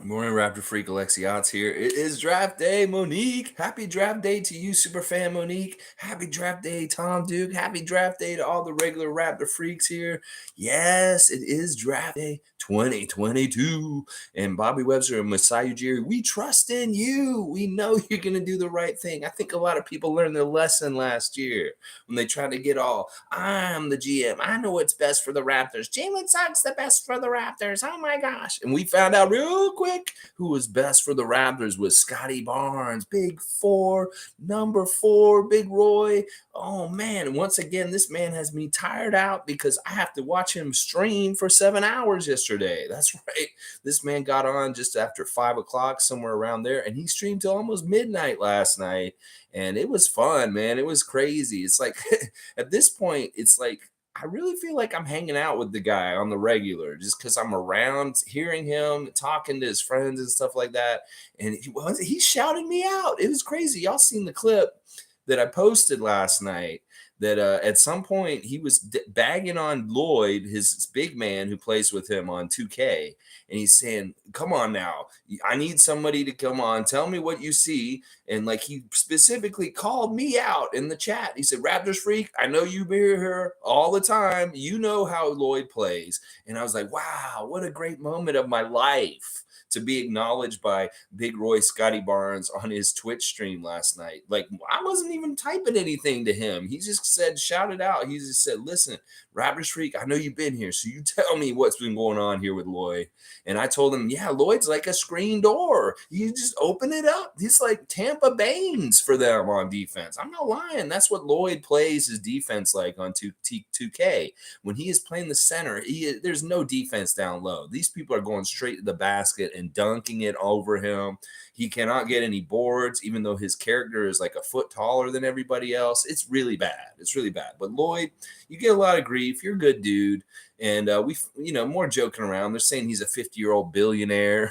Good morning, Raptor Freak. Alexiot's here. It is draft day, Monique. Happy draft day to you, super fan Monique. Happy draft day, Tom Duke. Happy draft day to all the regular Raptor Freaks here. Yes, it is draft day 2022. And Bobby Webster and Masai Ujiri, we trust in you. We know you're going to do the right thing. I think a lot of people learned their lesson last year when they tried to get all, I'm the GM. I know what's best for the Raptors. Jalen Suggs the best for the Raptors. Oh my gosh. And we found out real quick who was best for the Raptors was Scotty Barnes, Big Four, number 4, Big Roy. Oh man, and once again, this man has me tired out because I have to watch him stream for 7 hours yesterday. That's right. This man got on just after 5 o'clock, somewhere around there, and he streamed till almost midnight last night. And it was fun, man. It was crazy. It's like at this point, it's like I really feel like I'm hanging out with the guy on the regular just because I'm around hearing him talking to his friends and stuff like that. And he shouted me out. It was crazy. Y'all seen the clip that I posted last night that at some point he was bagging on Lloyd, his big man who plays with him on 2K. And he's saying, come on now. I need somebody to come on. Tell me what you see. And like he specifically called me out in the chat. He said, Raptors Freak, I know you hear her all the time. You know how Lloyd plays. And I was like, wow, what a great moment of my life to be acknowledged by Big Roy Scotty Barnes on his Twitch stream last night. Like, I wasn't even typing anything to him. He just said, shout it out. He just said, listen, Raptors Freak, I know you've been here, so you tell me what's been going on here with Lloyd. And I told him, yeah, Lloyd's like a screen door. You just open it up. He's like Tampa Baines for them on defense. I'm not lying. That's what Lloyd plays his defense like on 2K. When he is playing the center, there's no defense down low. These people are going straight to the basket and dunking it over him. He cannot get any boards, even though his character is like a foot taller than everybody else. It's really bad. It's really bad. But Lloyd, you get a lot of grief. You're a good dude. And more joking around. They're saying he's a 50-year-old billionaire.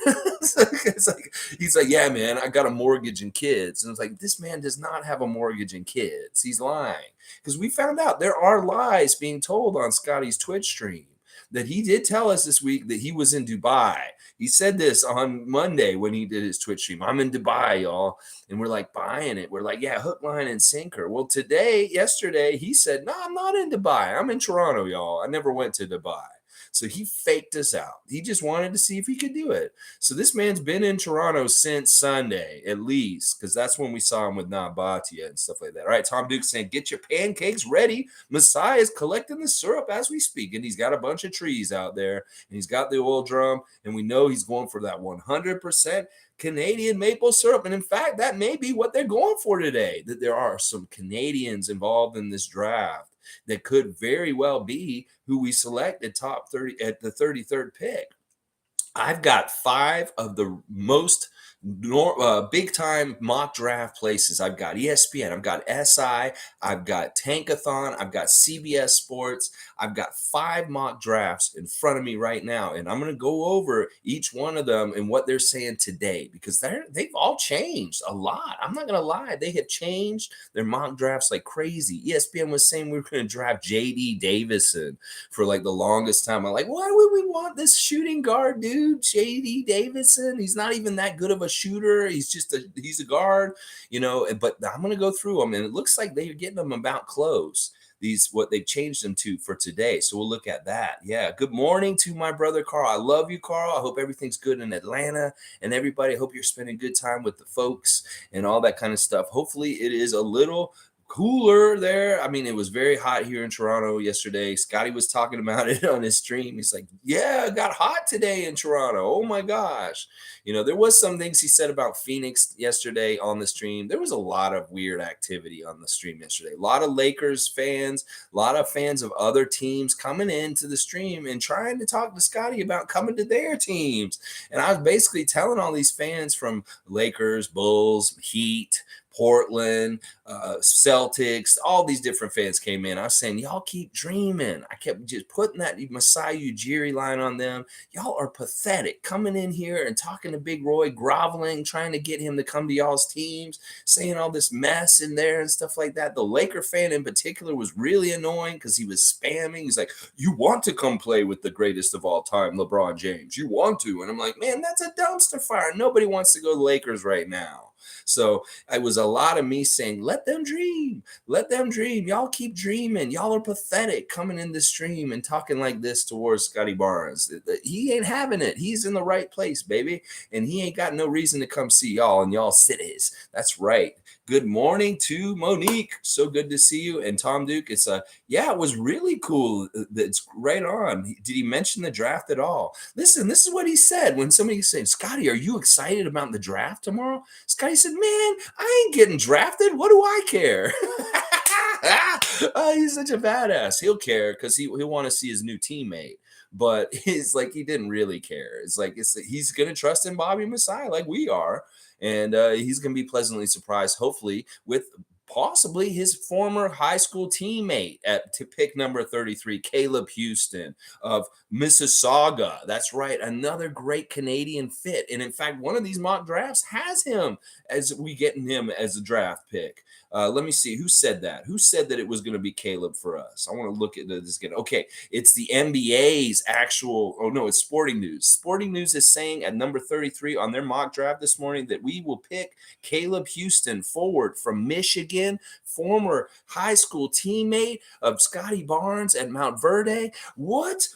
He's like, yeah, man, I got a mortgage and kids. And it's like, this man does not have a mortgage and kids. He's lying. Because we found out there are lies being told on Scotty's Twitch stream that he did tell us this week that he was in Dubai. He said this on Monday when he did his Twitch stream. I'm in Dubai, y'all. And we're like buying it. We're like, yeah, hook, line, and sinker. Well, yesterday, he said, no, I'm not in Dubai. I'm in Toronto, y'all. I never went to Dubai. So he faked us out. He just wanted to see if he could do it. So this man's been in Toronto since Sunday, at least, because that's when we saw him with Nabatia and stuff like that. All right, Tom Duke saying, get your pancakes ready. Messiah is collecting the syrup as we speak, and he's got a bunch of trees out there, and he's got the oil drum, and we know he's going for that 100% Canadian maple syrup. And in fact, that may be what they're going for today, that there are some Canadians involved in this draft that could very well be who we select at top 30 at the 33rd pick. I've got 5 of the most big time mock draft places. I've got ESPN, I've got SI, I've got Tankathon, I've got CBS Sports. I've got 5 mock drafts in front of me right now, and I'm going to go over each one of them and what they're saying today because they've all changed a lot. I'm not going to lie, they have changed their mock drafts like crazy. ESPN was saying we were going to draft JD Davison for like the longest time. I'm like, why would we want this shooting guard dude, JD Davison? He's not even that good of a shooter. He's a guard, but I'm going to go through them, and it looks like they're getting them about close. What they've changed them to for today. So we'll look at that. Yeah. Good morning to my brother, Carl. I love you, Carl. I hope everything's good in Atlanta and everybody. I hope you're spending good time with the folks and all that kind of stuff. Hopefully it is a little cooler there. I mean, it was very hot here in Toronto yesterday. Scotty was talking about it on his stream. He's like, yeah, it got hot today in Toronto. Oh my gosh. There was some things he said about Phoenix yesterday on the stream. There was a lot of weird activity on the stream yesterday. A lot of Lakers fans, a lot of fans of other teams coming into the stream and trying to talk to Scotty about coming to their teams. And I was basically telling all these fans from Lakers, Bulls, Heat, Portland, Celtics, all these different fans came in. I was saying, y'all keep dreaming. I kept just putting that Masai Ujiri line on them. Y'all are pathetic coming in here and talking to Big Roy, groveling, trying to get him to come to y'all's teams, saying all this mess in there and stuff like that. The Laker fan in particular was really annoying because he was spamming. He's like, you want to come play with the greatest of all time, LeBron James. You want to. And I'm like, man, that's a dumpster fire. Nobody wants to go to the Lakers right now. So it was a lot of me saying, let them dream. Let them dream. Y'all keep dreaming. Y'all are pathetic coming in the stream and talking like this towards Scotty Barnes. He ain't having it. He's in the right place, baby. And he ain't got no reason to come see y'all in y'all cities. That's right. Good morning to Monique. So good to see you. And Tom Duke, it was really cool. It's right on. Did he mention the draft at all? Listen, this is what he said when somebody said, Scotty, are you excited about the draft tomorrow? Scotty said, man, I ain't getting drafted. What do I care? He's such a badass. He'll care because he'll want to see his new teammate. But it's like he didn't really care. He's gonna trust in Bobby Masai like we are, and he's gonna be pleasantly surprised, hopefully, with possibly his former high school teammate to pick number 33, Caleb Houston of Mississauga. That's right, another great Canadian fit. And in fact, one of these mock drafts has him as we getting him as a draft pick. Let me see who said that. Who said that it was going to be Caleb for us? I want to look at this again. Okay, it's the NBA's actual. Oh no, it's Sporting News. Sporting News is saying at number 33 on their mock draft this morning that we will pick Caleb Houston, forward from Michigan, former high school teammate of Scotty Barnes at Mount Verde. What?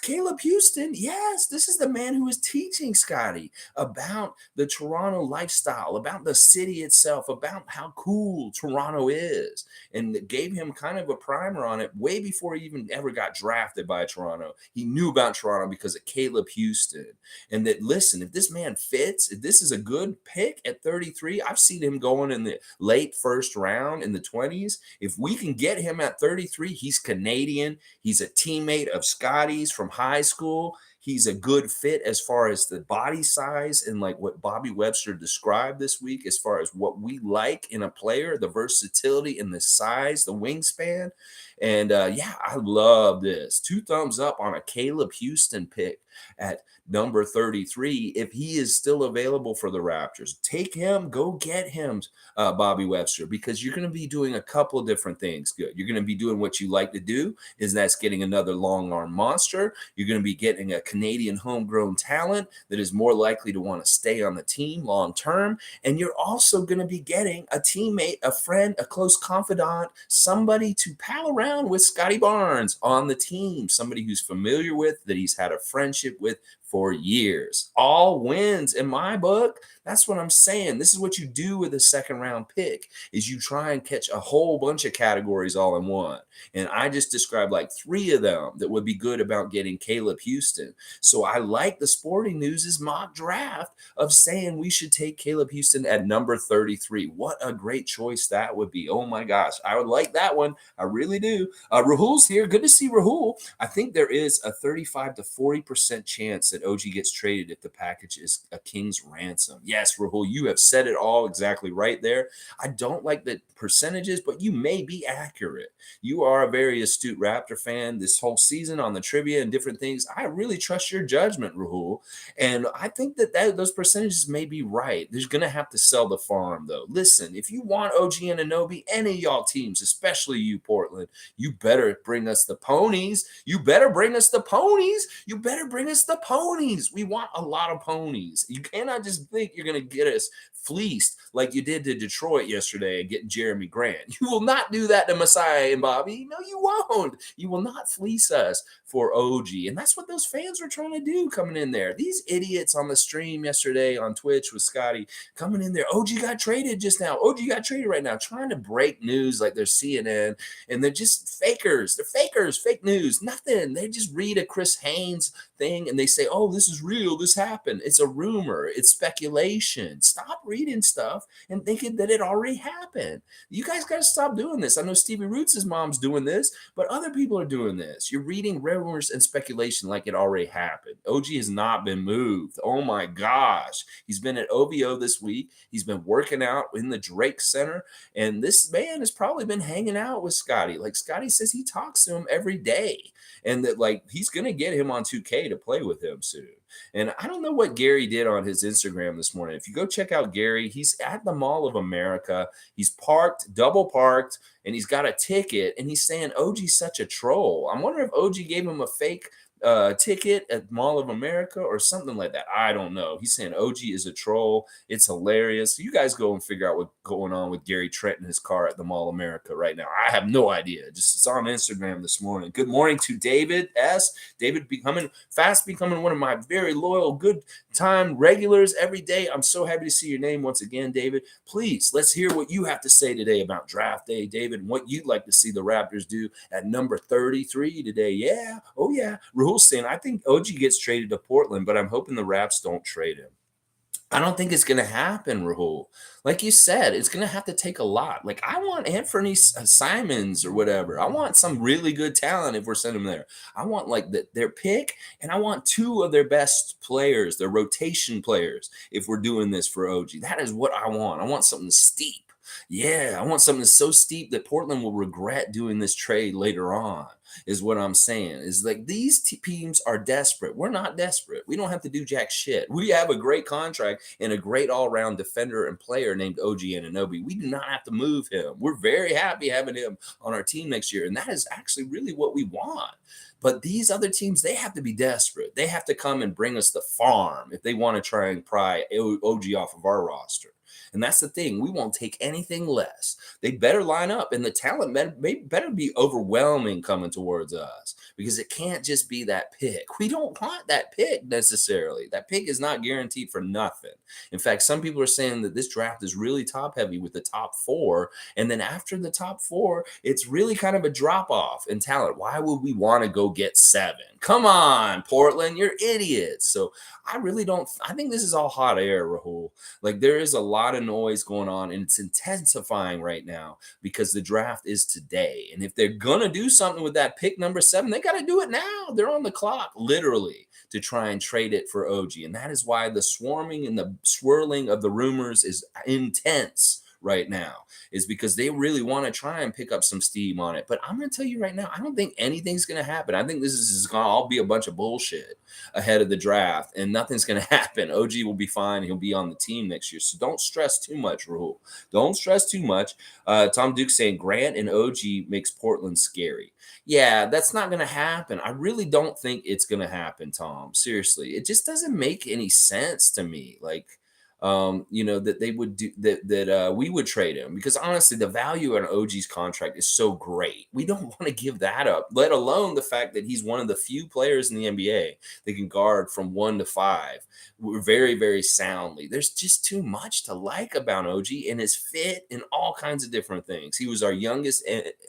Caleb Houston? Yes, this is the man who is teaching Scotty about the Toronto lifestyle, about the city itself, about how cool Toronto is, and it gave him kind of a primer on it way before he even ever got drafted by Toronto. He knew about Toronto because of Caleb Houston. And that, listen, if this man fits, if this is a good pick at 33, I've seen him going in the late first round in the 20s. If we can get him at 33, he's Canadian. He's a teammate of Scotty's from high school. He's a good fit as far as the body size and like what Bobby Webster described this week as far as what we like in a player, the versatility and the size, the wingspan. And I love this. 2 thumbs up on a Caleb Houston pick at number 33. If he is still available for the Raptors, take him, go get him, Bobby Webster, because you're going to be doing a couple of different things good. You're going to be doing what you like to do, is that's getting another long arm monster. You're going to be getting a Canadian homegrown talent that is more likely to want to stay on the team long term. And you're also going to be getting a teammate, a friend, a close confidant, somebody to pal around with Scotty Barnes on the team, somebody who's familiar with, that he's had a friendship with for years. All wins in my book. That's what I'm saying. This is what you do with a second round pick, is you try and catch a whole bunch of categories all in one. And I just described like 3 of them that would be good about getting Caleb Houston. So I like the Sporting News' mock draft of saying we should take Caleb Houston at number 33. What a great choice that would be. Oh my gosh. I would like that one. I really do. Rahul's here. Good to see Rahul. I think there is a 35 to 40% chance that OG gets traded if the package is a king's ransom. Yes, Rahul, you have said it all exactly right there. I don't like the percentages, but you may be accurate. You are a very astute Raptor fan this whole season on the trivia and different things. I really trust your judgment, Rahul. And I think that those percentages may be right. There's going to have to sell the farm, though. Listen, if you want OG and Anunoby, any of y'all teams, especially you, Portland, you better bring us the ponies. You better bring us the ponies. You better bring us the ponies. We want a lot of ponies. You cannot just think you're going to get us fleeced like you did to Detroit yesterday and getting Jeremy Grant. You will not do that to Messiah and Bobby. No, you won't. You will not fleece us for OG. And that's what those fans were trying to do coming in there. These idiots on the stream yesterday on Twitch with Scotty coming in there. OG got traded just now. OG got traded right now, trying to break news like they're CNN. And they're just fakers. They're fakers, fake news, nothing. They just read a Chris Haynes thing and they say, oh, this is real. This happened. It's a rumor. It's speculation. Stop reading stuff and thinking that it already happened. You guys got to stop doing this. I know Stevie Roots' mom's doing this, but other people are doing this. You're reading rumors and speculation like it already happened. OG has not been moved. Oh my gosh. He's been at OVO this week. He's been working out in the Drake Center. And this man has probably been hanging out with Scotty. Like Scotty says he talks to him every day. And that like he's gonna get him on 2K to play with him soon. And I don't know what Gary did on his Instagram this morning. If you go check out Gary, he's at the Mall of America. He's parked, double parked, and he's got a ticket. And he's saying OG's such a troll. I'm wondering if OG gave him a fake ticket at Mall of America or something like that. I don't know. He's saying OG is a troll. It's hilarious. You guys go and figure out what's going on with Gary Trent in his car at the Mall of America right now. I have no idea. Just it's on Instagram this morning. Good morning to David S. David becoming one of my very loyal, good time regulars every day. I'm so happy to see your name once again, David. Please, let's hear what you have to say today about draft day, David, and what you'd like to see the Raptors do at number 33 today. Yeah. Oh, yeah. Rahul's saying, I think OG gets traded to Portland, but I'm hoping the Raps don't trade him. I don't think it's going to happen, Rahul. Like you said, it's going to have to take a lot. Like, I want Anthony Simons or whatever. I want some really good talent if we're sending them there. I want, like, their pick, and I want two of their best players, their rotation players, if we're doing this for OG. That is what I want. I want something steep. Yeah, I want something so steep that Portland will regret doing this trade later on, is what I'm saying. Is like these teams are desperate. We're not desperate. We don't have to do jack shit. We have a great contract and a great all-around defender and player named OG Anunoby. We do not have to move him. We're very happy having him on our team next year, and that is actually really what we want. But these other teams, they have to be desperate. They have to come and bring us the farm if they want to try and pry OG off of our roster. And that's the thing. We won't take anything less. They better line up, and the talent better be overwhelming coming towards us, because it can't just be that pick. We don't want that pick necessarily. That pick is not guaranteed for nothing. In fact, some people are saying that this draft is really top heavy with the top four. And then after the top four, it's really kind of a drop off in talent. Why would we want to go get 7? Come on, Portland, you're idiots. So I think this is all hot air, Rahul. Like, there is a lot of noise going on, and it's intensifying right now because the draft is today. And if they're going to do something with that pick number 7, they got to do it now. They're on the clock, literally, to try and trade it for OG. And that is why the swarming and the swirling of the rumors is intense right now, is because they really want to try and pick up some steam on it. But I'm going to tell you right now, I don't think anything's going to happen. I think this is going to all be a bunch of bullshit ahead of the draft, and nothing's going to happen. OG will be fine. He'll be on the team next year. So don't stress too much, Rahul. Don't stress too much. Tom Duke saying Grant and OG makes Portland scary. Yeah, that's not going to happen. I really don't think it's going to happen, Tom. Seriously, it just doesn't make any sense to me. Like, that they would do that we would trade him, because honestly, the value on OG's contract is so great. We don't want to give that up, let alone the fact that he's one of the few players in the NBA that can guard from 1 to 5 very, very soundly. There's just too much to like about OG and his fit and all kinds of different things. He was our youngest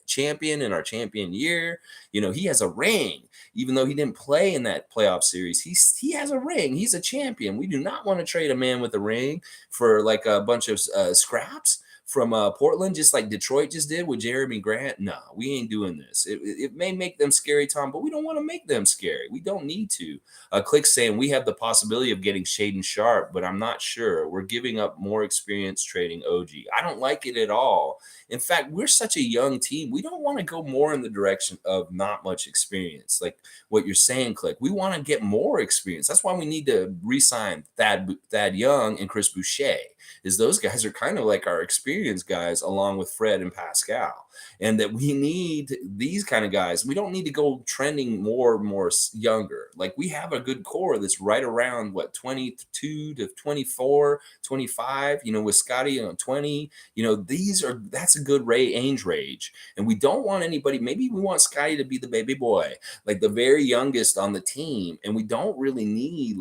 champion in our champion year. He has a ring, even though he didn't play in that playoff series. He has a ring. He's a champion. We do not want to trade a man with a ring for like a bunch of scraps from Portland, just like Detroit just did with Jeremy Grant. No, we ain't doing this. It may make them scary, Tom, but we don't want to make them scary. We don't need to. Click saying we have the possibility of getting Shaden Sharp, but I'm not sure. We're giving up more experience trading OG. I don't like it at all. In fact, we're such a young team. We don't want to go more in the direction of not much experience, like what you're saying, Click. We want to get more experience. That's why we need to re-sign Thad Young and Chris Boucher, is those guys are kind of like our experienced guys along with Fred and Pascal, and that we need these kind of guys. We don't need to go trending more and more younger. Like, we have a good core that's right around 22 to 24, 25, with Scotty on 20, that's a good age range. And we don't want anybody, maybe we want Scotty to be the baby boy, like the very youngest on the team. And we don't really need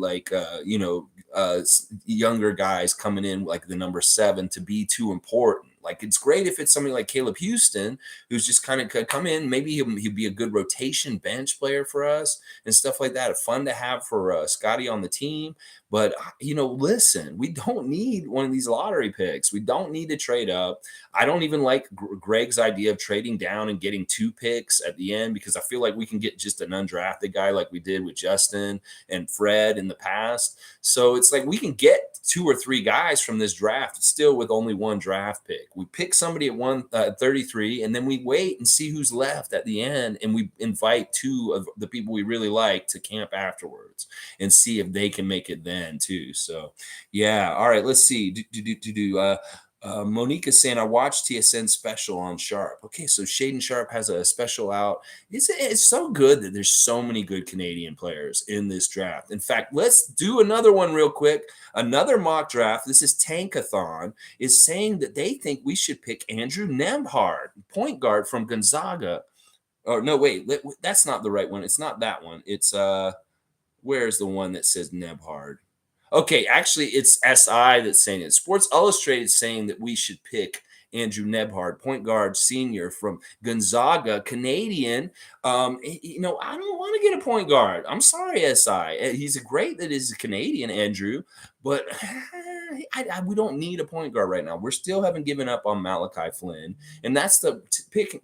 younger guys coming in like the number 7 to be too important. Like, it's great if it's somebody like Caleb Houston, who's just kind of come in. Maybe he'll be a good rotation bench player for us and stuff like that. Fun to have for Scotty on the team. But, listen, we don't need one of these lottery picks. We don't need to trade up. I don't even like Greg's idea of trading down and getting 2 picks at the end, because I feel like we can get just an undrafted guy like we did with Justin and Fred in the past. So it's like we can get 2 or 3 guys from this draft still with only 1 draft pick. We pick somebody at 133, and then we wait and see who's left at the end, and we invite 2 of the people we really like to camp afterwards and see if they can make it then too. So yeah, all right, let's see. Monique is saying, I watched TSN special on Sharp. Okay, so Shaden Sharp has a special out. It's so good that there's so many good Canadian players in this draft. In fact, let's do another one real quick. Another mock draft. This is Tankathon, is saying that they think we should pick Andrew Nembhard, point guard from Gonzaga. Oh, no, wait, that's not the right one. It's not that one. It's where's the one that says Nembhard? Okay, actually, it's SI that's saying it. Sports Illustrated is saying that we should pick Andrew Nembhard, point guard senior from Gonzaga, Canadian. I don't want to get a point guard. I'm sorry, SI. He's great that he's a Canadian, Andrew, but we don't need a point guard right now. We're still haven't given up on Malachi Flynn, and that's the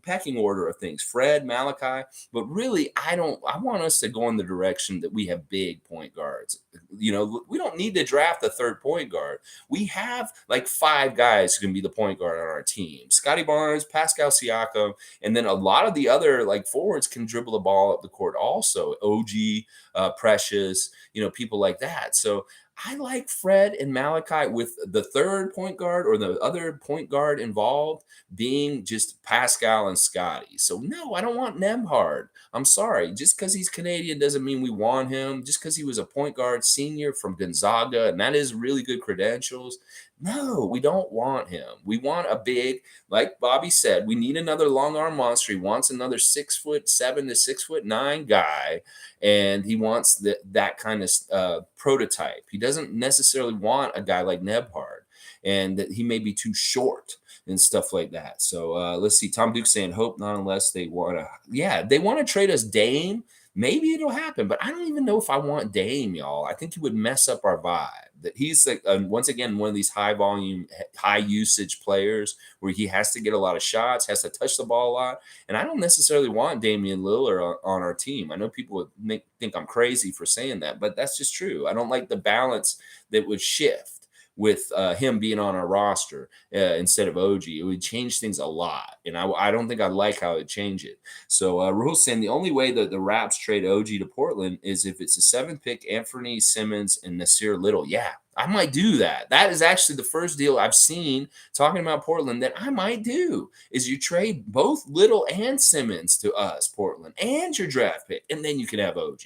pecking order of things. Fred, Malachi, but really, I want us to go in the direction that we have big point guards. We don't need to draft a 3rd point guard. We have like 5 guys who can be the point guard on our team. Scotty Barnes, Pascal Siakam, and then a lot of the other like forwards can dribble the ball up the court also. OG, Precious, people like that. So I like Fred and Malachi with the 3rd point guard or the other point guard involved being just Pascal and Scotty. So no, I don't want Nembhard. I'm sorry. Just because he's Canadian doesn't mean we want him. Just because he was a point guard senior from Gonzaga, and that is really good credentials. No, we don't want him. We want a big, like Bobby said, we need another long arm monster. He wants another 6'7" to 6'9" guy, and he wants that kind of prototype. He doesn't necessarily want a guy like Nembhard, and that he may be too short and stuff like that. So let's see. Tom Duke saying, hope not unless they want to. Yeah, they want to trade us Dame. Maybe it'll happen, but I don't even know if I want Dame, y'all. I think he would mess up our vibe. That he's like once again one of these high volume, high usage players where he has to get a lot of shots, has to touch the ball a lot, and I don't necessarily want Damian Lillard on our team. I know people would think I'm crazy for saying that, but that's just true. I don't like the balance that would shift with him being on our roster instead of OG. It would change things a lot, and I don't think I like how it changed it. So Rahul's saying the only way that the Raps trade OG to Portland is if it's a 7th pick, Anthony Simmons and Nasir Little. Yeah, I might do that. That is actually the first deal I've seen talking about Portland that I might do, is you trade both Little and Simmons to us, Portland, and your draft pick, and then you can have OG.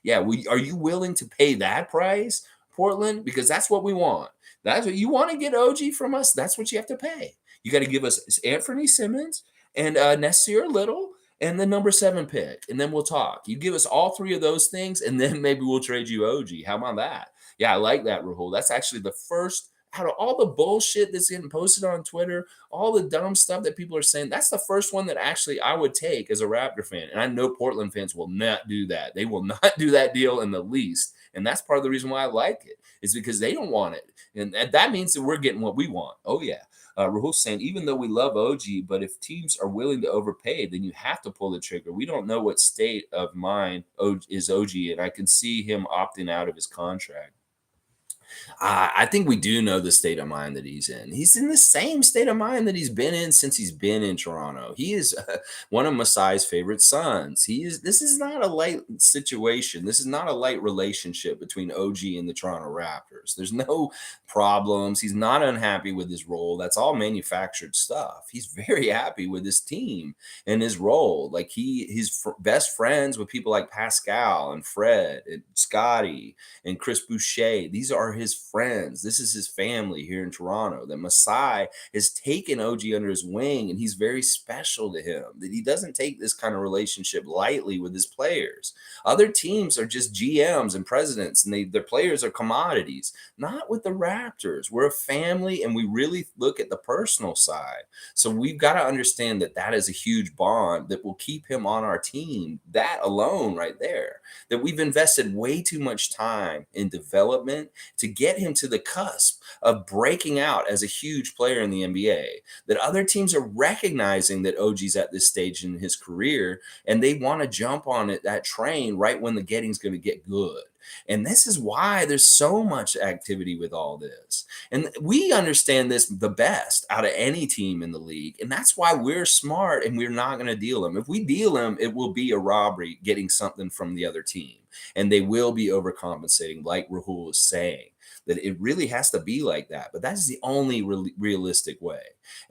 Yeah, are you willing to pay that price, Portland? Because that's what we want. That's what you want to get OG from us. That's what you have to pay. You got to give us Anthony Simmons and Nasir Little and the number 7 pick, and then we'll talk. You give us all 3 of those things, and then maybe we'll trade you OG. How about that? Yeah, I like that, Rahul. That's actually the first out of all the bullshit that's getting posted on Twitter, all the dumb stuff that people are saying. That's the first one that actually I would take as a Raptor fan. And I know Portland fans will not do that. They will not do that deal in the least. And that's part of the reason why I like it, is because they don't want it. And that means that we're getting what we want. Oh, yeah. Rahul's saying, even though we love OG, but if teams are willing to overpay, then you have to pull the trigger. We don't know what state of mind is OG, and I can see him opting out of his contract. I think we do know the state of mind that he's in. He's in the same state of mind that he's been in since he's been in Toronto. He is one of Masai's favorite sons. This is not a light situation. This is not a light relationship between OG and the Toronto Raptors. There's no problems. He's not unhappy with his role. That's all manufactured stuff. He's very happy with his team and his role. Like he's best friends with people like Pascal and Fred and Scotty and Chris Boucher. These are his friends. This is his family here in Toronto. That Masai has taken OG under his wing, and he's very special to him. That he doesn't take this kind of relationship lightly with his players. Other teams are just GMs and presidents, and their players are commodities. Not with the Raptors. We're a family, and we really look at the personal side. So we've got to understand that that is a huge bond that will keep him on our team. That alone, right there, that we've invested way too much time in development to get him to the cusp of breaking out as a huge player in the NBA. That other teams are recognizing that OG's at this stage in his career, and they want to jump on that train right when the getting's going to get good. And this is why there's so much activity with all this. And we understand this the best out of any team in the league. And that's why we're smart and we're not going to deal him. If we deal him, it will be a robbery getting something from the other team. And they will be overcompensating, like Rahul is saying. That it really has to be like that. But that's the only realistic way.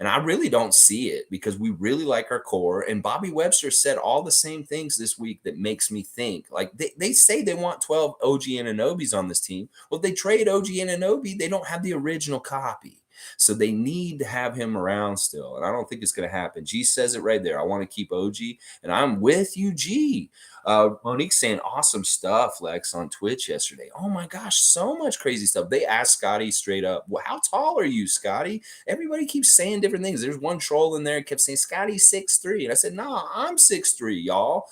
And I really don't see it because we really like our core. And Bobby Webster said all the same things this week that makes me think. Like they say they want 12 OG Anunobys on this team. Well, if they trade OG Anunoby, they don't have the original copy. So they need to have him around still. And I don't think it's going to happen. G says it right there. I want to keep OG. And I'm with you, G. Monique's saying awesome stuff, Lex, on Twitch yesterday. Oh my gosh, so much crazy stuff. They asked Scotty straight up, well, how tall are you, Scotty? Everybody keeps saying different things. There's one troll in there kept saying, Scotty's 6'3". And I said, nah, I'm 6'3", y'all.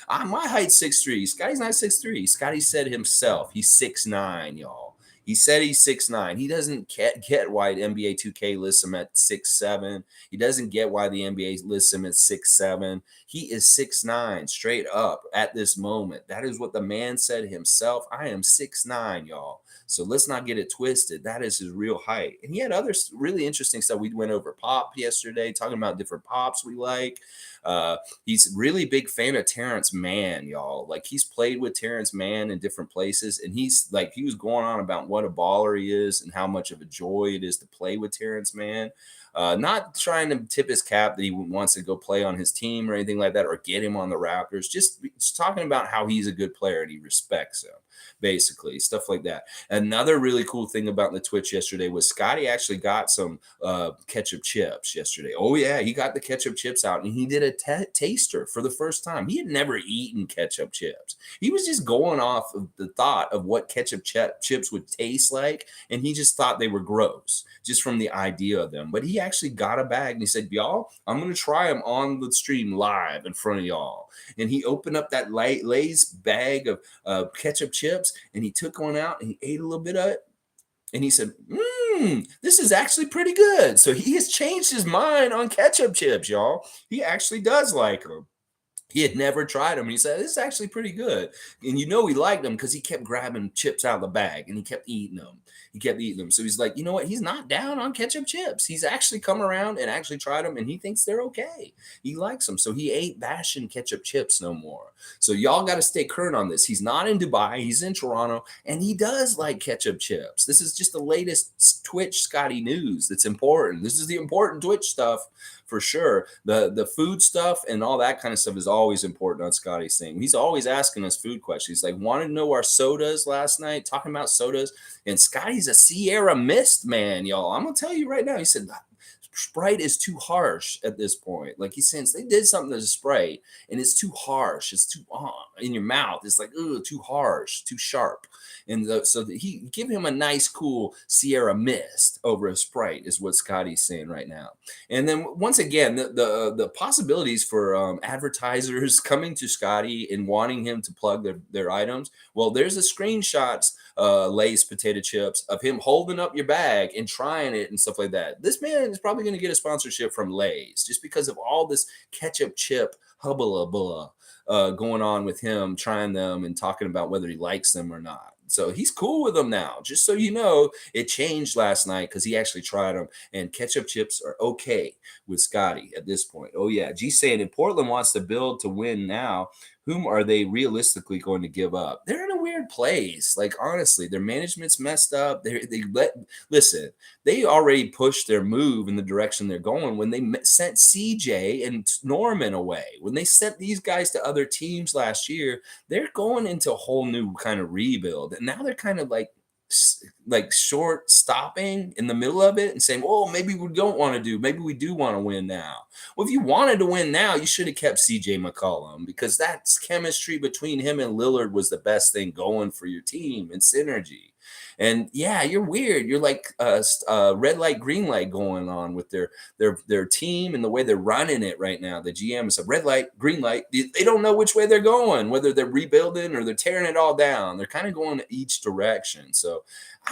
My height's 6'3". Scotty's not 6'3". Scotty said himself, he's 6'9", y'all. He said he's 6'9". He doesn't get why the NBA 2K lists him at 6'7". He doesn't get why the NBA lists him at 6'7". He is 6'9", straight up at this moment. That is what the man said himself. I am 6'9", y'all. So let's not get it twisted. That is his real height. And he had other really interesting stuff. We went over pop yesterday, talking about different pops we like. He's a really big fan of Terrence Mann, y'all. Like he's played with Terrence Mann in different places, and he was going on about what a baller he is and how much of a joy it is to play with Terrence Mann. Not trying to tip his cap that he wants to go play on his team or anything like that, or get him on the Raptors. Just talking about how he's a good player and he respects him. Basically, stuff like that. Another really cool thing about the Twitch yesterday was Scotty actually got some ketchup chips yesterday. Oh yeah, he got the ketchup chips out and he did a taster for the first time. He had never eaten ketchup chips. He was just going off of the thought of what ketchup chips would taste like, and he just thought they were gross just from the idea of them. But he actually got a bag and he said, y'all, I'm going to try them on the stream live in front of y'all. And he opened up that Lay's bag of ketchup chips, and he took one out and he ate a little bit of it. And he said, this is actually pretty good. So he has changed his mind on ketchup chips, y'all. He actually does like them. He had never tried them. And he said, this is actually pretty good. And he liked them because he kept grabbing chips out of the bag and he kept eating them. So he's like, you know what? He's not down on ketchup chips. He's actually come around and actually tried them, and he thinks they're okay. He likes them. So he ain't bashing ketchup chips no more. So y'all got to stay current on this. He's not in Dubai. He's in Toronto, and he does like ketchup chips. This is just the latest Twitch Scotty news that's important. This is the important Twitch stuff. For sure. The food stuff and all that kind of stuff is always important on Scotty's thing. He's always asking us food questions. He's like, wanted to know our sodas last night, talking about sodas. And Scotty's a Sierra Mist man, y'all. I'm going to tell you right now. He said, Sprite is too harsh at this point. Like he's saying, they did something to the Sprite and it's too harsh. It's too in your mouth. It's like, too harsh, too sharp. And so he give him a nice, cool Sierra Mist over a Sprite is what Scotty's saying right now. And then once again, the possibilities for advertisers coming to Scotty and wanting him to plug their items. Well, there's a screenshots, Lay's potato chips of him holding up your bag and trying it and stuff like that. This man is probably going to get a sponsorship from Lay's just because of all this ketchup chip hubbub going on with him trying them and talking about whether he likes them or not. So he's cool with them now. Just so you know, it changed last night because he actually tried them, and ketchup chips are okay with Scotty at this point. Oh yeah, G saying if Portland wants to build to win now, whom are they realistically going to give up? They're in a weird place. Like honestly, their management's messed up. Listen. They already pushed their move in the direction they're going when they sent CJ and Norman away. When they sent these guys to other teams last year, they're going into a whole new kind of rebuild. And now they're kind of like like short stopping in the middle of it and saying, "Oh, maybe we don't want to do. Maybe we do want to win now." Well, if you wanted to win now, you should have kept CJ McCollum because that's chemistry between him and Lillard was the best thing going for your team and synergy. And yeah, you're weird. You're like red light, green light going on with their team and the way they're running it right now. The GM is a red light, green light. They don't know which way they're going, whether they're rebuilding or they're tearing it all down. They're kind of going each direction. So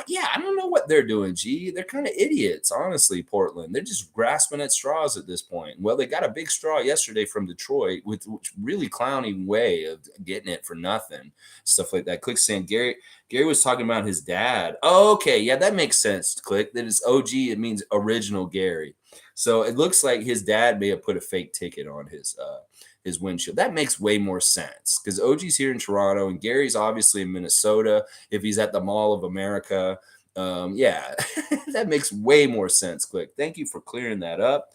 yeah, I don't know what they're doing, G. They're kind of idiots, honestly, Portland. They're just grasping at straws at this point. Well, they got a big straw yesterday from Detroit with really clowning way of getting it for nothing, stuff like that. Click saying Gary was talking about his dad. Oh, okay, yeah, that makes sense. Click that is OG. It means original Gary. So it looks like his dad may have put a fake ticket on his windshield. That makes way more sense because OG's here in Toronto and Gary's obviously in Minnesota. If he's at the Mall of America, yeah, that makes way more sense. Click. Thank you for clearing that up.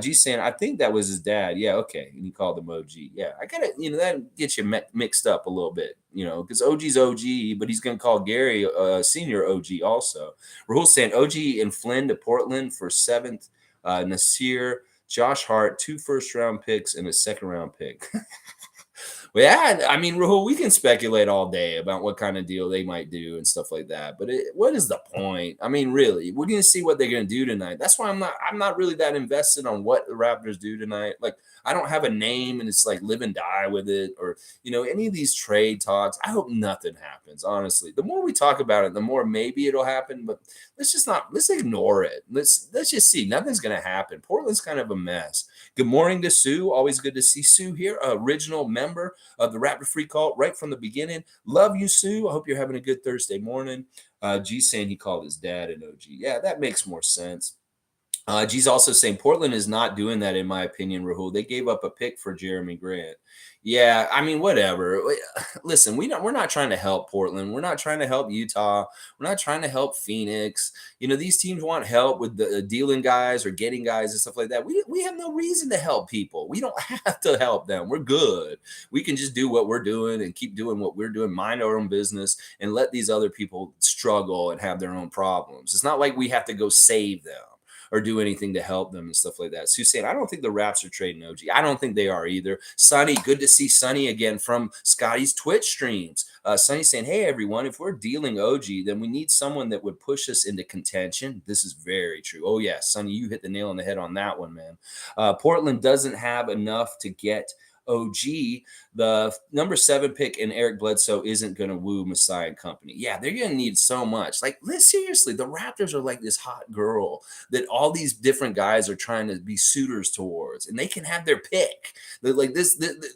G saying, I think that was his dad. Yeah, okay. And he called him OG. Yeah, I got it. That gets you mixed up a little bit, because OG's OG, but he's going to call Gary senior OG also. Rahul saying OG and Flynn to Portland for 7th. Nasir, Josh Hart, 2 first-round picks and a second-round pick. Well, yeah, I mean, Rahul, we can speculate all day about what kind of deal they might do and stuff like that. But what is the point? I mean, really, we're going to see what they're going to do tonight. That's why I'm not really that invested on what the Raptors do tonight. Like, I don't have a name, and it's like live and die with it, or any of these trade talks. I hope nothing happens. Honestly, the more we talk about it, the more maybe it'll happen. But let's ignore it. Let's just see. Nothing's going to happen. Portland's kind of a mess. Good morning to Sue. Always good to see Sue here, original member of the Raptor Free Cult right from the beginning. Love you, Sue. I hope you're having a good Thursday morning. G saying he called his dad an OG. Yeah, that makes more sense. G's also saying Portland is not doing that, in my opinion, Rahul. They gave up a pick for Jeremy Grant. Yeah, I mean, whatever. Listen, we're not trying to help Portland. We're not trying to help Utah. We're not trying to help Phoenix. These teams want help with the dealing guys or getting guys and stuff like that. We have no reason to help people. We don't have to help them. We're good. We can just do what we're doing and keep doing what we're doing, mind our own business, and let these other people struggle and have their own problems. It's not like we have to go save them or do anything to help them and stuff like that. Suzanne, I don't think the Raps are trading OG. I don't think they are either. Sonny, good to see Sonny again from Scotty's Twitch streams. Sonny saying, hey, everyone, if we're dealing OG, then we need someone that would push us into contention. This is very true. Oh, yeah, Sonny, you hit the nail on the head on that one, man. Portland doesn't have enough to get OG. The number 7 pick in Eric Bledsoe isn't going to woo Masai and company. Yeah, they're going to need so much. Like, seriously, the Raptors are like this hot girl that all these different guys are trying to be suitors towards, and they can have their pick. Like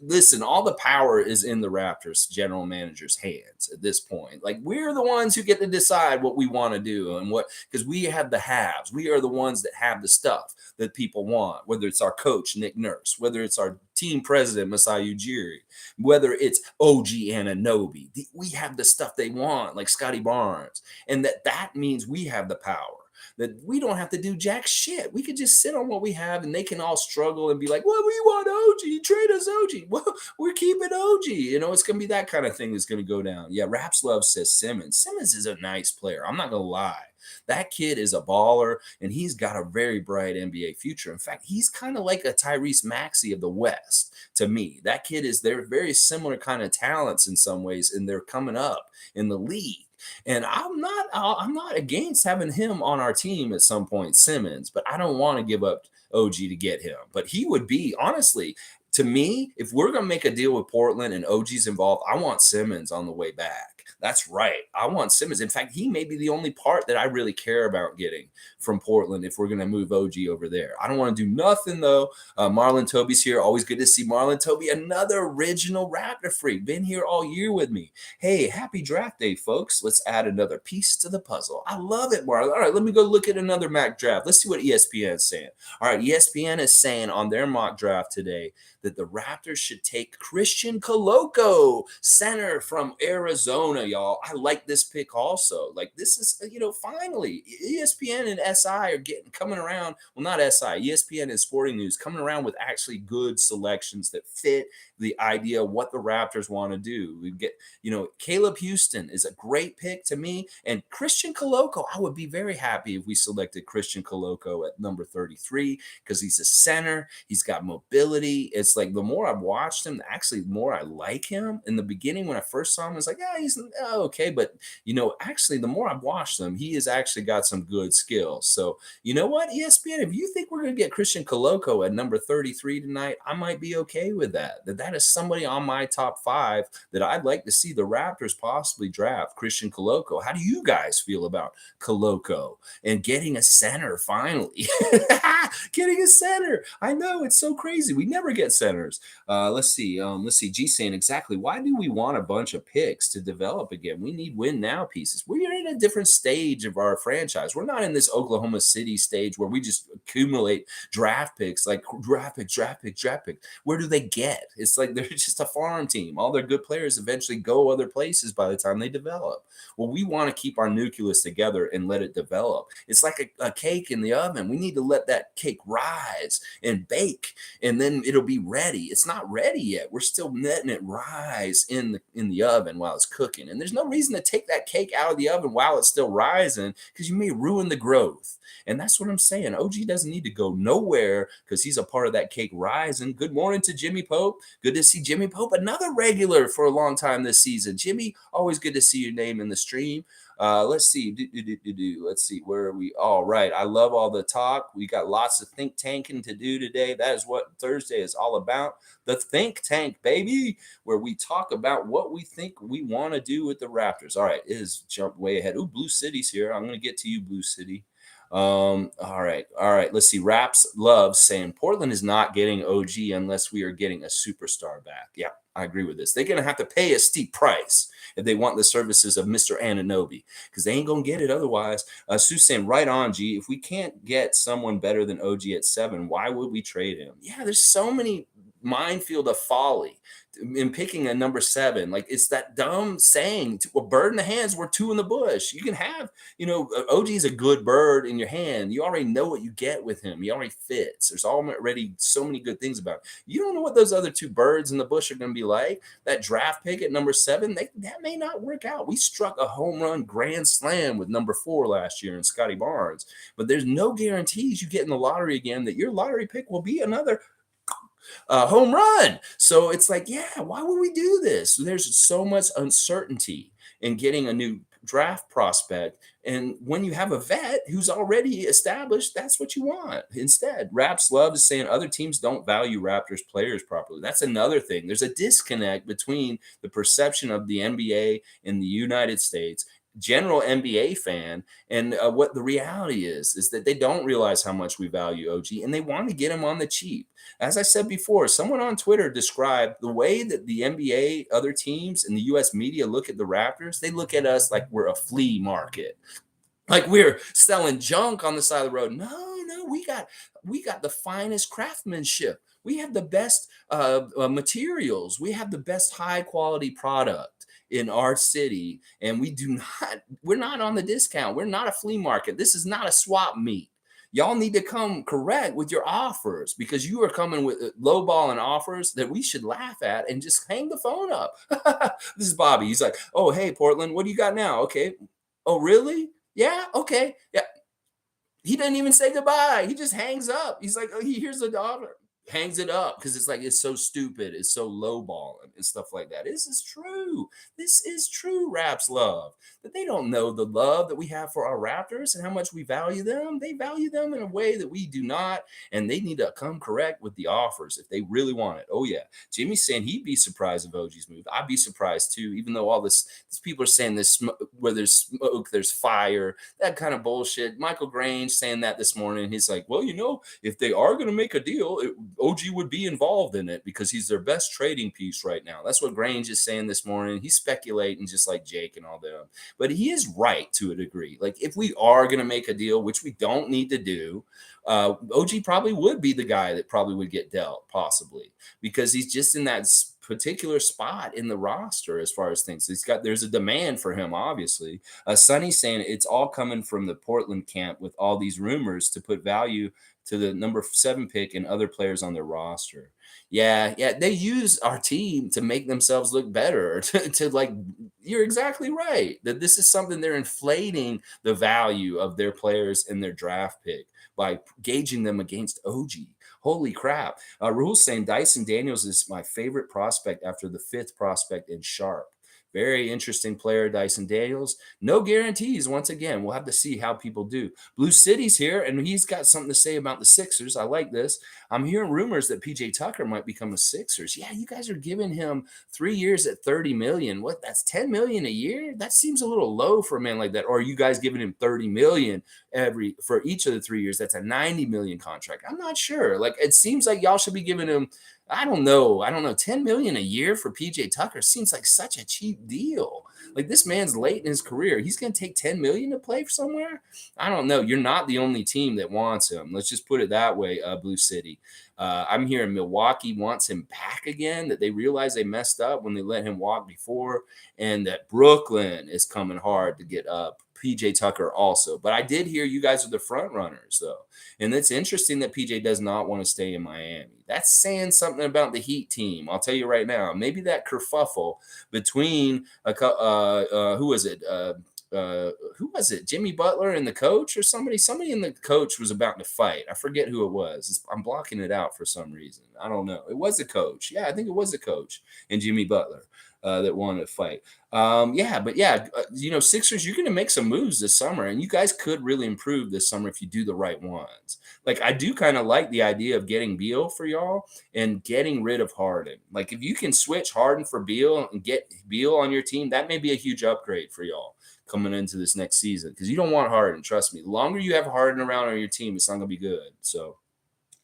listen, all the power is in the Raptors general manager's hands at this point. Like, we're the ones who get to decide what we want to do and because we have the haves. We are the ones that have the stuff that people want, whether it's our coach, Nick Nurse, whether it's our team president, Masai Ujiri, whether it's OG Anunoby. We have the stuff they want, like Scotty Barnes. And that means we have the power. That we don't have to do jack shit. We could just sit on what we have, and they can all struggle and be like, well, we want OG. Trade us OG. Well, we're keeping OG. It's going to be that kind of thing that's going to go down. Yeah, Raps Love says Simmons. Simmons is a nice player. I'm not going to lie. That kid is a baller, and he's got a very bright NBA future. In fact, he's kind of like a Tyrese Maxey of the West to me. That kid they're very similar kind of talents in some ways, and they're coming up in the league. And I'm not against having him on our team at some point, Simmons, but I don't want to give up OG to get him. But he would be, honestly, to me, if we're going to make a deal with Portland and OG's involved, I want Simmons on the way back. That's right. I want Simmons. In fact, he may be the only part that I really care about getting from Portland if we're going to move OG over there. I don't want to do nothing, though. Marlon Toby's here. Always good to see Marlon Toby, another original Raptor freak. Been here all year with me. Hey, happy draft day, folks. Let's add another piece to the puzzle. I love it, Marlon. All right, let me go look at another mock draft. Let's see what ESPN is saying. All right, ESPN is saying on their mock draft today that the Raptors should take Christian Coloco, center from Arizona. Arizona, y'all. I like this pick also. Like this is, finally ESPN and SI are getting coming around. Well, not SI, ESPN and Sporting News coming around with actually good selections that fit the idea of what the Raptors want to do. We get, Caleb Houston is a great pick to me, and Christian Coloco. I would be very happy if we selected Christian Coloco at number 33 because he's a center. He's got mobility. It's like the more I've watched him, actually, the more I like him. In the beginning, when I first saw him, I was like, yeah, he's okay. But, actually, the more I've watched him, he has actually got some good skills. So, you know what, ESPN, if you think we're going to get Christian Coloco at number 33 tonight, I might be okay with that. That is somebody on my top 5 that I'd like to see the Raptors possibly draft, Christian Coloco. How do you guys feel about Coloco and getting a center finally? Getting a center. I know it's so crazy. We never get centers. Let's see. G saying exactly why do we want a bunch of picks to develop again? We need win now pieces. We're in a different stage of our franchise. We're not in this Oklahoma City stage where we just accumulate draft picks, like draft pick. Where do they get? It's like they're just a farm team. All their good players eventually go other places by the time they develop. Well, we want to keep our nucleus together and let it develop. It's like a cake in the oven. We need to let that cake rise and bake, and then it'll be ready. It's not ready yet. We're still letting it rise in the oven while it's cooking. And there's no reason to take that cake out of the oven while it's still rising because you may ruin the growth. And that's what I'm saying. OG doesn't need to go nowhere because he's a part of that cake rising. Good morning to Jimmy Pope. Good to see Jimmy Pope, another regular for a long time this season. Jimmy, always good to see your name in the stream. Let's see. Let's see. Where are we? All right. I love all the talk. We got lots of think tanking to do today. That is what Thursday is all about. The think tank, baby, where we talk about what we think we want to do with the Raptors. All right. It is jumped way ahead. Ooh, Blue City's here. I'm going to get to you, Blue City. All right. Let's see. Raps loves saying Portland is not getting OG unless we are getting a superstar back. Yeah, I agree with this. They're going to have to pay a steep price if they want the services of Mr. Anunoby because they ain't going to get it otherwise. Sue's saying right on, G. If we can't get someone better than OG at 7, why would we trade him? Yeah, there's so many minefield of folly in picking a number 7. Like it's that dumb saying, a bird in the hands, we're 2 in the bush. You can have, OG is a good bird in your hand. You already know what you get with him. He already fits. There's already so many good things about him. You don't know what those other 2 birds in the bush are going to be like. That draft pick at number 7, that may not work out. We struck a home run grand slam with number 4 last year in Scotty Barnes, but there's no guarantees you get in the lottery again that your lottery pick will be another home run. So it's like, yeah, why would we do this? There's so much uncertainty in getting a new draft prospect. And when you have a vet who's already established, that's what you want. Instead, Raps love is saying other teams don't value Raptors players properly. That's another thing. There's a disconnect between the perception of the NBA in the United States, general NBA fan, and what the reality is that they don't realize how much we value OG and they want to get him on the cheap. As I said before, someone on Twitter described the way that the NBA, other teams, and the US media look at the Raptors. They look at us like we're a flea market, like we're selling junk on the side of the road. No, we got the finest craftsmanship. We have the best materials. We have the best high quality product in our city, and we're not on the discount. We're not a flea market. This is not a swap meet. Y'all need to come correct with your offers because you are coming with lowball and offers that we should laugh at and just hang the phone up. This is Bobby. He's like, oh, hey, Portland, what do you got now? Okay. Oh, really? Yeah. Okay. Yeah. He doesn't even say goodbye. He just hangs up. He's like, oh, he hears the offer. Hangs it up because it's like it's so stupid, it's so lowballing and stuff like that. This is true. This is true. Raps love that they don't know the love that we have for our Raptors and how much we value them. They value them in a way that we do not, and they need to come correct with the offers if they really want it. Oh yeah, Jimmy's saying he'd be surprised if OG's moved. I'd be surprised too, even though all these people are saying this where there's smoke, there's fire, that kind of bullshit. Michael Grange saying that this morning. He's like, well, if they are going to make a deal, OG would be involved in it because he's their best trading piece right now. That's what Grange is saying this morning. He's speculating just like Jake and all them. But he is right to a degree. Like if we are going to make a deal, which we don't need to do, OG probably would be the guy that probably would get dealt possibly because he's just in that particular spot in the roster as far as things. There's a demand for him, obviously. Sonny's saying it's all coming from the Portland camp with all these rumors to put value to the number 7 pick and other players on their roster. Yeah, yeah, they use our team to make themselves look better. To like, you're exactly right. That this is something they're inflating the value of their players in their draft pick by gauging them against OG. Holy crap. Rule's saying Dyson Daniels is my favorite prospect after the 5th prospect in Sharp. Very interesting player, Dyson Daniels. No guarantees. Once again, we'll have to see how people do. Blue City's here, and he's got something to say about the Sixers. I like this. I'm hearing rumors that PJ Tucker might become a Sixers. Yeah, you guys are giving him 3 years at 30 million. What? That's 10 million a year? That seems a little low for a man like that. Or are you guys giving him 30 million for each of the 3 years? That's a 90 million contract. I'm not sure. Like, it seems like y'all should be giving him, I don't know, 10 million a year for PJ Tucker seems like such a cheap deal. Like, this man's late in his career. He's going to take 10 million to play for somewhere? I don't know. You're not the only team that wants him. Let's just put it that way, Blue City. I'm hearing Milwaukee wants him back again, that they realize they messed up when they let him walk before, and that Brooklyn is coming hard to get up. PJ Tucker also. But I did hear you guys are the front runners, though. And it's interesting that PJ does not want to stay in Miami. That's saying something about the Heat team. I'll tell you right now. Maybe that kerfuffle between who was it? Who was it? Jimmy Butler and the coach or somebody? Somebody in the coach was about to fight. I forget who it was. I'm blocking it out for some reason. I don't know. It was a coach. Yeah, I think it was a coach and Jimmy Butler that wanted to fight. Sixers, you're going to make some moves this summer, and you guys could really improve this summer if you do the right ones. Like, I do kind of like the idea of getting Beal for y'all and getting rid of Harden. Like, if you can switch Harden for Beal and get Beal on your team, that may be a huge upgrade for y'all coming into this next season, because you don't want Harden. Trust me. The longer you have Harden around on your team, it's not going to be good. So,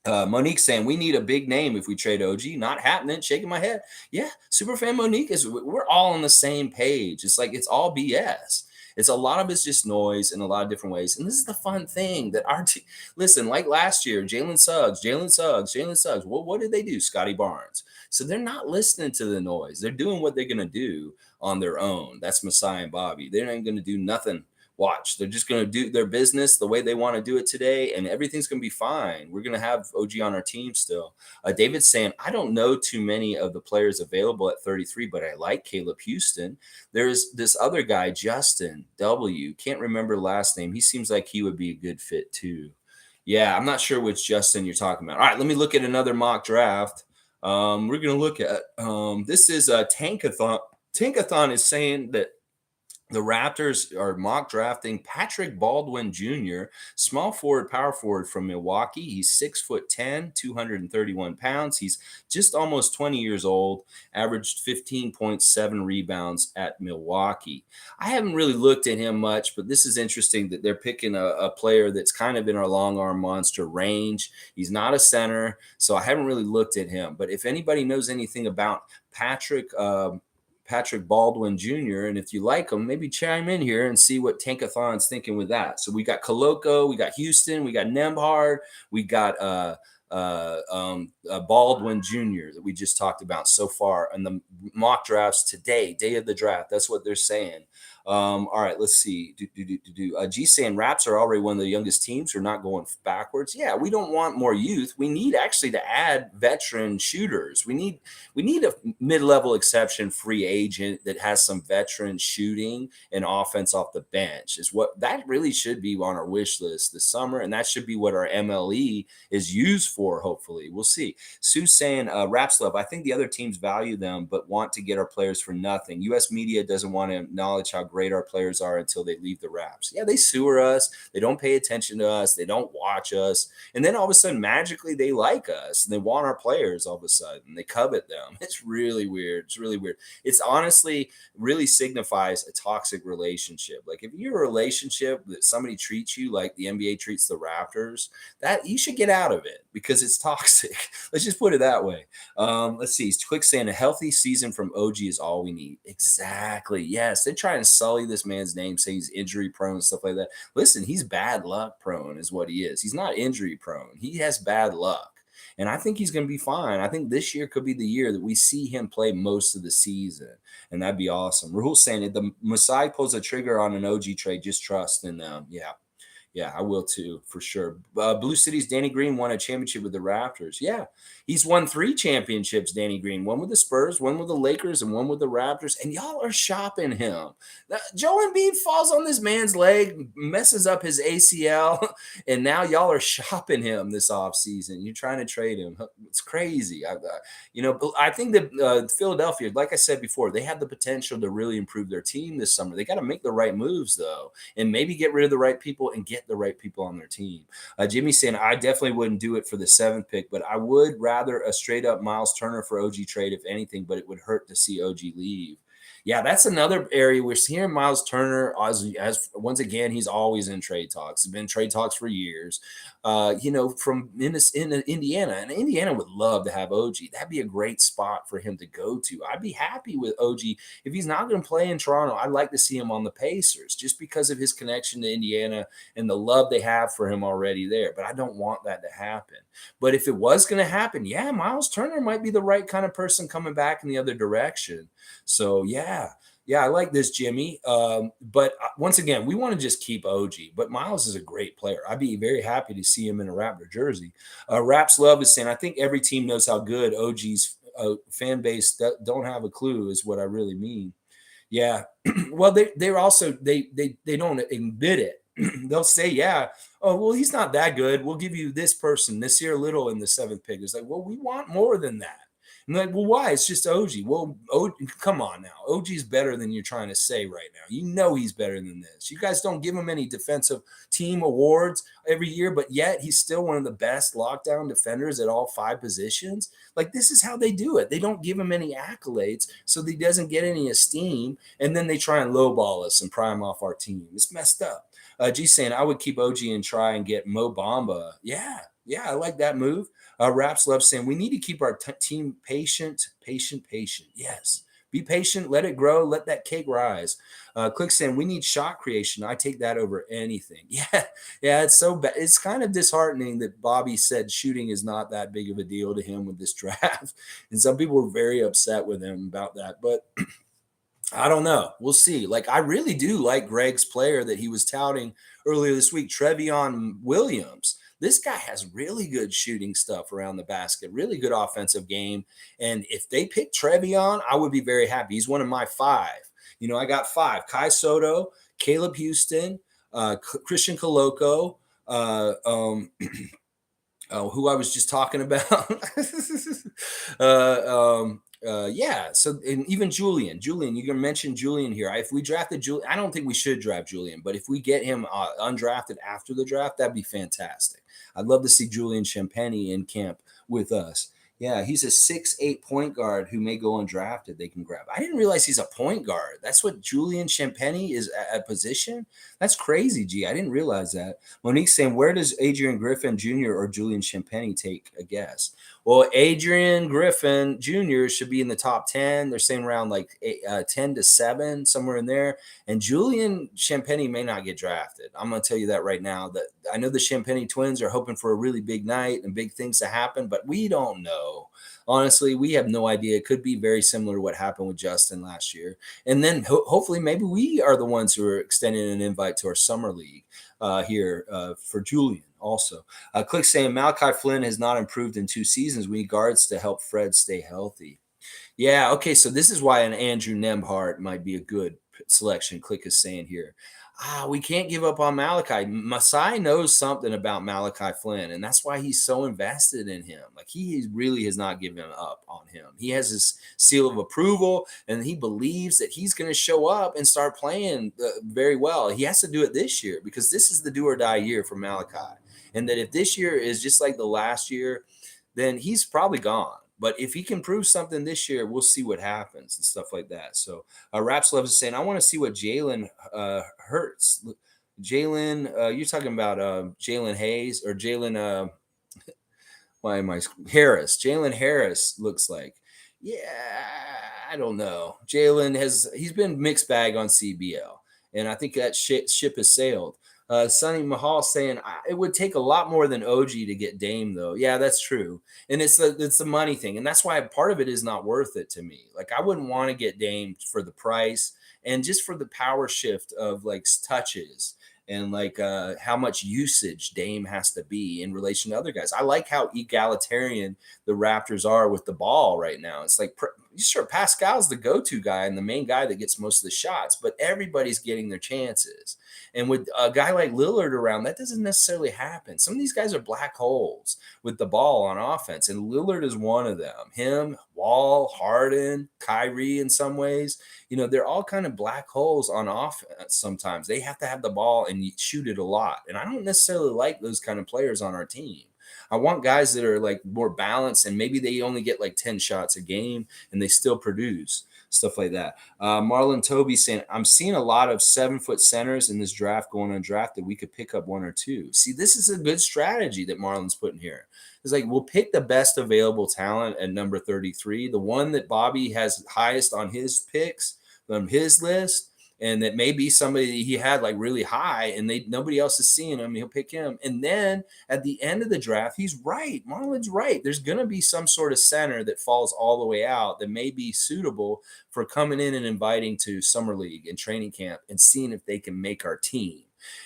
Monique saying we need a big name if we trade OG. Not happening. Shaking my head. Yeah, Superfan Monique we're all on the same page. It's like it's all BS. It's a lot of it's just noise in a lot of different ways. And this is the fun thing that our team, listen, like last year, Jalen Suggs. Well, what did they do? Scotty Barnes. So they're not listening to the noise. They're doing what they're going to do on their own. That's Messiah and Bobby. They're not going to do nothing. Watch, they're just going to do their business the way they want to do it today, and everything's going to be fine. We're going to have OG on our team still. David's saying, I don't know too many of the players available at 33, but I like Caleb Houston. There's this other guy, Justin W. Can't remember the last name. He seems like he would be a good fit too. Yeah, I'm not sure which Justin you're talking about. All right, let me look at another mock draft. We're going to look at this is a Tankathon. Tankathon is saying that the Raptors are mock drafting Patrick Baldwin Jr., small forward, power forward from Milwaukee. He's 6'10", 231 pounds. He's just almost 20 years old, averaged 15.7 rebounds at Milwaukee. I haven't really looked at him much, but this is interesting that they're picking a player that's kind of in our long arm monster range. He's not a center, so I haven't really looked at him. But if anybody knows anything about Patrick Baldwin Jr., and if you like him, maybe chime in here and see what Tankathon's thinking with that. So we got Koloko, we got Houston, we got Nembhard, we got Baldwin Jr. that we just talked about so far in the mock drafts today, day of the draft. That's what they're saying. All right, let's see. G saying Raps are already one of the youngest teams. We're not going backwards. Yeah, we don't want more youth. We need actually to add veteran shooters. We need a mid-level exception free agent that has some veteran shooting and offense off the bench. Is what that really should be on our wish list this summer, and that should be what our MLE is used for. Hopefully, we'll see. Sue's saying Raps love. I think the other teams value them, but want to get our players for nothing. U.S. media doesn't want to acknowledge how great our players are until they leave the Raps. Yeah, they sewer us. They don't pay attention to us. They don't watch us. And then all of a sudden, magically, they like us. And they want our players all of a sudden. They covet them. It's really weird. It's really weird. It's honestly really signifies a toxic relationship. Like if you're a relationship that somebody treats you like the NBA treats the Raptors, that you should get out of it because it's toxic. Let's just put it that way. Let's see. Quick saying a healthy season from OG is all we need. Exactly. Yes. They're trying to sully this man's name, say he's injury prone and stuff like that. Listen, he's bad luck prone is what he is. He's not injury prone. He has bad luck. And I think he's going to be fine. I think this year could be the year that we see him play most of the season. And that'd be awesome. Rahul's saying if the Masai pulls a trigger on an OG trade, just trust in them. Yeah. Yeah, I will too, for sure. Blue City's Danny Green won a championship with the Raptors. Yeah, he's won 3 championships, Danny Green. One with the Spurs, one with the Lakers, and one with the Raptors. And y'all are shopping him. Joel Embiid falls on this man's leg, messes up his ACL, and now y'all are shopping him this offseason. You're trying to trade him. It's crazy. I think that Philadelphia, like I said before, they have the potential to really improve their team this summer. They got to make the right moves, though, and maybe get rid of the right people and get the right people on their team. Jimmy's saying, I definitely wouldn't do it for the 7th pick, but I would rather a straight up Miles Turner for OG trade, if anything, but it would hurt to see OG leave. Yeah, that's another area we're seeing Miles Turner as once again, he's always in trade talks. It's been trade talks for years. From in Indiana, and Indiana would love to have OG. That'd be a great spot for him to go to. I'd be happy with OG if he's not going to play in Toronto. I'd like to see him on the Pacers just because of his connection to Indiana and the love they have for him already there. But I don't want that to happen. But if it was going to happen, yeah, Miles Turner might be the right kind of person coming back in the other direction. So yeah, I like this, Jimmy. But once again, we want to just keep OG. But Miles is a great player. I'd be very happy to see him in a Raptor jersey. Raps Love is saying, I think every team knows how good OG's fan base don't have a clue is what I really mean. Yeah. Well, they're also they don't admit it. They'll say, yeah, oh, well, he's not that good. We'll give you this person, this year little in the 7th pick. It's like, well, we want more than that. And like, well, why? It's just OG. Well, come on now. OG's better than you're trying to say right now. You know he's better than this. You guys don't give him any defensive team awards every year, but yet he's still one of the best lockdown defenders at all 5 positions. Like, this is how they do it. They don't give him any accolades, so that he doesn't get any esteem, and then they try and lowball us and pry him off our team. It's messed up. G saying, I would keep OG and try and get Mo Bamba. Yeah, I like that move. Raps Love saying, we need to keep our team patient. Yes. Be patient. Let it grow. Let that cake rise. Click saying, we need shot creation. I take that over anything. Yeah. It's so bad. It's kind of disheartening that Bobby said shooting is not that big of a deal to him with this draft. And some people were very upset with him about that. But I don't know. We'll see. Like, I really do like Greg's player that he was touting earlier this week, Trevion Williams. This guy has really good shooting stuff around the basket, really good offensive game. And if they pick Trevion, I would be very happy. He's one of my 5. I got 5. Kai Soto, Caleb Houston, Christian Coloco, who I was just talking about. So, and even Julian, you can mention Julian here. If we drafted Julian, I don't think we should draft Julian, but if we get him undrafted after the draft, that'd be fantastic. I'd love to see Julian Champagny in camp with us. Yeah, he's a 6'8" point guard who may go undrafted. They can grab. I didn't realize he's a point guard. That's what Julian Champagny is at position. That's crazy, G. I didn't realize that. Monique's saying, where does Adrian Griffin Jr. or Julian Champagny take a guess? Well, Adrian Griffin Jr. should be in the top 10. They're saying around like 10 to 7, somewhere in there. And Julian Champagny may not get drafted. I'm going to tell you that right now. That I know the Champagny twins are hoping for a really big night and big things to happen, but we don't know. Honestly, we have no idea. It could be very similar to what happened with Justin last year. And then hopefully maybe we are the ones who are extending an invite to our summer league here for Julian also. Click saying Malachi Flynn has not improved in 2 seasons. We need guards to help Fred stay healthy. Yeah, okay, so this is why an Andrew Nembhard might be a good selection. Click is saying here. We can't give up on Malachi. Masai knows something about Malachi Flynn, and that's why he's so invested in him. Like, he really has not given up on him. He has his seal of approval, and he believes that he's going to show up and start playing very well. He has to do it this year because this is the do or die year for Malachi. And that if this year is just like the last year, then he's probably gone. But if he can prove something this year, we'll see what happens and stuff like that. So Raps Love is saying, I want to see what Jalen Hurts. Jalen, you're talking about Jalen Hayes or Jalen, Harris. Jalen Harris looks like. Yeah, I don't know. He's been mixed bag on CBL. And I think that ship has sailed. Sonny Mahal saying it would take a lot more than OG to get Dame, though. Yeah, that's true, and it's the money thing, and that's why part of it is not worth it to me. Like I wouldn't want to get Dame for the price and just for the power shift of like touches and like how much usage Dame has to be in relation to other guys. I like how egalitarian the Raptors are with the ball right now. It's like sure Pascal's the go-to guy and the main guy that gets most of the shots, but everybody's getting their chances. And with a guy like Lillard around, that doesn't necessarily happen. Some of these guys are black holes with the ball on offense, and Lillard is one of them. Him, Wall, Harden, Kyrie in some ways. They're all kind of black holes on offense sometimes. They have to have the ball and shoot it a lot. And I don't necessarily like those kind of players on our team. I want guys that are like more balanced and maybe they only get like 10 shots a game and they still produce stuff like that. Marlon Toby saying, I'm seeing a lot of 7-foot centers in this draft going undrafted. We could pick up one or two. See, this is a good strategy that Marlon's putting here. It's like we'll pick the best available talent at number 33, the one that Bobby has highest on his picks from his list, and that may be somebody that he had like really high and nobody else is seeing him. He'll pick him. And then at the end of the draft, he's right. Marlon's right. There's going to be some sort of center that falls all the way out that may be suitable for coming in and inviting to summer league and training camp and seeing if they can make our team.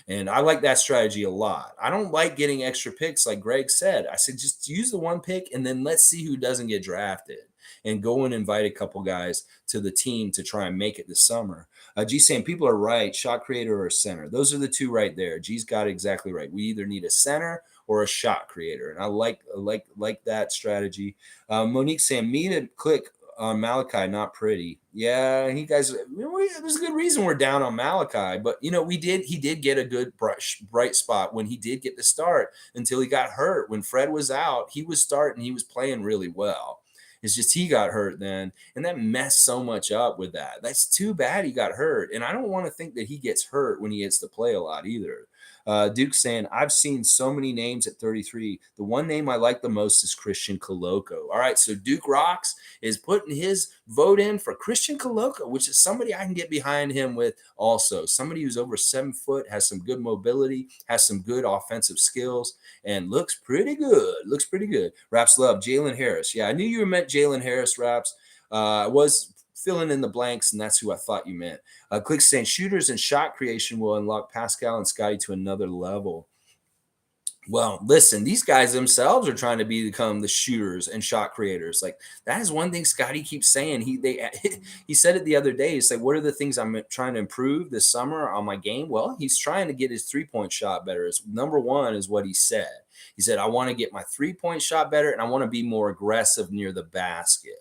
And I like that strategy a lot. I don't like getting extra picks like Greg said. I said just use the one pick and then let's see who doesn't get drafted and go and invite a couple guys to the team to try and make it this summer. G's saying people are right, shot creator or a center. Those are the two right there. G's got it exactly right. We either need a center or a shot creator. And I like that strategy. Monique saying me to click on Malachi, not pretty. Yeah, there's a good reason we're down on Malachi, but he did get a good bright spot when he did get the start until he got hurt. When Fred was out, he was starting, he was playing really well. It's just he got hurt then, and that messed so much up with that. That's too bad he got hurt, and I don't want to think that he gets hurt when he gets to play a lot either. Duke saying, I've seen so many names at 33. The one name I like the most is Christian Coloco. All right, so Duke Rocks is putting his vote in for Christian Coloco, which is somebody I can get behind him with also. Somebody who's over 7 foot, has some good mobility, has some good offensive skills, and looks pretty good. Looks pretty good. Raps love Jalen Harris. Yeah, I knew you meant Jalen Harris, Raps. I was filling in the blanks, and that's who I thought you meant. Click saying shooters and shot creation will unlock Pascal and Scotty to another level. Well, listen, these guys themselves are trying to become the shooters and shot creators. Like that is one thing Scotty keeps saying. He said it the other day. He's like, "What are the things I'm trying to improve this summer on my game?" Well, he's trying to get his 3-point shot better. It's number one is what he said. He said, "I want to get my 3-point shot better, and I want to be more aggressive near the basket."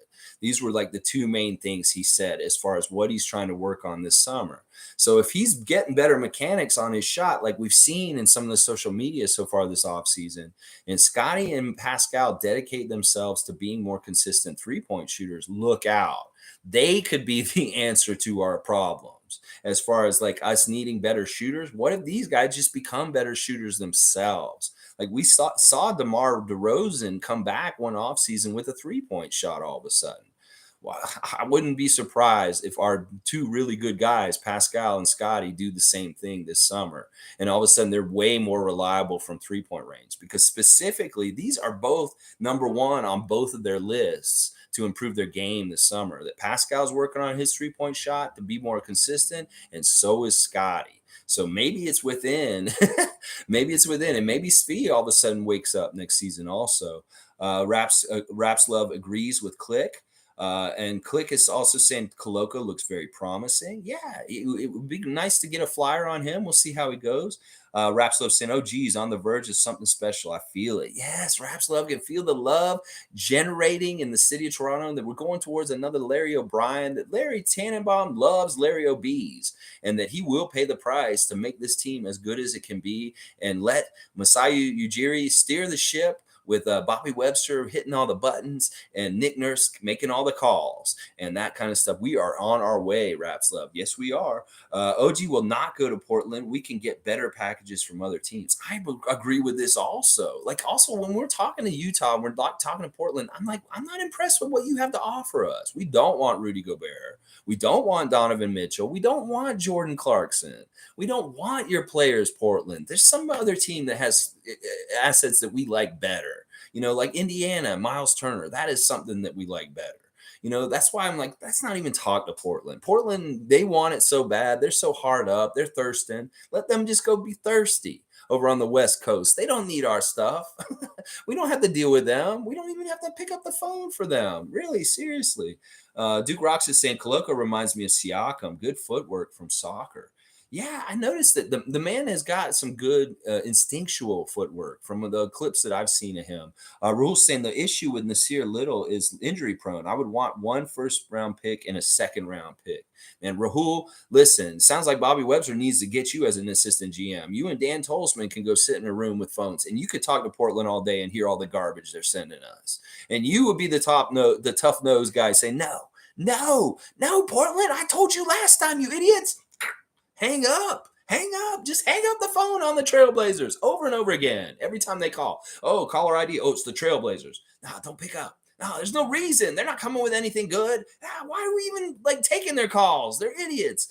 These were like the two main things he said as far as what he's trying to work on this summer. So if he's getting better mechanics on his shot, like we've seen in some of the social media so far this offseason, and Scotty and Pascal dedicate themselves to being more consistent 3-point shooters, look out. They could be the answer to our problems as far as like us needing better shooters. What if these guys just become better shooters themselves? Like we saw DeMar DeRozan come back one offseason with a 3-point shot all of a sudden. Well, I wouldn't be surprised if our two really good guys, Pascal and Scotty, do the same thing this summer. And all of a sudden, they're way more reliable from 3-point range because specifically, these are both number one on both of their lists to improve their game this summer. That Pascal's working on his 3-point shot to be more consistent, and so is Scotty. So maybe it's within, maybe it's within, and maybe Svi all of a sudden wakes up next season also. Raps Love agrees with Click. And Click is also saying Coloco looks very promising. Yeah, it would be nice to get a flyer on him. We'll see how he goes. Raps Love saying, oh, geez, on the verge of something special. I feel it. Yes, Raps Love can feel the love generating in the city of Toronto that we're going towards another Larry O'Brien, that Larry Tannenbaum loves Larry O'B's, and that he will pay the price to make this team as good as it can be and let Masai Ujiri steer the ship with Bobby Webster hitting all the buttons and Nick Nurse making all the calls and that kind of stuff. We are on our way, Raps Love. Yes, we are. OG will not go to Portland. We can get better packages from other teams. I agree with this also. Like, also, when we're talking to Utah, we're not talking to Portland. I'm like, I'm not impressed with what you have to offer us. We don't want Rudy Gobert. We don't want Donovan Mitchell. We don't want Jordan Clarkson. We don't want your players, Portland. There's some other team that has assets that we like better. Like Indiana, Miles Turner. That is something that we like better. That's why I'm like, let's not even talk to Portland. Portland, they want it so bad. They're so hard up. They're thirsting. Let them just go be thirsty over on the West Coast. They don't need our stuff. We don't have to deal with them. We don't even have to pick up the phone for them. Really, seriously. Duke Rocks is saying, Koloko reminds me of Siakam. Good footwork from soccer. Yeah, I noticed that the man has got some good instinctual footwork from the clips that I've seen of him. Rahul's saying the issue with Nasir Little is injury prone. I would want one first round pick and a second round pick. And Rahul, listen, sounds like Bobby Webster needs to get you as an assistant GM. You and Dan Tolzman can go sit in a room with phones and you could talk to Portland all day and hear all the garbage they're sending us. And you would be the tough nose guy saying, no, Portland, I told you last time, you idiots. Hang up. Just hang up the phone on the Trailblazers over and over again. Every time they call. Oh, caller ID. Oh, it's the Trailblazers. No, don't pick up. No, there's no reason. They're not coming with anything good. Why are we even taking their calls? They're idiots.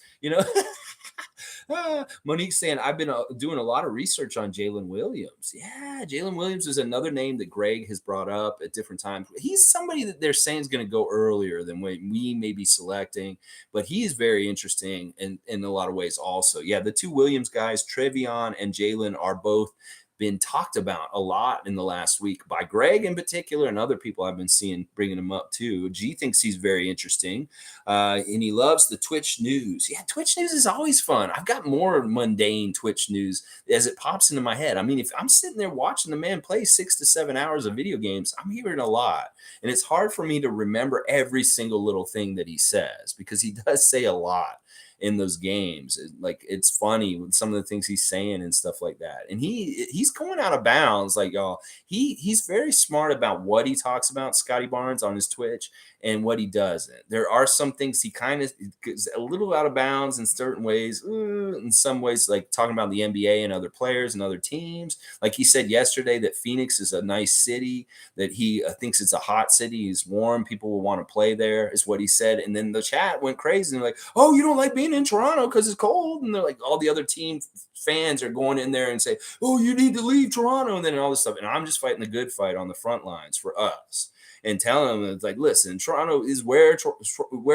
Monique's saying, I've been doing a lot of research on Jalen Williams. Yeah, Jalen Williams is another name that Greg has brought up at different times. He's somebody that they're saying is going to go earlier than what we may be selecting, but he is very interesting in a lot of ways also. Yeah, the two Williams guys, Trevion and Jalen, are both been talked about a lot in the last week by Greg in particular and other people I've been seeing bringing him up too. G thinks he's very interesting. And he loves the Twitch news. Yeah, Twitch news is always fun. I've got more mundane Twitch news as it pops into my head. I mean, if I'm sitting there watching the man play 6 to 7 hours of video games, I'm hearing a lot. And it's hard for me to remember every single little thing that he says because he does say a lot in those games. It's funny with some of the things he's saying and stuff like that. And he's going out of bounds, like, y'all. He's very smart about what he talks about, Scotty Barnes, on his Twitch, and what he doesn't. There are some things he kind of is a little out of bounds in certain ways, in some ways, like talking about the NBA and other players and other teams. Like he said yesterday that Phoenix is a nice city, that he thinks it's a hot city, it's warm, people will want to play there, is what he said. And then the chat went crazy and like, oh, you don't like being in Toronto because it's cold? And they're like, all the other team fans are going in there and say, oh, you need to leave Toronto, and then all this stuff. And I'm just fighting the good fight on the front lines for us and telling them, it's like, listen, Toronto is where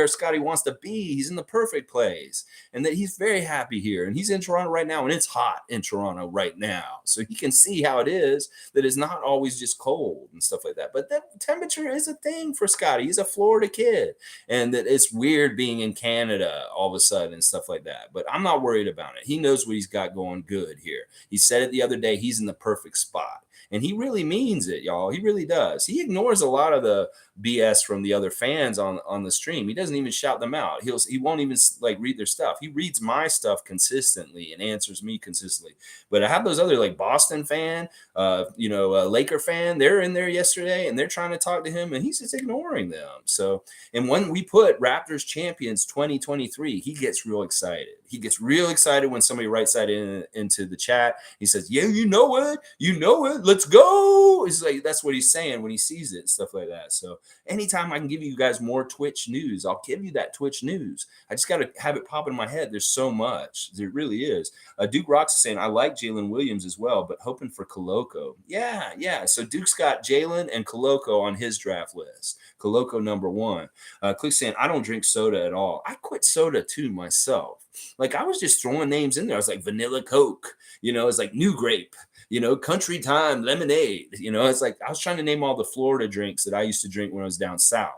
Scotty wants to be. He's in the perfect place, and that he's very happy here. And he's in Toronto right now, and it's hot in Toronto right now. So he can see how it is, that it's not always just cold and stuff like that. But that temperature is a thing for Scotty. He's a Florida kid, and that it's weird being in Canada all of a sudden and stuff like that. But I'm not worried about it. He knows what he's got going good here. He said it the other day. He's in the perfect spot. And he really means it, y'all. He really does. He ignores a lot of the BS from the other fans on the stream. He doesn't even shout them out. He won't even read their stuff. He reads my stuff consistently and answers me consistently. But I have those other Boston fan, Laker fan. They're in there yesterday and they're trying to talk to him and he's just ignoring them. So, and when we put Raptors champions 2023, he gets real excited. He gets real excited when somebody writes that into the chat. He says, yeah, you know it. Let's go. It's like, that's what he's saying when he sees it and stuff like that. So anytime I can give you guys more Twitch news, I'll give you that Twitch news. I just got to have it pop in my head. There's so much. There really is. Duke Rocks is saying, I like Jalen Williams as well, but hoping for Koloko. Yeah. So Duke's got Jalen and Koloko on his draft list. Koloko number 1. Click saying, I don't drink soda at all. I quit soda too myself. I was just throwing names in there. I was like vanilla Coke, it's like New Grape, Country Time lemonade. It's like I was trying to name all the Florida drinks that I used to drink when I was down south,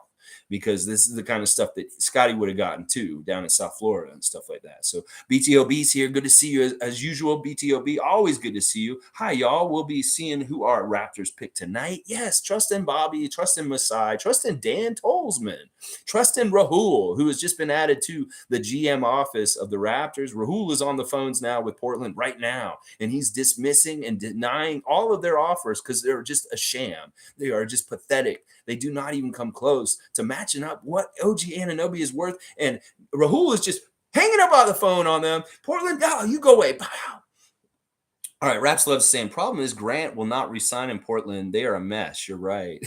because this is the kind of stuff that Scotty would have gotten too down in South Florida and stuff like that. So BTOB's here. Good to see you as usual. BTOB, always good to see you. Hi, y'all. We'll be seeing who our Raptors pick tonight. Yes, trust in Bobby, trust in Masai, trust in Dan Tolzman. Trust in Rahul, who has just been added to the GM office of the Raptors. Rahul is on the phones now with Portland right now, and he's dismissing and denying all of their offers because they're just a sham. They are just pathetic. They do not even come close to matching up what OG Anunoby is worth. And Rahul is just hanging up on the phone on them. Portland, oh, you go away. All right, Raps loves saying problem is Grant will not resign in Portland. They are a mess. You're right.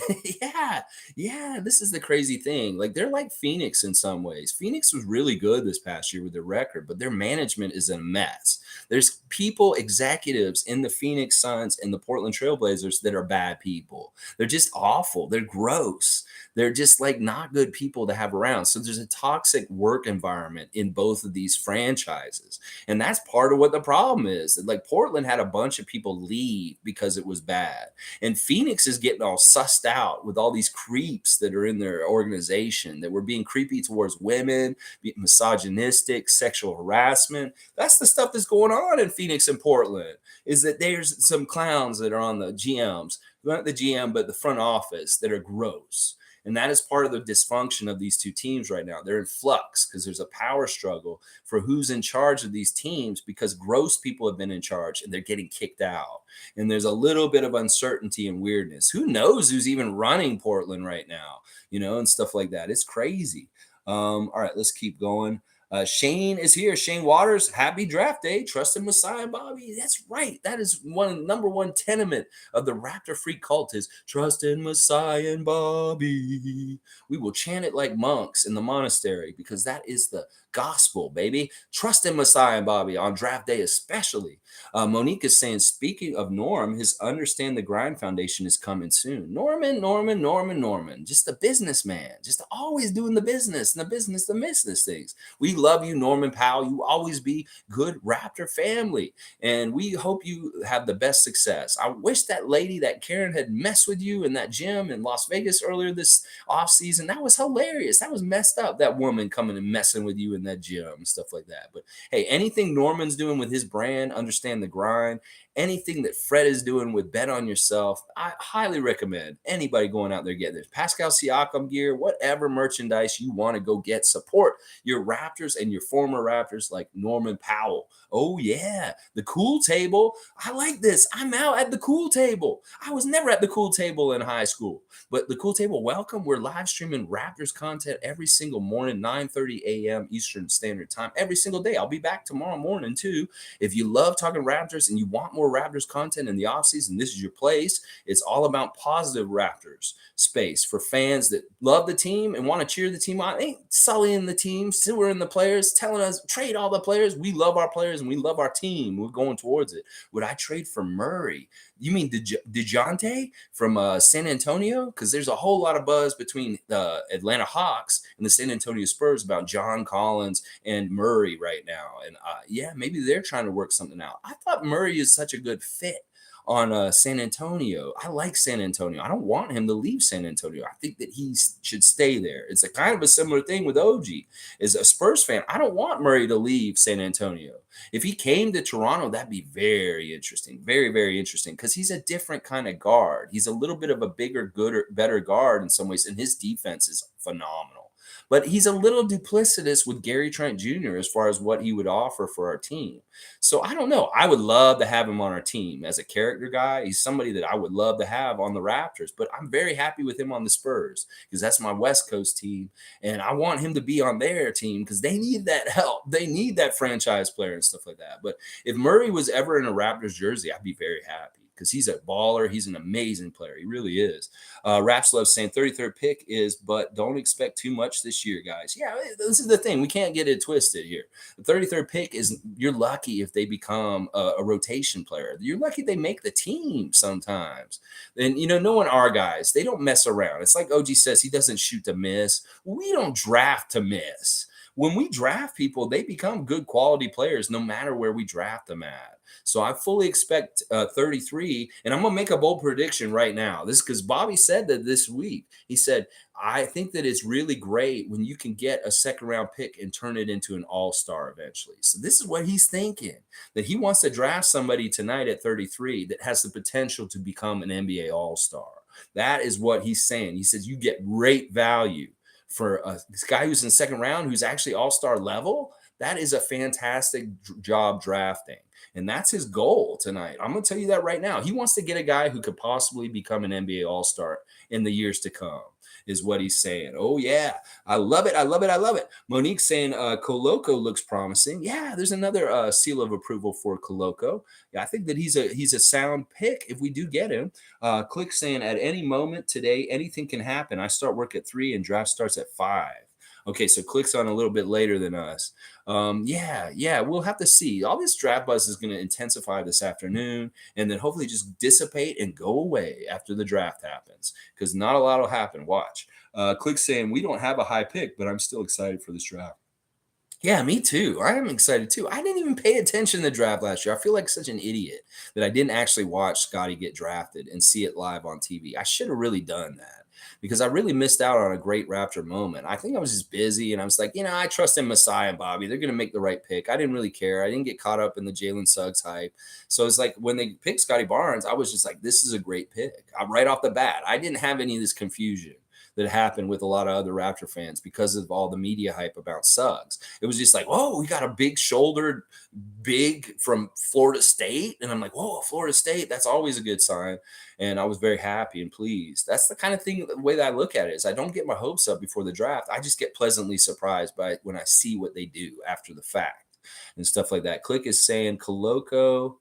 yeah. This is the crazy thing. Like they're like Phoenix in some ways. Phoenix was really good this past year with their record, but their management is a mess. There's people, executives in the Phoenix Suns and the Portland Trailblazers that are bad people. They're just awful. They're gross. They're just like not good people to have around. So there's a toxic work environment in both of these franchises. And that's part of what the problem is. Like Portland had a bunch of people leave because it was bad. And Phoenix is getting all sussed out with all these creeps that are in their organization that were being creepy towards women, misogynistic, sexual harassment. That's the stuff that's going on in Phoenix and Portland, is that there's some clowns that are on the GMs, not the GM, but the front office that are gross. And that is part of the dysfunction of these two teams right now. They're in flux because there's a power struggle for who's in charge of these teams because gross people have been in charge and they're getting kicked out. And there's a little bit of uncertainty and weirdness. Who knows who's even running Portland right now, and stuff like that. It's crazy. All right, let's keep going. Shane is here. Shane Waters, happy draft day. Trust in Messiah Bobby. That's right. That is number one tenement of the Raptor Freak cult is trust in Messiah and Bobby. We will chant it like monks in the monastery because that is the gospel, baby. Trust in Messiah and Bobby on draft day especially. Monique is saying, speaking of Norm, his Understand the Grind Foundation is coming soon. Norman. Just a businessman. Just always doing the business things. We love you, Norman Powell. You always be good Raptor family. And we hope you have the best success. I wish that lady, that Karen, had messed with you in that gym in Las Vegas earlier this offseason. That was hilarious. That was messed up. That woman coming and messing with you in that gym and stuff like that. But hey, anything Norman's doing with his brand, Understand the Grind, anything that Fred is doing with Bet on Yourself, I highly recommend anybody going out there getting this. Pascal Siakam gear, whatever merchandise you want to go get. Support your Raptors and your former Raptors like Norman Powell. Oh, yeah. The Cool Table. I like this. I'm out at the Cool Table. I was never at the Cool Table in high school. But the Cool Table, welcome. We're live streaming Raptors content every single morning, 9:30 a.m. Eastern Standard Time, every single day. I'll be back tomorrow morning, too. If you love talking Raptors and you want more Raptors content in the offseason, this is your place. It's all about positive Raptors space for fans that love the team and want to cheer the team on. Ain't sullying the team, silvering the players, telling us trade all the players. We love our players and we love our team. We're going towards it. Would I trade for Murray? You mean DeJounte from San Antonio? Because there's a whole lot of buzz between the Atlanta Hawks and the San Antonio Spurs about John Collins and Murray right now. And yeah, maybe they're trying to work something out. I thought Murray is such a good fit on San Antonio. I like San Antonio. I don't want him to leave San Antonio. I think that he should stay there. It's a kind of a similar thing with OG. As a Spurs fan, I don't want Murray to leave San Antonio. If he came to Toronto, that'd be very interesting. Very, very interesting because he's a different kind of guard. He's a little bit of a bigger, gooder, better guard in some ways, and his defense is phenomenal. But he's a little duplicitous with Gary Trent Jr. as far as what he would offer for our team. So I don't know. I would love to have him on our team as a character guy. He's somebody that I would love to have on the Raptors, but I'm very happy with him on the Spurs because that's my West Coast team. And I want him to be on their team because they need that help. They need that franchise player and stuff like that. But if Murray was ever in a Raptors jersey, I'd be very happy because he's a baller. He's an amazing player. He really is. Raps Love saying 33rd pick is, but don't expect too much this year, guys. Yeah, this is the thing. We can't get it twisted here. The 33rd pick is, you're lucky if they become a rotation player. You're lucky they make the team sometimes. And, knowing our guys, they don't mess around. It's like OG says, he doesn't shoot to miss. We don't draft to miss. When we draft people, they become good quality players no matter where we draft them at. So I fully expect 33, and I'm going to make a bold prediction right now. This is because Bobby said that this week. He said, I think that it's really great when you can get a second-round pick and turn it into an all-star eventually. So this is what he's thinking, that he wants to draft somebody tonight at 33 that has the potential to become an NBA all-star. That is what he's saying. He says you get great value for this guy who's in second round, who's actually all-star level, that is a fantastic job drafting. And that's his goal tonight. I'm going to tell you that right now. He wants to get a guy who could possibly become an NBA All-Star in the years to come, is what he's saying. Oh, yeah. I love it. I love it. I love it. Monique saying Coloco looks promising. Yeah, there's another seal of approval for Coloco. Yeah, I think that he's a sound pick if we do get him. Click saying at any moment today, anything can happen. I start work at 3 and draft starts at 5. Okay, so Click's on a little bit later than us. Yeah, we'll have to see. All this draft buzz is going to intensify this afternoon and then hopefully just dissipate and go away after the draft happens because not a lot will happen. Watch. Click saying, we don't have a high pick, but I'm still excited for this draft. Yeah, me too. I am excited too. I didn't even pay attention to the draft last year. I feel like such an idiot that I didn't actually watch Scotty get drafted and see it live on TV. I should have really done that because I really missed out on a great Raptor moment. I think I was just busy and I was like, I trust in Messiah and Bobby. They're going to make the right pick. I didn't really care. I didn't get caught up in the Jalen Suggs hype. So it's like when they picked Scotty Barnes, I was just like, this is a great pick. Right off the bat. I didn't have any of this confusion that happened with a lot of other Raptor fans because of all the media hype about Suggs. It was just like, oh, we got a big-shouldered big from Florida State. And I'm like, whoa, Florida State, that's always a good sign. And I was very happy and pleased. That's the kind of thing, the way that I look at it is I don't get my hopes up before the draft. I just get pleasantly surprised by when I see what they do after the fact and stuff like that. Click is saying Coloco.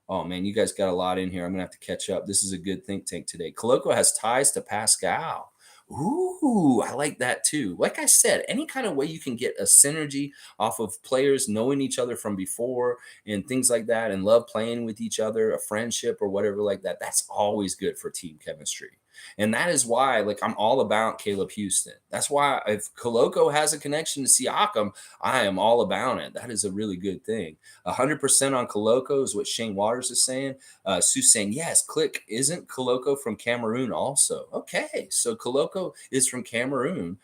Oh man, you guys got a lot in here. I'm gonna have to catch up. This is a good think tank today. Coloco has ties to Pascal. Ooh, I like that too. Like I said, any kind of way you can get a synergy off of players knowing each other from before and things like that and love playing with each other, a friendship or whatever like that, that's always good for team chemistry. And that is why, like, I'm all about Caleb Houston. That's why if Coloco has a connection to Siakam, I am all about it. That is a really good thing. 100% on Coloco is what Shane Waters is saying. Sue's saying, yes, Click, isn't Coloco from Cameroon also? Okay, so Coloco is from Cameroon.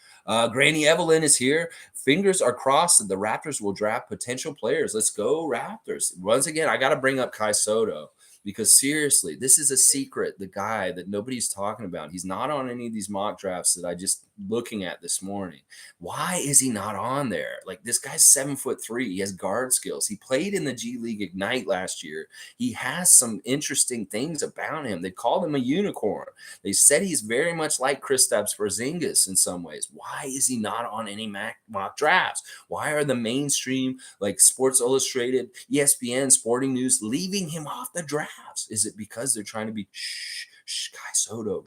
Granny Evelyn is here. Fingers are crossed that the Raptors will draft potential players. Let's go, Raptors. Once again, I got to bring up Kai Soto because seriously, this is a secret. The guy that nobody's talking about. He's not on any of these mock drafts that I just looking at this morning. Why is he not on there? Like this guy's 7'3". He has guard skills. He played in the G League Ignite last year. He has some interesting things about him. They called him a unicorn. They said he's very much like Kristaps Porzingis in some ways. Why is he not on any mock drafts? Why are the mainstream like Sports Illustrated, ESPN, Sporting News leaving him off the drafts? Is it because they're trying to be Kai Soto?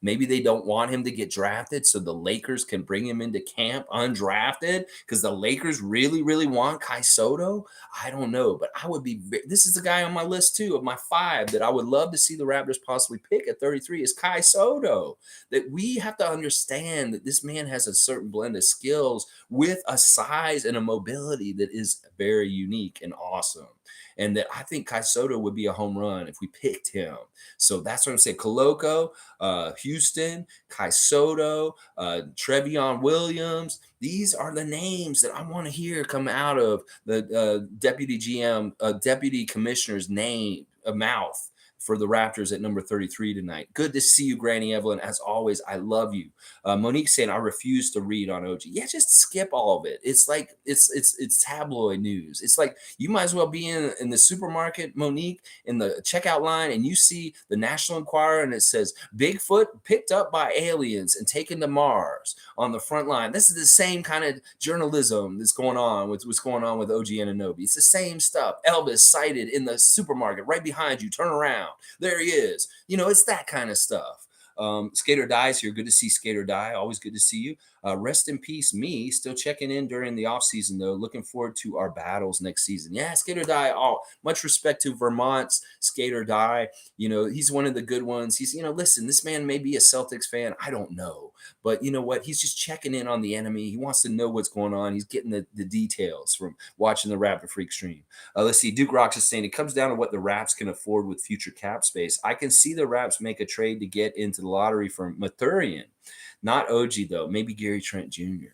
Maybe they don't want him to get drafted so the Lakers can bring him into camp undrafted because the Lakers really, really want Kai Soto. I don't know, but I would be. This is the guy on my list too of my 5 that I would love to see the Raptors possibly pick at 33 is Kai Soto. That we have to understand that this man has a certain blend of skills with a size and a mobility that is very unique and awesome. And that I think Kai Soto would be a home run if we picked him. So that's what I'm saying. Coloco, Houston, Kai Soto, Trevion Williams. These are the names that I want to hear come out of the deputy GM, deputy commissioner's name, mouth for the Raptors at number 33 tonight. Good to see you, Granny Evelyn. As always, I love you. Monique saying, I refuse to read on OG. Yeah, just skip all of it. It's like, it's tabloid news. It's like, you might as well be in the supermarket, Monique, in the checkout line, and you see the National Enquirer, and it says, Bigfoot picked up by aliens and taken to Mars on the front line. This is the same kind of journalism that's going on with what's going on with OG Anunoby. It's the same stuff. Elvis sighted in the supermarket right behind you. Turn around. There he is. It's that kind of stuff. Skater Die's here. Good to see Skater Die. Always good to see you. Rest in peace, me. Still checking in during the off season though. Looking forward to our battles next season. Yeah, Skater Die. Oh, much respect to Vermont's Skater Die. He's one of the good ones. He's, listen, this man may be a Celtics fan. I don't know. But you know what? He's just checking in on the enemy. He wants to know what's going on. He's getting the details from watching the Raptor Freak stream. Let's see. Duke Rocks is saying it comes down to what the Raps can afford with future cap space. I can see the Raps make a trade to get into the lottery for Mathurian. Not OG, though. Maybe Gary Trent Jr.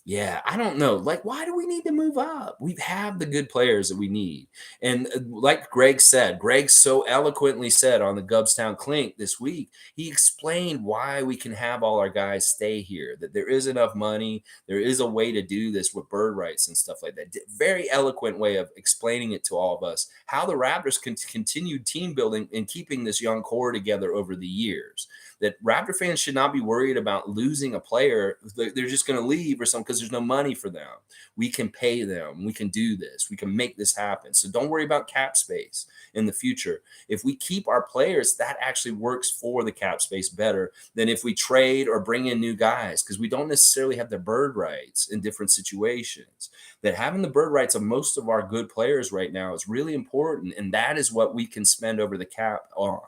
Yeah, I don't know. Like, why do we need to move up? We have the good players that we need. And like Greg so eloquently said on the Gubstown Clink this week, he explained why we can have all our guys stay here, that there is enough money. There is a way to do this with bird rights and stuff like that. Very eloquent way of explaining it to all of us, how the Raptors can continue team building and keeping this young core together over the years, that Raptor fans should not be worried about losing a player. They're just going to leave or something because there's no money for them. We can pay them. We can do this. We can make this happen. So don't worry about cap space in the future. If we keep our players, that actually works for the cap space better than if we trade or bring in new guys, because we don't necessarily have the bird rights in different situations. That having the bird rights of most of our good players right now is really important. And that is what we can spend over the cap on,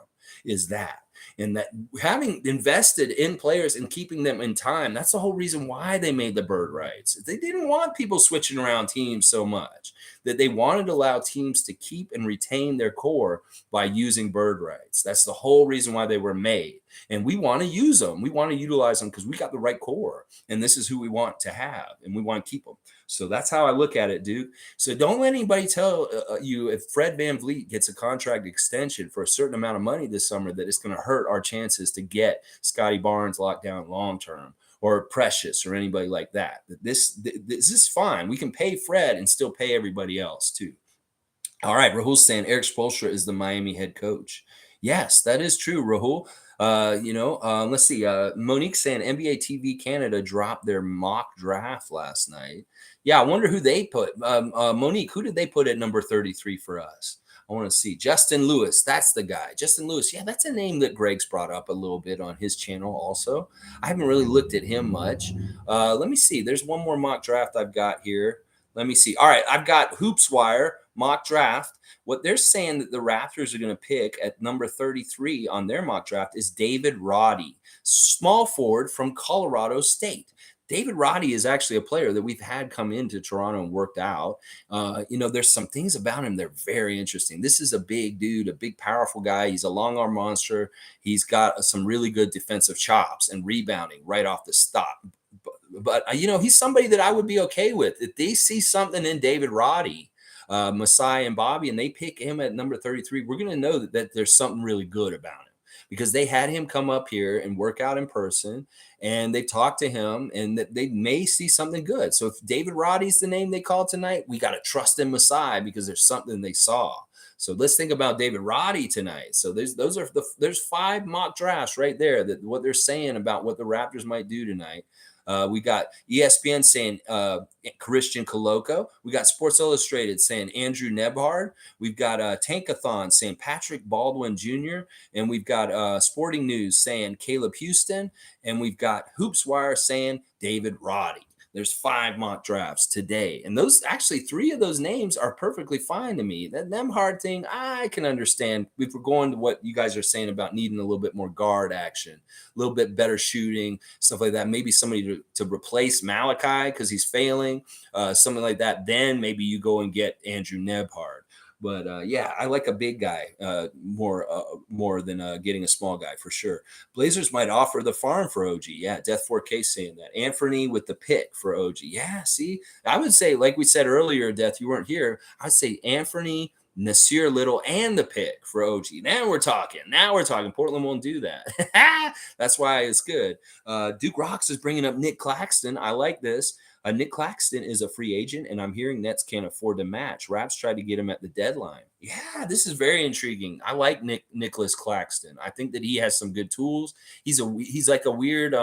is that. And that having invested in players and keeping them in time, that's the whole reason why they made the bird rights. They didn't want people switching around teams so much, that they wanted to allow teams to keep and retain their core by using bird rights. That's the whole reason why they were made. And we want to use them. We want to utilize them because we got the right core. And this is who we want to have. And we want to keep them. So that's how I look at it, dude. So don't let anybody tell you if Fred VanVleet gets a contract extension for a certain amount of money this summer that it's going to hurt our chances to get Scotty Barnes locked down long term, or Precious, or anybody like that. This is fine. We can pay Fred and still pay everybody else too. All right, Rahul's saying Eric Spoelstra is the Miami head coach. Yes, that is true, Rahul. Let's see. Monique saying NBA TV Canada dropped their mock draft last night. Yeah, I wonder who they put. Monique, who did they put at number 33 for us? I want to see. Justin Lewis. That's the guy. Justin Lewis. Yeah, that's a name that Greg's brought up a little bit on his channel also. I haven't really looked at him much. Let me see. There's one more mock draft I've got here. Let me see. All right, I've got HoopsWire mock draft. What they're saying that the Raptors are going to pick at number 33 on their mock draft is David Roddy, small forward from Colorado State. David Roddy is actually a player that we've had come into Toronto and worked out. There's some things about him that are very interesting. This is a big dude, a big, powerful guy. He's a long arm monster. He's got some really good defensive chops and rebounding right off the stop. But he's somebody that I would be okay with. If they see something in David Roddy, Masai and Bobby, and they pick him at number 33, we're going to know that there's something really good about him, because they had him come up here and work out in person, and they talked to him, and that they may see something good. So if David Roddy's the name they call tonight, we got to trust in Masai because there's something they saw. So let's think about David Roddy tonight. So there's 5 mock drafts right there, that what they're saying about what the Raptors might do tonight. We got ESPN saying Christian Coloco. We got Sports Illustrated saying Andrew Nebhard. We've got Tankathon saying Patrick Baldwin Jr. And we've got Sporting News saying Caleb Houston. And we've got HoopsWire saying David Roddy. There's 5 mock drafts today. And those, actually 3 of those names are perfectly fine to me. That Nemhard thing, I can understand if we're going to what you guys are saying about needing a little bit more guard action, a little bit better shooting, stuff like that. Maybe somebody to replace Malachi because he's failing, something like that. Then maybe you go and get Andrew Nebhard. But I like a big guy more than getting a small guy for sure. Blazers might offer the farm for OG. Yeah, Death 4K saying that. Anthony with the pick for OG. Yeah, see, I would say, like we said earlier, Death, you weren't here. I'd say Anthony, Nasir Little, and the pick for OG. Now we're talking. Portland won't do that. That's why it's good. Duke Rocks is bringing up Nick Claxton. I like this. Nick Claxton is a free agent, and I'm hearing Nets can't afford to match. Raps tried to get him at the deadline. Yeah, this is very intriguing. I like Nicholas Claxton. I think that he has some good tools. He's like a weird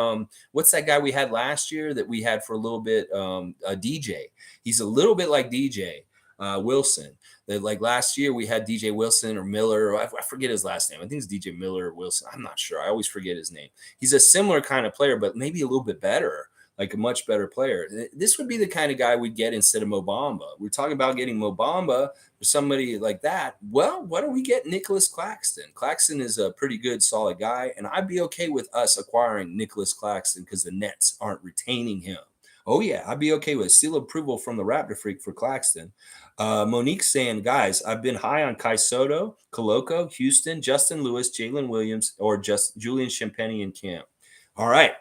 what's that guy we had last year that we had for a little bit? A DJ. He's a little bit like DJ Wilson. That, like last year we had DJ Wilson or Miller. Or I forget his last name. I think it's DJ Miller or Wilson. I'm not sure. I always forget his name. He's a similar kind of player, but maybe a little bit better. Like a much better player. This would be the kind of guy we'd get instead of Mo Bamba. We're talking about getting Mo Bamba or somebody like that. Well, why don't we get Nicholas Claxton? Claxton is a pretty good, solid guy, and I'd be okay with us acquiring Nicholas Claxton because the Nets aren't retaining him. Oh, yeah, I'd be okay with it. Seal approval from the Raptor Freak for Claxton. Monique saying, guys, I've been high on Kai Soto, Coloco, Houston, Justin Lewis, Jalen Williams, or just Julian Champagny in camp. All right.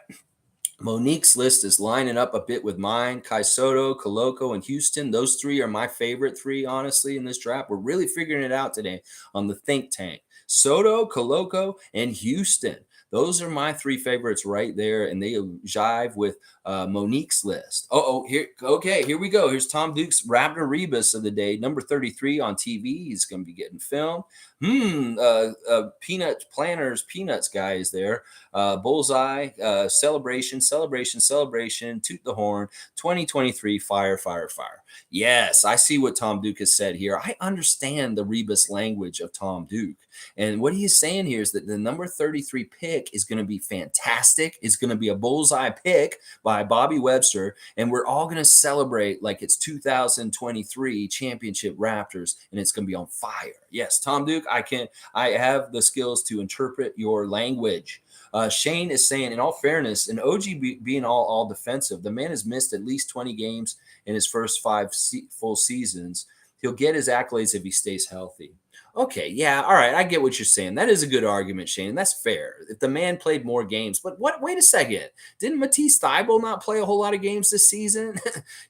Monique's list is lining up a bit with mine. Kai Soto, Coloco, and Houston. Those three are my favorite three, honestly, in this draft. We're really figuring it out today on the think tank. Soto, Coloco, and Houston. Those are my three favorites right there, and they jive with Monique's list. Here, okay, here we go. Here's Tom Duke's Raptor Rebus of the day, number 33 on TV. He's going to be getting filmed. Peanut Planners, Peanuts guy is there. Bullseye, celebration, toot the horn, 2023, fire, fire, fire. Yes, I see what Tom Duke has said here. I understand the rebus language of Tom Duke. And what he is saying here is that the number 33 pick is going to be fantastic. It's going to be a bullseye pick by Bobby Webster. And we're all going to celebrate like it's 2023 championship Raptors, and it's going to be on fire. Yes, Tom Duke, I have the skills to interpret your language. Shane is saying, in all fairness, and OG being all defensive, the man has missed at least 20 games in his first full seasons. He'll get his accolades if he stays healthy. Okay, yeah, all right, I get what you're saying. That is a good argument, Shane. That's fair. If the man played more games, but what? Wait a second. Didn't Matisse Thybulle not play a whole lot of games this season?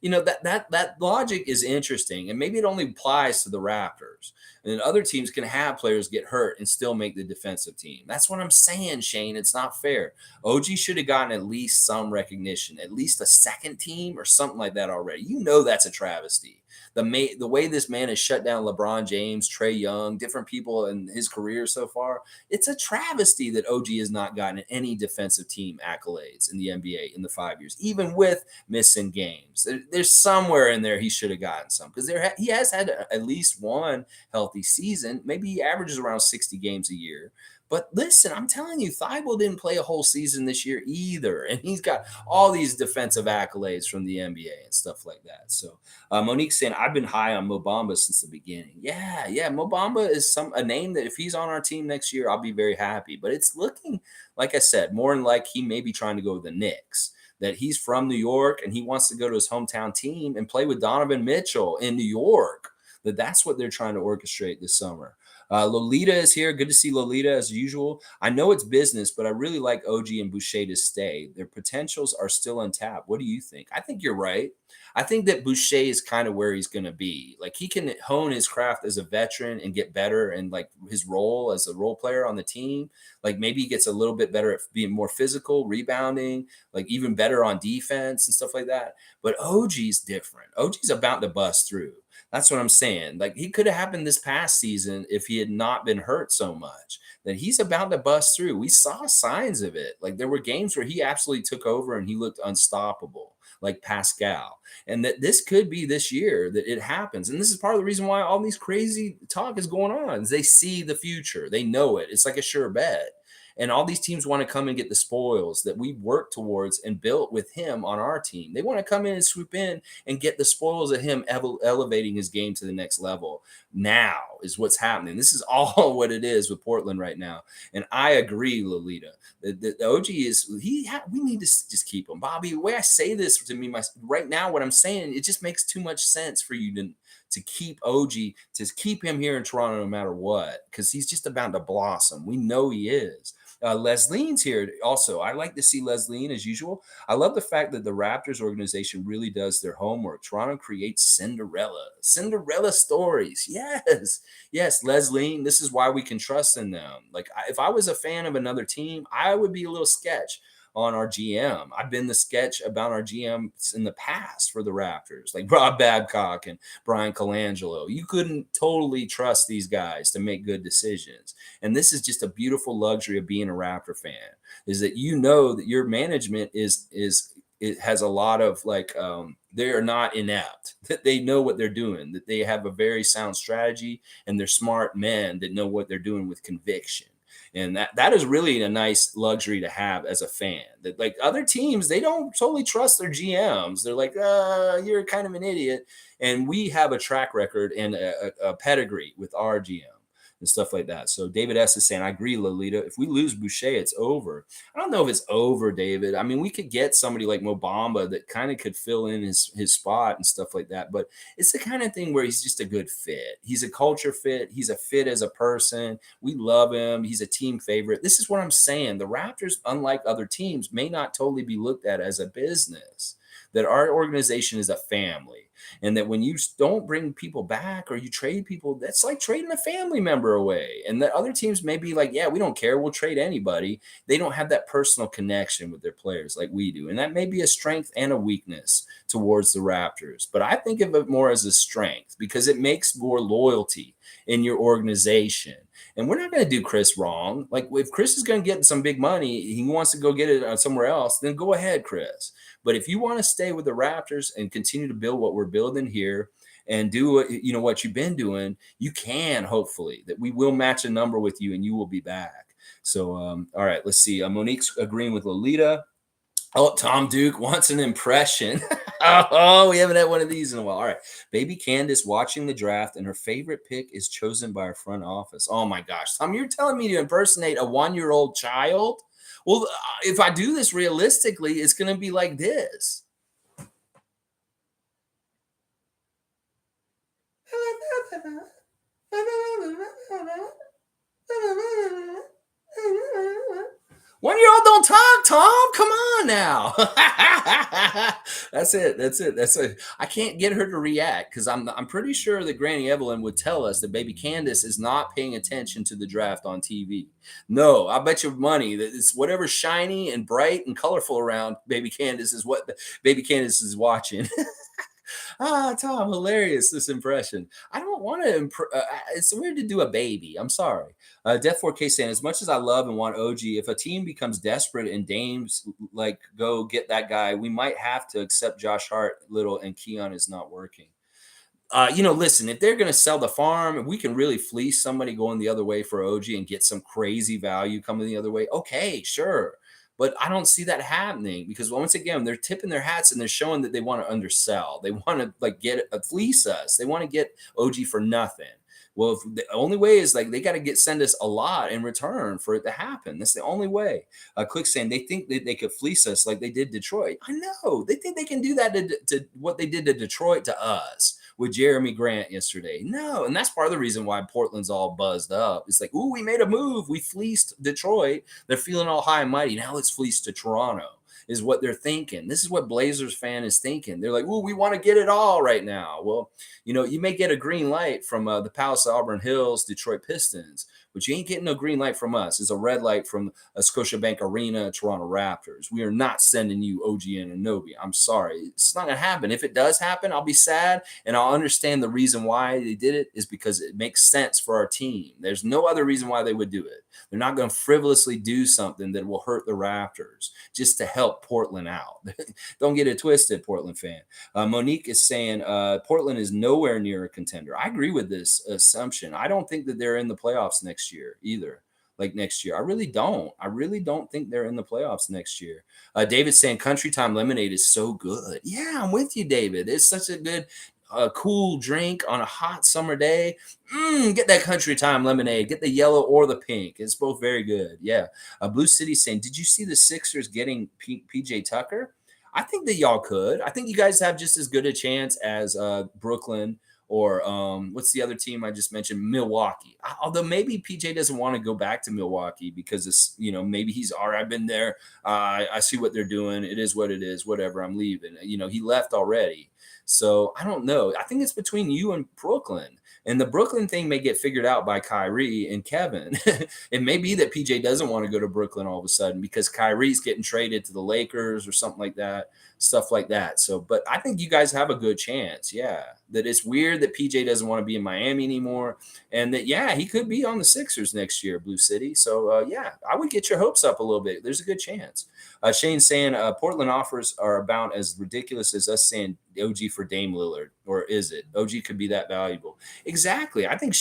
That logic is interesting, and maybe it only applies to the Raptors. And then other teams can have players get hurt and still make the defensive team. That's what I'm saying, Shane. It's not fair. OG should have gotten at least some recognition, at least a second team or something like that already. That's a travesty. The way this man has shut down LeBron James, Trae Young, different people in his career so far, it's a travesty that OG has not gotten any defensive team accolades in the NBA in the 5 years, even with missing games. There's somewhere in there he should have gotten some, because he has had at least one healthy season. Maybe he averages around 60 games a year. But listen, I'm telling you, Thybulle didn't play a whole season this year either. And he's got all these defensive accolades from the NBA and stuff like that. So Monique saying, I've been high on Mo Bamba since the beginning. Yeah. Mo Bamba is a name that if he's on our team next year, I'll be very happy. But it's looking, like I said, more than like he may be trying to go with the Knicks. That he's from New York and he wants to go to his hometown team and play with Donovan Mitchell in New York. That's what they're trying to orchestrate this summer. Lolita is here. Good to see Lolita as usual. I know it's business, but I really like OG and Boucher to stay. Their potentials are still untapped. What do you think? I think you're right. I think that Boucher is kind of where he's going to be. Like he can hone his craft as a veteran and get better, and like his role as a role player on the team. Like maybe he gets a little bit better at being more physical, rebounding, like even better on defense and stuff like that. But OG's different. OG's about to bust through. That's what I'm saying. Like he could have happened this past season if he had not been hurt so much. That he's about to bust through. We saw signs of it. Like there were games where he absolutely took over and he looked unstoppable, like Pascal. And that this could be this year that it happens. And this is part of the reason why all these crazy talk is going on. Is they see the future. They know it. It's like a sure bet. And all these teams want to come and get the spoils that we worked towards and built with him on our team. They want to come in and swoop in and get the spoils of him elevating his game to the next level. Now is what's happening. This is all what it is with Portland right now. And I agree, Lolita. The OG is we need to just keep him. Bobby, the way I say this to me right now, what I'm saying, it just makes too much sense for you to keep OG, to keep him here in Toronto no matter what, because he's just about to blossom. We know he is. Leslie's here also. I like to see Leslie as usual. I love the fact that the Raptors organization really does their homework. Toronto creates Cinderella stories. Yes, Leslie. This is why we can trust in them. Like if I was a fan of another team, I would be a little sketch on our GM. I've been the sketch about our GMs in the past for the Raptors, like Rob Babcock and Brian Colangelo. You couldn't totally trust these guys to make good decisions. And this is just a beautiful luxury of being a Raptor fan, is that you know that your management it has a lot of they are not inept, that they know what they're doing, that they have a very sound strategy, and they're smart men that know what they're doing with conviction. And that is really a nice luxury to have as a fan. That like other teams, they don't totally trust their GMs. They're like, you're kind of an idiot. And we have a track record and a pedigree with our GM. and stuff like that. So David S is saying, I agree, Lolita. If we lose Boucher, it's over. I don't know if it's over, David. I mean, we could get somebody like Mobamba that kind of could fill in his spot and stuff like that. But it's the kind of thing where he's just a good fit. He's a culture fit. He's a fit as a person. We love him. He's a team favorite. This is what I'm saying. The Raptors, unlike other teams, may not totally be looked at as a business. That our organization is a family, and that when you don't bring people back or you trade people, that's like trading a family member away. And that other teams may be like, yeah, we don't care, we'll trade anybody. They don't have that personal connection with their players like we do, and that may be a strength and a weakness towards the Raptors. But I think of it more as a strength because it makes more loyalty in your organization. And we're not going to do Chris wrong. Like if Chris is going to get some big money, he wants to go get it somewhere else, then go ahead, Chris. But if you want to stay with the Raptors and continue to build what we're building here and do what you've been doing, you can hopefully that we will match a number with you and you will be back. So, all right, let's see. Monique's agreeing with Lolita. Oh, Tom Duke wants an impression. Oh, we haven't had one of these in a while. All right. Baby Candace watching the draft, and her favorite pick is chosen by our front office. Oh, my gosh. Tom, you're telling me to impersonate a 1-year-old child? Well, if I do this realistically, it's going to be like this. One-year-old don't talk, Tom. Come on now. That's it. That's it. I can't get her to react because I'm pretty sure that Granny Evelyn would tell us that baby Candace is not paying attention to the draft on TV. No, I bet you money that it's whatever shiny and bright and colorful around baby Candace is what baby Candace is watching. Tom, hilarious this impression. I don't want to. It's weird to do a baby. I'm sorry. Death 4K saying, as much as I love and want OG, if a team becomes desperate and Dame's like go get that guy, we might have to accept Josh Hart little and Keon is not working. Listen, if they're going to sell the farm, we can really fleece somebody going the other way for OG and get some crazy value coming the other way. Okay, sure. But I don't see that happening because once again, they're tipping their hats and they're showing that they want to undersell. They want to like get fleece us. They want to get OG for nothing. Well, if the only way is like they got to send us a lot in return for it to happen. That's the only way. Click saying they think that they could fleece us like they did Detroit. I know they think they can do that to what they did to Detroit to us with Jeremy Grant yesterday. No, and that's part of the reason why Portland's all buzzed up. It's like, ooh, we made a move. We fleeced Detroit. They're feeling all high and mighty. Now let's fleece to Toronto. Is what they're thinking. This is what Blazers fan is thinking. They're like, "Ooh, we want to get it all right now." Well, you may get a green light from the Palace of Auburn Hills, Detroit Pistons, but you ain't getting no green light from us. It's a red light from a Scotiabank Arena, Toronto Raptors. We are not sending you OG and Anunoby. I'm sorry. It's not going to happen. If it does happen, I'll be sad, and I'll understand the reason why they did it is because it makes sense for our team. There's no other reason why they would do it. They're not going to frivolously do something that will hurt the Raptors just to help Portland out. Don't get it twisted, Portland fan. Monique is saying Portland is nowhere near a contender. I agree with this assumption. I don't think that they're in the playoffs next year either. Like next year. I really don't. I really don't think they're in the playoffs next year. David's saying Country Time Lemonade is so good. Yeah, I'm with you, David. It's such a good cool drink on a hot summer day. Get that Country Time Lemonade. Get the yellow or the pink. It's both very good. Yeah. Blue City saying, did you see the Sixers getting PJ Tucker? I think that y'all could. I think you guys have just as good a chance as Brooklyn or what's the other team I just mentioned? Milwaukee. Although maybe PJ doesn't want to go back to Milwaukee because it's, maybe he's all right. I've been there. I see what they're doing. It is what it is. Whatever. I'm leaving. He left already. So I don't know. I think it's between you and Brooklyn. And the Brooklyn thing may get figured out by Kyrie and Kevin. It may be that PJ doesn't want to go to Brooklyn all of a sudden because Kyrie's getting traded to the Lakers or something like that, stuff like that. So, but I think you guys have a good chance. Yeah. That it's weird that PJ doesn't want to be in Miami anymore. And that, yeah, he could be on the Sixers next year, Blue City. So, yeah, I would get your hopes up a little bit. There's a good chance. Shane's saying Portland offers are about as ridiculous as us saying OG for Dame Lillard, or is it? OG could be that valuable. Exactly. I think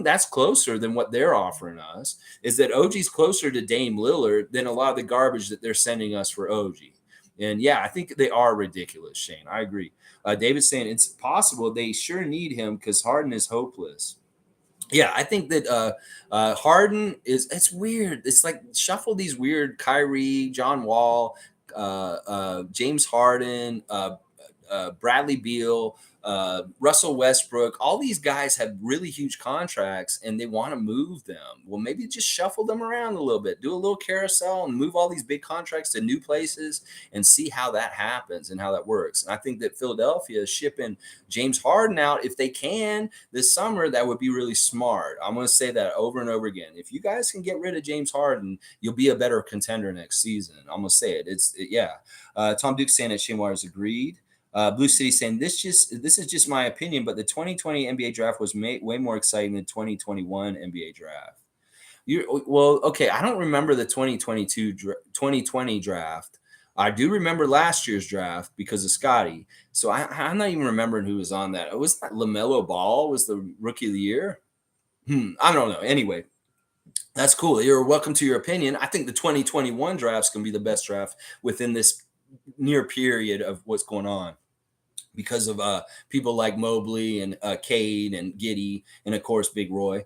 that's closer than what they're offering us, is that OG's closer to Dame Lillard than a lot of the garbage that they're sending us for OG. And yeah, I think they are ridiculous, Shane. I agree. David's saying it's possible they sure need him because Harden is hopeless. Yeah, I think that Harden is. It's weird. It's like shuffle these weird Kyrie, John Wall, James Harden, Bradley Beal, Russell Westbrook. All these guys have really huge contracts and they want to move them. Well, maybe just shuffle them around a little bit, do a little carousel and move all these big contracts to new places and see how that happens and how that works. And I think that Philadelphia is shipping James Harden out if they can this summer. That would be really smart. I'm going to say that over and over again. If you guys can get rid of James Harden, you'll be a better contender next season. I'm going to say it. Yeah. Tom Duke saying that Shane Waters agreed. Blue City saying this is just my opinion, but the 2020 NBA draft was way more exciting than 2021 NBA draft. Well, okay. I don't remember the 2020 draft. I do remember last year's draft because of Scotty. So I'm not even remembering who was on that. It was that LaMelo Ball was the rookie of the year. I don't know. Anyway, that's cool. You're welcome to your opinion. I think the 2021 draft's going to be the best draft within this near period of what's going on, because of people like Mobley and Cade and Giddy and of course Big Roy.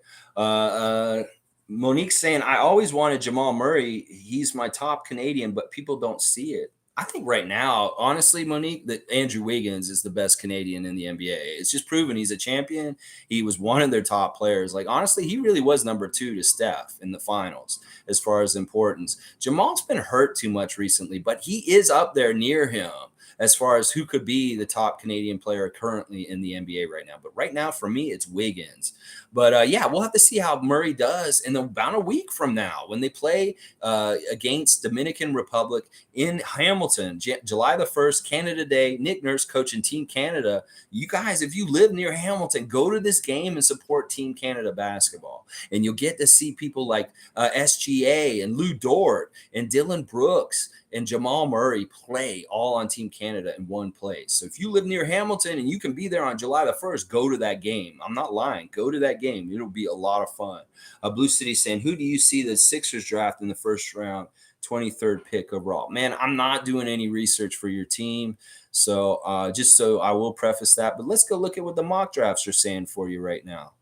Monique's saying, I always wanted Jamal Murray. He's my top Canadian, but people don't see it. I think right now, honestly, Monique, that Andrew Wiggins is the best Canadian in the NBA. It's just proven he's a champion. He was one of their top players. Like, honestly, he really was number 2 to Steph in the finals as far as importance. Jamal's been hurt too much recently, but he is up there near him as far as who could be the top Canadian player currently in the NBA right now. But right now, for me, it's Wiggins. But yeah, we'll have to see how Murray does in about a week from now when they play against Dominican Republic in Hamilton, July the 1st, Canada Day. Nick Nurse coaching Team Canada. You guys, if you live near Hamilton, go to this game and support Team Canada basketball. And you'll get to see people like SGA and Lou Dort and Dylan Brooks and Jamal Murray play all on Team Canada in one place. So if you live near Hamilton and you can be there on July the 1st, go to that game. I'm not lying. Go to that game. It'll be a lot of fun. Blue City saying, who do you see the Sixers draft in the first round, 23rd pick overall? Man, I'm not doing any research for your team. So just so I will preface that. But let's go look at what the mock drafts are saying for you right now.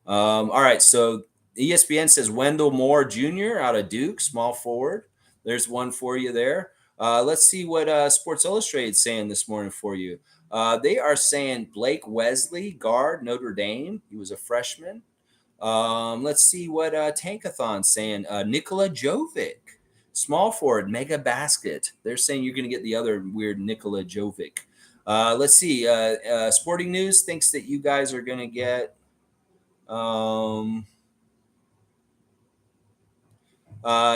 All right. So ESPN says Wendell Moore Jr. out of Duke, small forward. There's one for you there. Let's see what Sports Illustrated is saying this morning for you. They are saying Blake Wesley, guard, Notre Dame. He was a freshman. Let's see what Tankathon's saying. Nikola Jovic, small forward, mega basket. They're saying you're going to get the other weird Nikola Jovic. Let's see. Sporting News thinks that you guys are going to get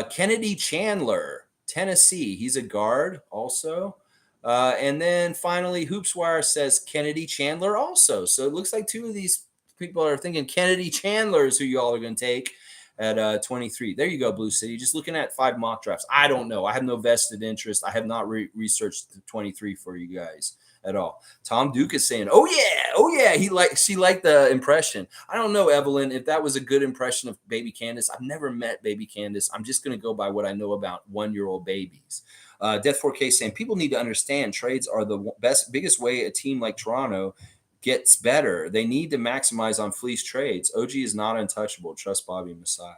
Kennedy Chandler, Tennessee. He's a guard also. And then finally, Hoopswire says Kennedy Chandler also. So it looks like 2 of these people are thinking Kennedy Chandler is who y'all are going to take at 23. There you go, Blue City. Just looking at 5 mock drafts. I don't know. I have no vested interest. I have not researched the 23 for you guys at all. Tom Duke is saying, oh yeah, she liked the impression. I don't know, Evelyn, if that was a good impression of baby Candace. I've never met baby Candace. I'm just going to go by what I know about 1-year-old babies. Death 4K saying people need to understand trades are the biggest way a team like Toronto gets better. They need to maximize on fleece trades. OG is not untouchable. Trust Bobby Masai.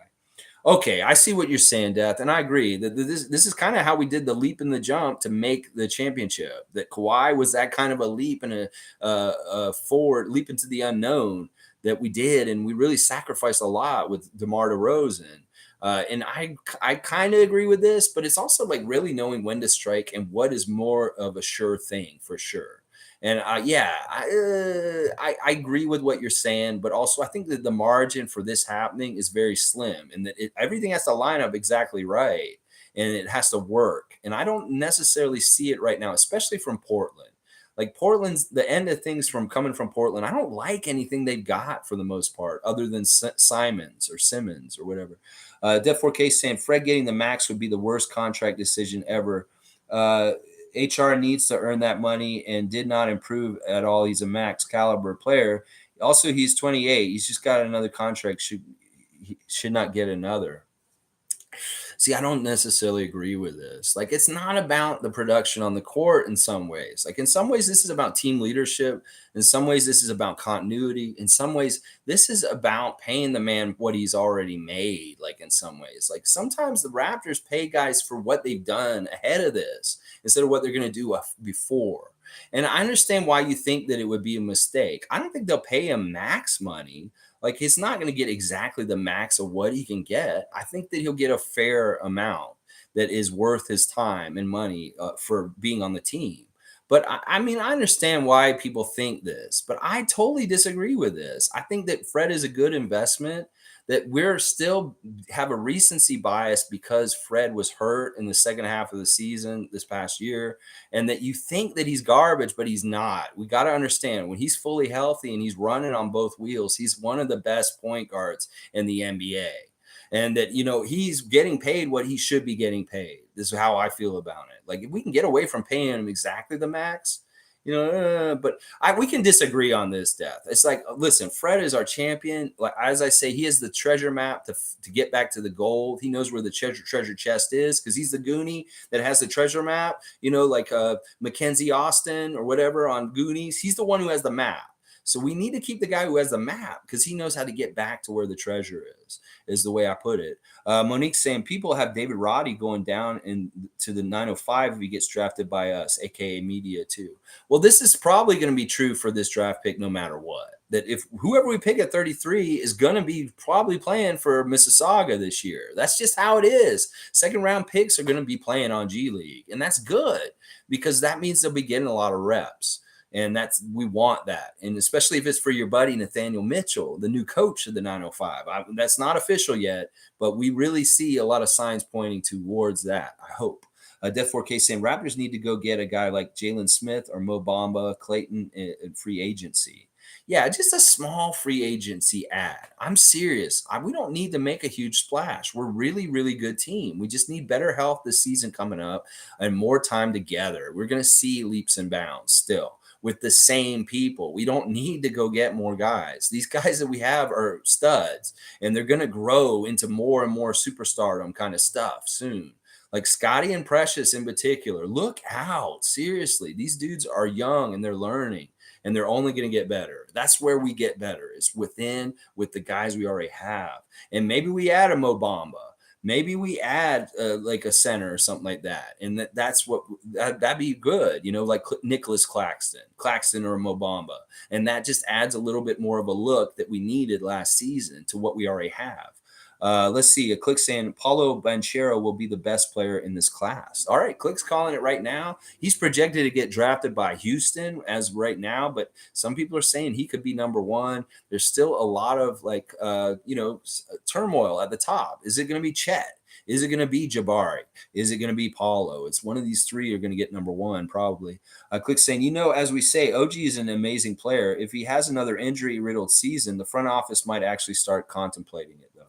Okay, I see what you're saying, Death, and I agree that this is kind of how we did the leap and the jump to make the championship. That Kawhi was that kind of a leap and a forward leap into the unknown that we did, and we really sacrificed a lot with DeMar DeRozan. And I kind of agree with this, but it's also like really knowing when to strike and what is more of a sure thing for sure. And yeah, I agree with what you're saying, but also I think that the margin for this happening is very slim, and that everything has to line up exactly right, and it has to work. And I don't necessarily see it right now, especially from Portland. Like Portland's the end of things from coming from Portland. I don't like anything they've got for the most part, other than Simmons or whatever. Def 4K saying Fred getting the max would be the worst contract decision ever. HR needs to earn that money and did not improve at all. He's a max caliber player. Also, he's 28. He's just got another contract. He should not get another. See, I don't necessarily agree with this. Like, it's not about the production on the court in some ways. Like, in some ways, this is about team leadership. In some ways, this is about continuity. In some ways, this is about paying the man what he's already made. Like, in some ways, like sometimes the Raptors pay guys for what they've done ahead of this instead of what they're going to do before. And I understand why you think that it would be a mistake. I don't think they'll pay him max money. Like he's not going to get exactly the max of what he can get. I think that he'll get a fair amount that is worth his time and money for being on the team. But I mean, I understand why people think this, but I totally disagree with this. I think that Fred is a good investment. That we're still have a recency bias because Fred was hurt in the second half of the season this past year, and that you think that he's garbage, but he's not. We got to understand when he's fully healthy and he's running on both wheels, he's one of the best point guards in the NBA. And that, he's getting paid what he should be getting paid. This is how I feel about it. Like, if we can get away from paying him exactly the max, but we can disagree on this, Death. It's like, listen, Fred is our champion. Like, as I say, he has the treasure map to get back to the gold. He knows where the treasure chest is because he's the Goonie that has the treasure map, like Mackenzie Austin or whatever on Goonies. He's the one who has the map. So we need to keep the guy who has the map because he knows how to get back to where the treasure is the way I put it. Monique's saying people have David Roddy going down to the 905 if he gets drafted by us, aka media too. Well, this is probably going to be true for this draft pick no matter what. That if whoever we pick at 33 is going to be probably playing for Mississauga this year. That's just how it is. Second round picks are going to be playing on G League, and that's good because that means they'll be getting a lot of reps. And we want that. And especially if it's for your buddy, Nathaniel Mitchell, the new coach of the 905. That's not official yet, but we really see a lot of signs pointing towards that, I hope. Def 4K saying Raptors need to go get a guy like Jalen Smith or Mo Bamba, Clayton in free agency. Yeah, just a small free agency ad. I'm serious. We don't need to make a huge splash. We're really, really good team. We just need better health this season coming up and more time together. We're going to see leaps and bounds still with the same people. We don't need to go get more guys. These guys that we have are studs, and they're going to grow into more and more superstardom kind of stuff soon. Like Scotty and Precious in particular. Look out. Seriously, these dudes are young and they're learning, and they're only going to get better. That's where we get better. It's with the guys we already have. And maybe we add a Mo Bamba. Maybe we add like a center or something like that. And that'd be good, like Nicholas Claxton or Mo Bamba. And that just adds a little bit more of a look that we needed last season to what we already have. Let's see. A Click saying Paulo Banchero will be the best player in this class. All right, Click's calling it right now. He's projected to get drafted by Houston as right now, but some people are saying he could be number one. There's still a lot of turmoil at the top. Is it going to be Chet? Is it going to be Jabari? Is it going to be Paulo? It's one of these three are going to get number one, probably. Click saying, as we say, OG is an amazing player. If he has another injury-riddled season, the front office might actually start contemplating it, though.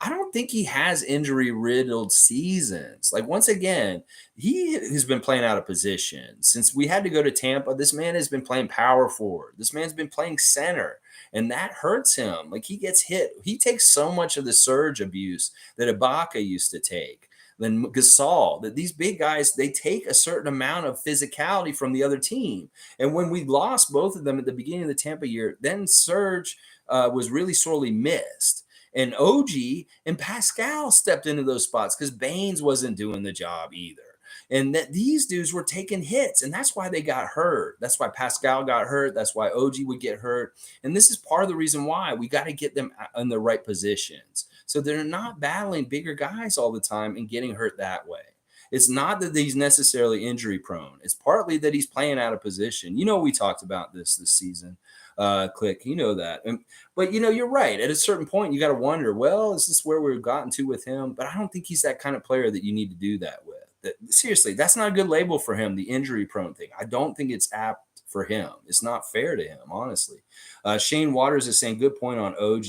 I don't think he has injury-riddled seasons. Like, once again, he has been playing out of position. Since we had to go to Tampa, this man has been playing power forward. This man's been playing center, and that hurts him. Like, he gets hit. He takes so much of the surge abuse that Ibaka used to take. Then Gasol, that these big guys, they take a certain amount of physicality from the other team. And when we lost both of them at the beginning of the Tampa year, then Surge was really sorely missed. And OG and Pascal stepped into those spots because Baines wasn't doing the job either. And that these dudes were taking hits, and that's why they got hurt. That's why Pascal got hurt. That's why OG would get hurt. And this is part of the reason why we got to get them in the right positions. So they're not battling bigger guys all the time and getting hurt that way. It's not that he's necessarily injury prone. It's partly that he's playing out of position. We talked about this season. Click, that. But you're right. At a certain point, you got to wonder, well, is this where we've gotten to with him? But I don't think he's that kind of player that you need to do that with. Seriously, that's not a good label for him, the injury prone thing. I don't think it's apt for him. It's not fair to him, honestly. Shane Waters is saying, good point on OG.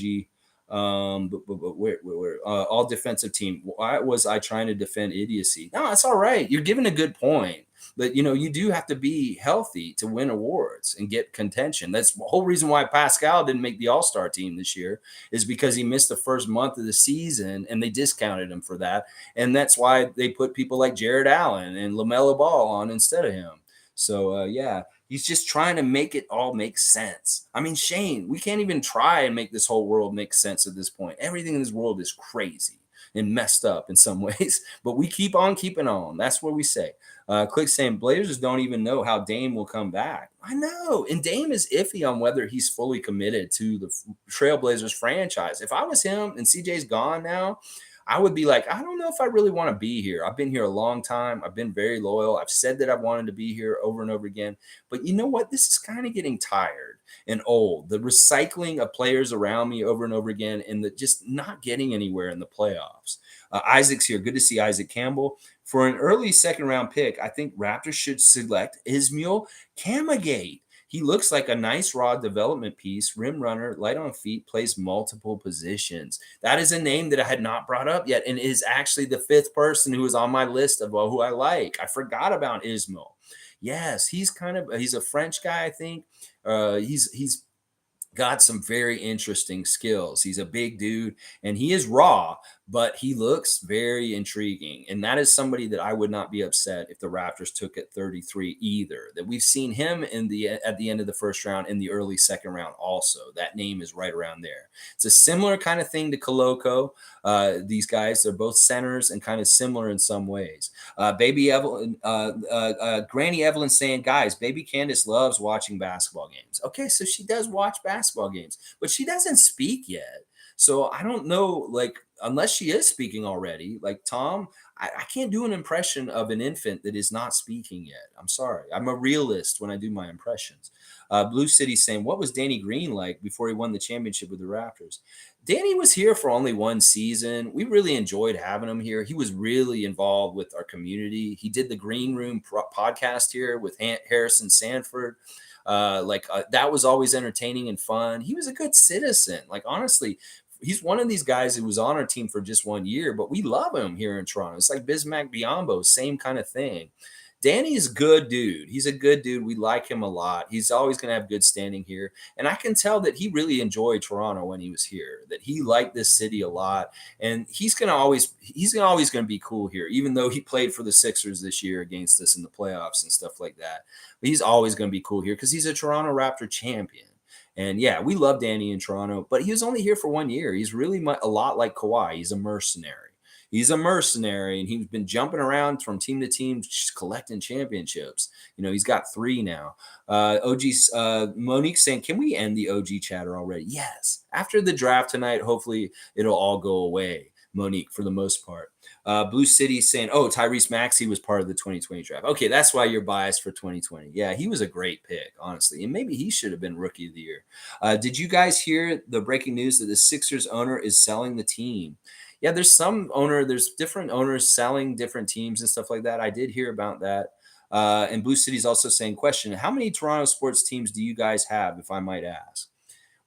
But where all defensive team. Why was I trying to defend idiocy? No, that's all right. You're giving a good point. But you do have to be healthy to win awards and get contention. That's the whole reason why Pascal didn't make the All-Star team this year, is because he missed the first month of the season and they discounted him for that. And that's why they put people like Jared Allen and LaMelo Ball on instead of him. So yeah, he's just trying to make it all make sense. I mean, Shane, we can't even try and make this whole world make sense at this point. Everything in this world is crazy and messed up in some ways, but we keep on keeping on. That's what we say. Click saying Blazers don't even know how Dame will come back. I know. And Dame is iffy on whether he's fully committed to the Trailblazers franchise. If I was him and CJ's gone now, I would be like, I don't know if I really want to be here. I've been here a long time. I've been very loyal. I've said that I've wanted to be here over and over again. But you know what? This is kind of getting tired and old. The recycling of players around me over and over again, and the just not getting anywhere in the playoffs. Isaac's here. Good to see Isaac Campbell. For an early second round pick, I think Raptors should select Ismail Kamagate. He looks like a nice raw development piece, rim runner, light on feet, plays multiple positions. That is a name that I had not brought up yet, and is actually the fifth person who is on my list of who I like. I forgot about Ismail. Yes, he's a French guy, I think. He's got some very interesting skills. He's a big dude and he is raw, but he looks very intriguing. And that is somebody that I would not be upset if the Raptors took at 33 either. That we've seen him at the end of the first round, in the early second round also. That name is right around there. It's a similar kind of thing to Koloko. These guys, they're both centers and kind of similar in some ways. Baby Evelyn, Granny Evelyn saying, guys, baby Candace loves watching basketball games. Okay, so she does watch basketball games, but she doesn't speak yet. So I don't know, like, unless she is speaking already, like Tom, I can't do an impression of an infant that is not speaking yet. I'm sorry. I'm a realist when I do my impressions. Blue City saying, what was Danny Green like before he won the championship with the Raptors? Danny was here for only one season. We really enjoyed having him here. He was really involved with our community. He did the Green Room podcast here with Harrison Sanford. That was always entertaining and fun. He was a good citizen. Like, honestly, he's one of these guys who was on our team for just 1 year, but we love him here in Toronto. It's like Bismack Biyombo, same kind of thing. Danny's a good dude. He's a good dude. We like him a lot. He's always going to have good standing here. And I can tell that he really enjoyed Toronto when he was here, that he liked this city a lot. And he's always going to be cool here, even though he played for the Sixers this year against us in the playoffs and stuff like that. But he's always going to be cool here because he's a Toronto Raptor champion. And yeah, we love Danny in Toronto, but he was only here for 1 year. He's really a lot like Kawhi. He's a mercenary. And he's been jumping around from team to team, just collecting championships. He's got 3 now. Monique saying, can we end the OG chatter already? Yes. After the draft tonight, hopefully it'll all go away, Monique, for the most part. Blue City saying, oh, Tyrese Maxey was part of the 2020 draft. Okay, that's why you're biased for 2020. Yeah, he was a great pick, honestly. And maybe he should have been Rookie of the Year. Did you guys hear the breaking news that the Sixers owner is selling the team? Yeah, there's different owners selling different teams and stuff like that. I did hear about that. And Blue City's also saying, question, how many Toronto sports teams do you guys have, if I might ask?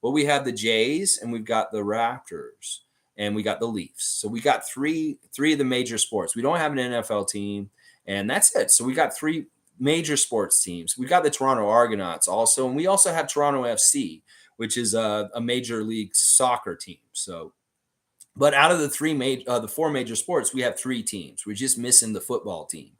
Well, we have the Jays and we've got the Raptors and we got the Leafs. So we got three of the major sports. We don't have an NFL team, and that's it. So we got 3 major sports teams. We got the Toronto Argonauts also, and we also have Toronto FC, which is a major league soccer team. So, but out of the 4 major sports, we have 3 teams. We're just missing the football team.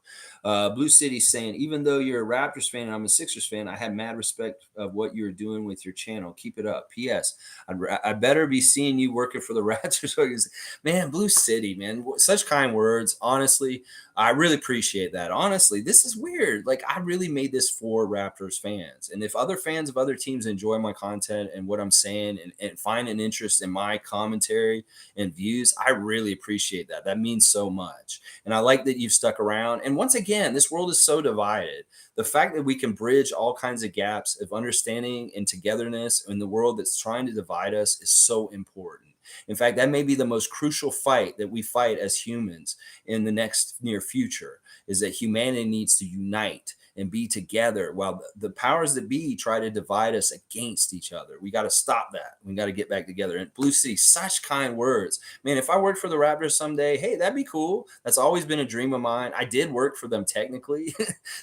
Blue City saying, even though you're a Raptors fan and I'm a Sixers fan, I have mad respect of what you're doing with your channel. Keep it up. P.S. I'd better be seeing you working for the Raptors. Man, Blue City, man, such kind words. Honestly, I really appreciate that. Honestly, this is weird. Like, I really made this for Raptors fans. And if other fans of other teams enjoy my content and what I'm saying and find an interest in my commentary and views, I really appreciate that. That means so much. And I like that you've stuck around. And once again, this world is so divided. The fact that we can bridge all kinds of gaps of understanding and togetherness in the world that's trying to divide us is so important. In fact, that may be the most crucial fight that we fight as humans in the next near future, is that humanity needs to unite and be together while the powers that be try to divide us against each other. We got to stop that. We got to get back together. And Blue City, such kind words. Man, if I worked for the Raptors someday, hey, that'd be cool. That's always been a dream of mine. I did work for them technically.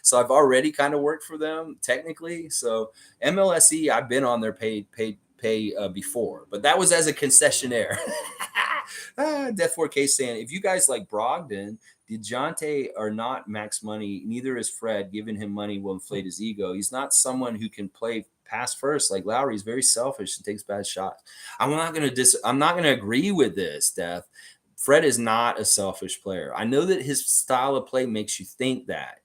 So I've already kind of worked for them technically. So MLSE, I've been on their pay before, but that was as a concessionaire. Death 4K saying, if you guys like Brogdon, DeJounte are not max money. Neither is Fred. Giving him money will inflate his ego. He's not someone who can play pass first like Lowry. He's very selfish and takes bad shots. I'm not gonna agree with this, Death. Fred is not a selfish player. I know that his style of play makes you think that.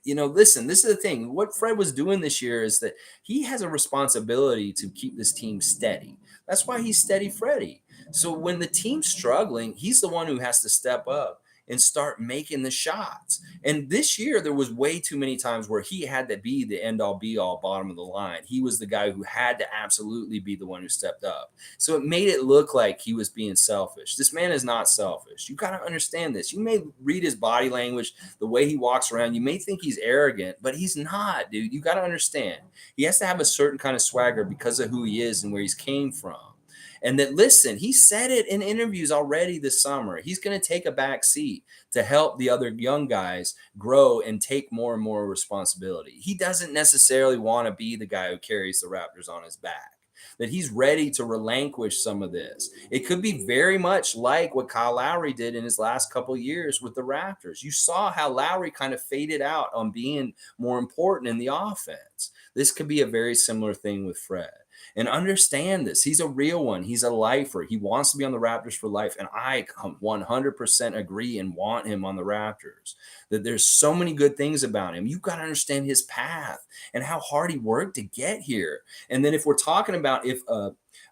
Listen, this is the thing. What Fred was doing this year is that he has a responsibility to keep this team steady. That's why he's steady Freddy. So when the team's struggling, he's the one who has to step up and start making the shots. And this year, there was way too many times where he had to be the end all be all bottom of the line. He was the guy who had to absolutely be the one who stepped up. So it made it look like he was being selfish. This man is not selfish. You got to understand this. You may read his body language, the way he walks around. You may think he's arrogant, but he's not, dude. You got to understand. He has to have a certain kind of swagger because of who he is and where he's came from. And that, listen, he said it in interviews already this summer. He's going to take a back seat to help the other young guys grow and take more and more responsibility. He doesn't necessarily want to be the guy who carries the Raptors on his back. That he's ready to relinquish some of this. It could be very much like what Kyle Lowry did in his last couple of years with the Raptors. You saw how Lowry kind of faded out on being more important in the offense. This could be a very similar thing with Fred. And understand this. He's a real one. He's a lifer. He wants to be on the Raptors for life. And I 100% agree and want him on the Raptors. That there's so many good things about him. You've got to understand his path and how hard he worked to get here. And then if we're talking about if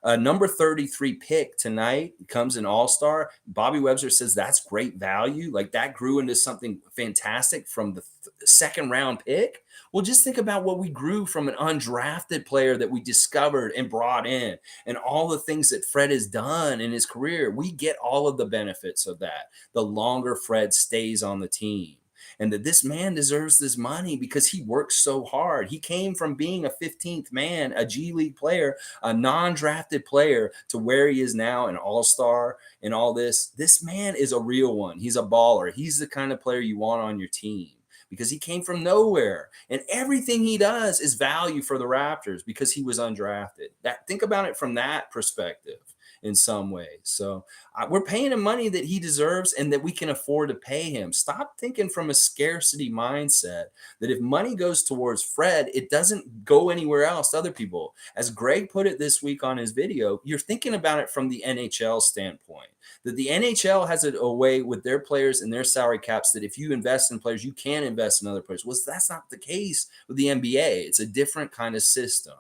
a number 33 pick tonight comes an all-star, Bobby Webster says that's great value. Like that grew into something fantastic from the second round pick. Well, just think about what we grew from an undrafted player that we discovered and brought in and all the things that Fred has done in his career. We get all of the benefits of that the longer Fred stays on the team. And that this man deserves this money because he works so hard. He came from being a 15th man, a G League player, a non-drafted player, to where he is now, an all-star and all this. This man is a real one. He's a baller. He's the kind of player you want on your team because he came from nowhere. And everything he does is value for the Raptors because he was undrafted. Think about it from that perspective in some ways. So we're paying him money that he deserves and that we can afford to pay him. Stop thinking from a scarcity mindset that if money goes towards Fred, it doesn't go anywhere else to other people. As Greg put it this week on his video, you're thinking about it from the NHL standpoint. That the NHL has a way with their players and their salary caps that if you invest in players, you can invest in other players. Well, that's not the case with the NBA. It's a different kind of system.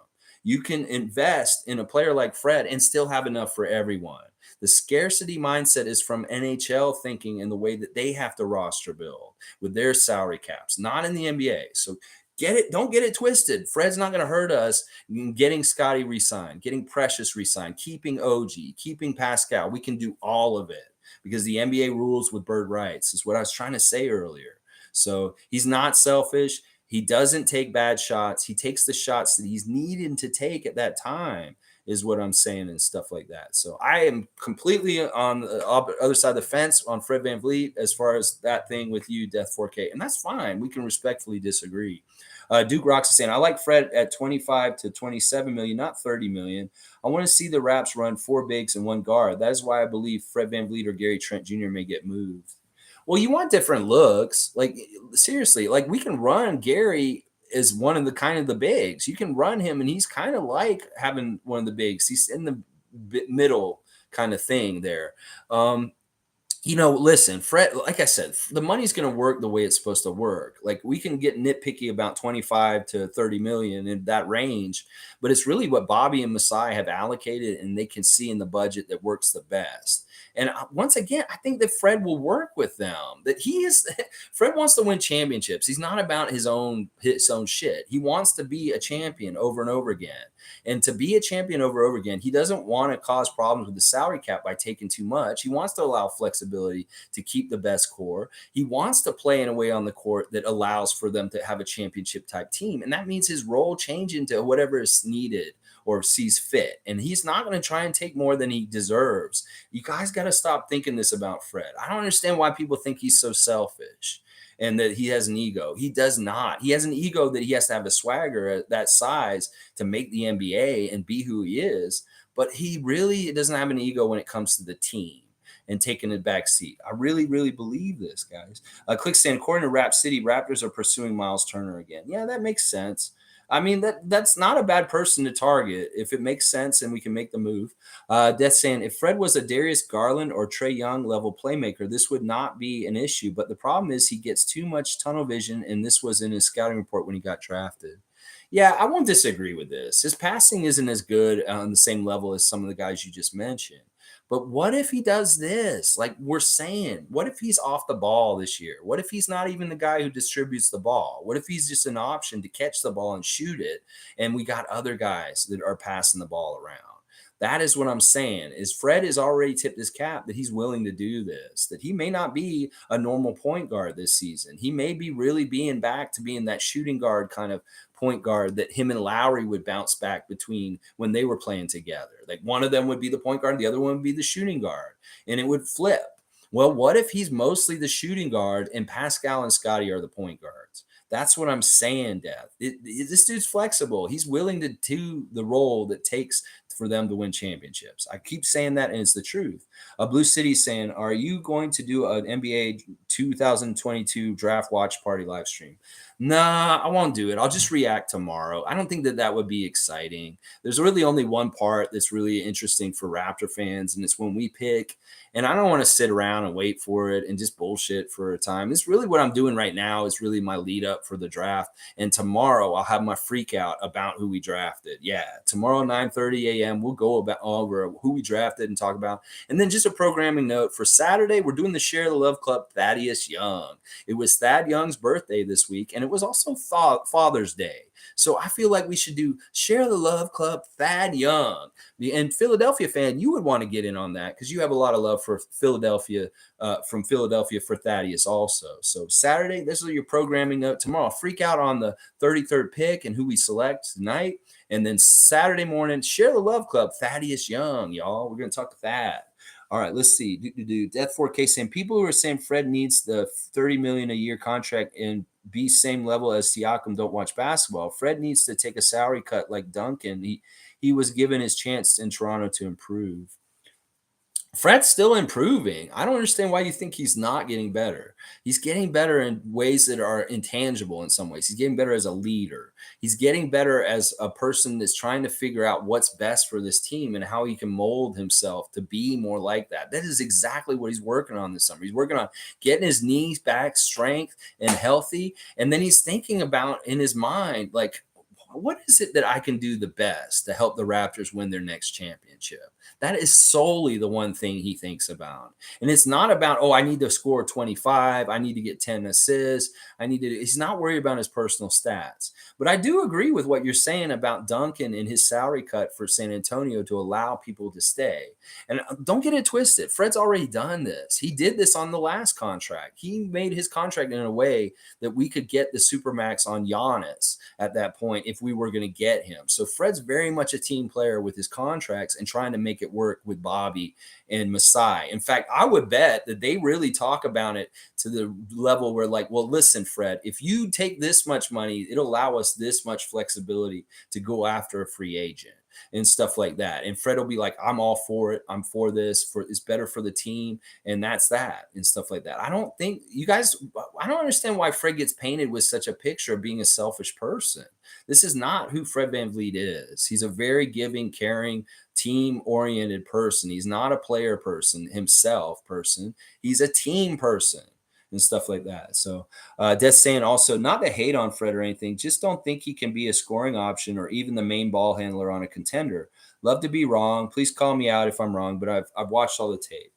You can invest in a player like Fred and still have enough for everyone. The scarcity mindset is from NHL thinking in the way that they have to roster build with their salary caps, not in the NBA. So don't get it twisted. Fred's not going to hurt us getting Scotty re-signed, getting Precious re-signed, keeping OG, keeping Pascal. We can do all of it because the NBA rules with bird rights is what I was trying to say earlier. So he's not selfish. He doesn't take bad shots. He takes the shots that he's needing to take at that time is what I'm saying and stuff like that. So I am completely on the other side of the fence on Fred VanVleet as far as that thing with you, Death 4K. And that's fine. We can respectfully disagree. Duke Rocks is saying, I like Fred at 25 to 27 million, not 30 million. I want to see the Raps run 4 bigs and 1 guard. That is why I believe Fred VanVleet or Gary Trent Jr. may get moved. Well, you want different looks. Like, seriously, like we can run Gary as one of the kind of the bigs. You can run him, and he's kind of like having one of the bigs. He's in the middle kind of thing there. Listen, Fred, like I said, the money's going to work the way it's supposed to work. Like we can get nitpicky about 25 to 30 million in that range, but it's really what Bobby and Masai have allocated and they can see in the budget that works the best. And once again, I think that Fred will work with them. That he is Fred wants to win championships. He's not about his own shit. He wants to be a champion over and over again. And to be a champion over and over again, he doesn't want to cause problems with the salary cap by taking too much. He wants to allow flexibility to keep the best core. He wants to play in a way on the court that allows for them to have a championship type team. And that means his role changing to whatever is needed or sees fit. And he's not going to try and take more than he deserves. You guys got to stop thinking this about Fred. I don't understand why people think he's so selfish and that he has an ego. He does not. He has an ego that he has to have a swagger at that size to make the NBA and be who he is. But he really doesn't have an ego when it comes to the team and taking a back seat. I really, really believe this, guys. Clickstand, according to Rap City, Raptors are pursuing Miles Turner again. Yeah, that makes sense. I mean, that's not a bad person to target if it makes sense and we can make the move. Death saying, if Fred was a Darius Garland or Trey Young level playmaker, this would not be an issue. But the problem is he gets too much tunnel vision, and this was in his scouting report when he got drafted. Yeah, I won't disagree with this. His passing isn't as good on the same level as some of the guys you just mentioned. But what if he does this? Like we're saying, what if he's off the ball this year? What if he's not even the guy who distributes the ball? What if he's just an option to catch the ball and shoot it? And we got other guys that are passing the ball around. That is what I'm saying is Fred has already tipped his cap that he's willing to do this, that he may not be a normal point guard this season. He may be really being back to being that shooting guard kind of point guard that him and Lowry would bounce back between when they were playing together. Like one of them would be the point guard, the other one would be the shooting guard, and it would flip. Well, what if he's mostly the shooting guard and Pascal and Scotty are the point guards? That's what I'm saying, Death. This dude's flexible. He's willing to do the role that takes for them to win championships. I keep saying that, and it's the truth. Blue City saying, are you going to do an NBA 2022 draft watch party live stream? Nah, I won't do it. I'll just react tomorrow. I don't think that would be exciting. There's really only one part that's really interesting for Raptor fans, and it's when we pick. And I don't want to sit around and wait for it and just bullshit for a time. It's really what I'm doing right now is really my lead up for the draft. And tomorrow I'll have my freak out about who we drafted. Yeah, tomorrow 9:30 a.m. we'll go over who we drafted and talk about. And then just a programming note for Saturday, we're doing the Share the Love Club Thaddeus Young. It was Thad Young's birthday this week, and it was also Father's Day. So I feel like we should do Share the Love Club Thad Young. And Philadelphia fan, you would want to get in on that because you have a lot of love for Philadelphia, from Philadelphia for Thaddeus also. So Saturday, this is your programming note. Tomorrow, freak out on the 33rd pick and who we select tonight. And then Saturday morning, Share the Love Club, Thaddeus Young, y'all. We're going to talk to Thad. All right, let's see. Death 4K saying people who are saying Fred needs the $30 million a year contract and be same level as Siakam don't watch basketball. Fred needs to take a salary cut like Duncan. He was given his chance in Toronto to improve. Fred's still improving. I don't understand why you think he's not getting better. He's getting better in ways that are intangible in some ways. He's getting better as a leader. He's getting better as a person that's trying to figure out what's best for this team and how he can mold himself to be more like that. That is exactly what he's working on this summer. He's working on getting his knees back, strength, and healthy. And then he's thinking about in his mind, like, what is it that I can do the best to help the Raptors win their next championship? That is solely the one thing he thinks about. And it's not about, oh, I need to score 25. I need to get 10 assists. He's not worried about his personal stats. But I do agree with what you're saying about Duncan and his salary cut for San Antonio to allow people to stay. And don't get it twisted. Fred's already done this. He did this on the last contract. He made his contract in a way that we could get the Supermax on Giannis at that point if we were going to get him. So Fred's very much a team player with his contracts and trying to make it work with Bobby and Masai. In fact, I would bet that they really talk about it to the level where, like, well, listen, Fred, if you take this much money, it'll allow us this much flexibility to go after a free agent and stuff like that. And Fred will be like, I'm all for it. I'm for this. It's better for the team. And that's that and stuff like that. I don't think you guys, I don't understand why Fred gets painted with such a picture of being a selfish person. This is not who Fred VanVleet is. He's a very giving, caring, team-oriented person. He's not a player person himself person. He's a team person and stuff like that. So Death saying also not to hate on Fred or anything, just don't think he can be a scoring option or even the main ball handler on a contender. Love to be wrong. Please call me out if I'm wrong, but I've watched all the tape.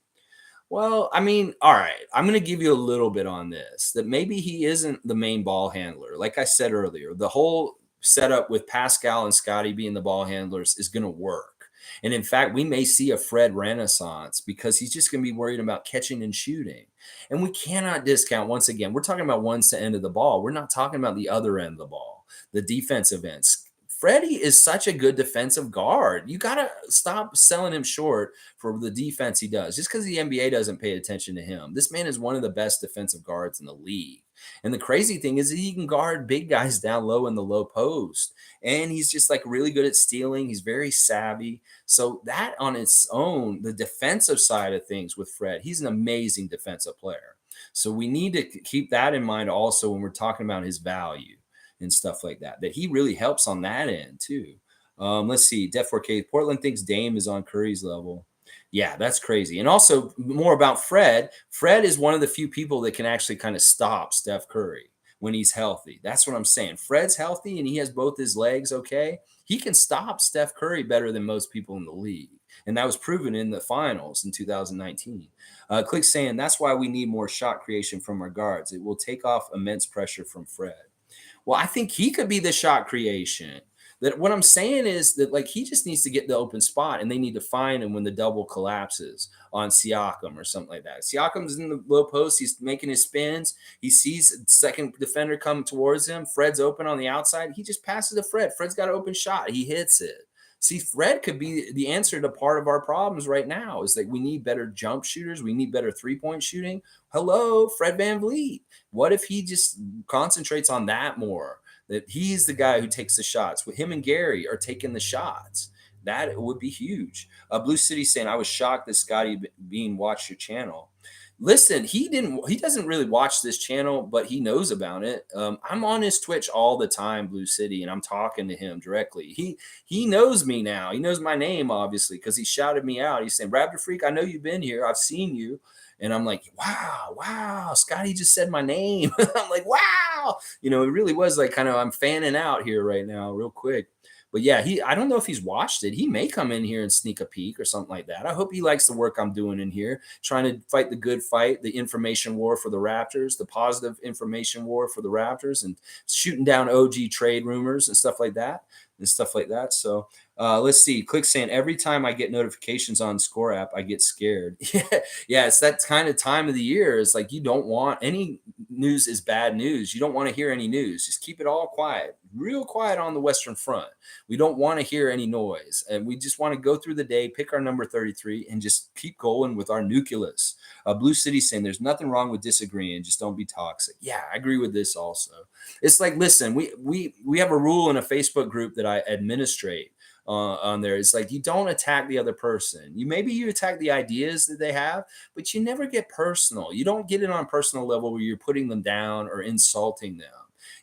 Well, I mean, all right. I'm going to give you a little bit on this that maybe he isn't the main ball handler. Like I said earlier, the whole setup with Pascal and Scotty being the ball handlers is going to work. And in fact, we may see a Fred renaissance because he's just going to be worried about catching and shooting. And we cannot discount, once again, we're talking about one end of the ball. We're not talking about the other end of the ball, the defensive ends. Freddie is such a good defensive guard. You got to stop selling him short for the defense he does. Just because the NBA doesn't pay attention to him. This man is one of the best defensive guards in the league. And the crazy thing is that he can guard big guys down low in the low post. And he's just like really good at stealing. He's very savvy. So that on its own, the defensive side of things with Fred, he's an amazing defensive player. So we need to keep that in mind also when we're talking about his value and stuff like that, that he really helps on that end too. Let's see. Def 4K. Portland thinks Dame is on Curry's level. Yeah, that's crazy. And also more about Fred. Fred is one of the few people that can actually kind of stop Steph Curry when he's healthy. That's what I'm saying. Fred's healthy and he has both his legs okay. He can stop Steph Curry better than most people in the league. And that was proven in the finals in 2019. Click saying that's why we need more shot creation from our guards. It will take off immense pressure from Fred. Well, I think he could be the shot creation. That what I'm saying is that like he just needs to get the open spot and they need to find him when the double collapses on Siakam or something like that. Siakam's in the low post, he's making his spins, he sees second defender come towards him, Fred's open on the outside, he just passes to Fred. Fred's got an open shot, he hits it. See, Fred could be the answer to part of our problems right now is that we need better jump shooters. We need better three-point shooting. Hello, Fred VanVleet. What if he just concentrates on that more? That he's the guy who takes the shots. With him and Gary are taking the shots. That would be huge. Blue City saying, I was shocked that Scotty Bean watched your channel. Listen, he doesn't really watch this channel, but he knows about it. I'm on his Twitch all the time, Blue City, and I'm talking to him directly. He knows me now. He knows my name, obviously, because he shouted me out. He's saying, Raptor Freak, I know you've been here. I've seen you. And I'm like, wow, Scotty just said my name. I'm like, wow. It really was like kind of, I'm fanning out here right now real quick. But yeah, I don't know if he's watched it. He may come in here and sneak a peek or something like that. I hope he likes the work I'm doing in here, trying to fight the good fight, the information war for the Raptors, the positive information war for the Raptors, and shooting down OG trade rumors and stuff like that. So let's see. Click saying every time I get notifications on Score app, I get scared. Yeah, it's that kind of time of the year. It's like you don't want any news is bad news. You don't want to hear any news. Just keep it all quiet, real quiet on the Western Front. We don't want to hear any noise, and we just want to go through the day, pick our number 33, and just keep going with our nucleus. Blue City saying there's nothing wrong with disagreeing, just don't be toxic. Yeah, I agree with this also. It's like, listen, we have a rule in a Facebook group that I administrate on there. It's like you don't attack the other person. You attack the ideas that they have, but you never get personal. You don't get it on a personal level where you're putting them down or insulting them.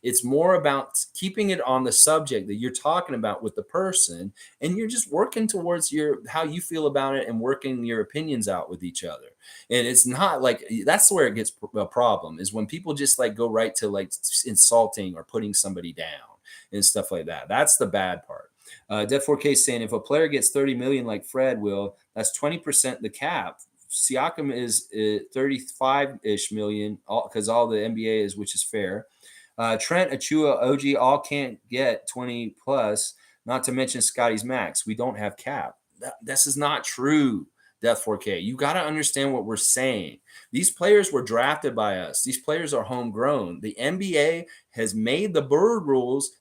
It's more about keeping it on the subject that you're talking about with the person, and you're just working towards how you feel about it and working your opinions out with each other. And it's not like that's where it gets a problem is when people just like go right to like insulting or putting somebody down and stuff like that. That's the bad part. Dev 4K saying if a player gets 30 million like Fred will, that's 20% the cap. Siakam is 35-ish million because all the NBA is, which is fair. Trent, Achua, OG all can't get 20 plus, not to mention Scotty's max. We don't have cap. This is not true, Death 4K. You got to understand what we're saying. These players were drafted by us. These players are homegrown. The NBA has made the bird rules.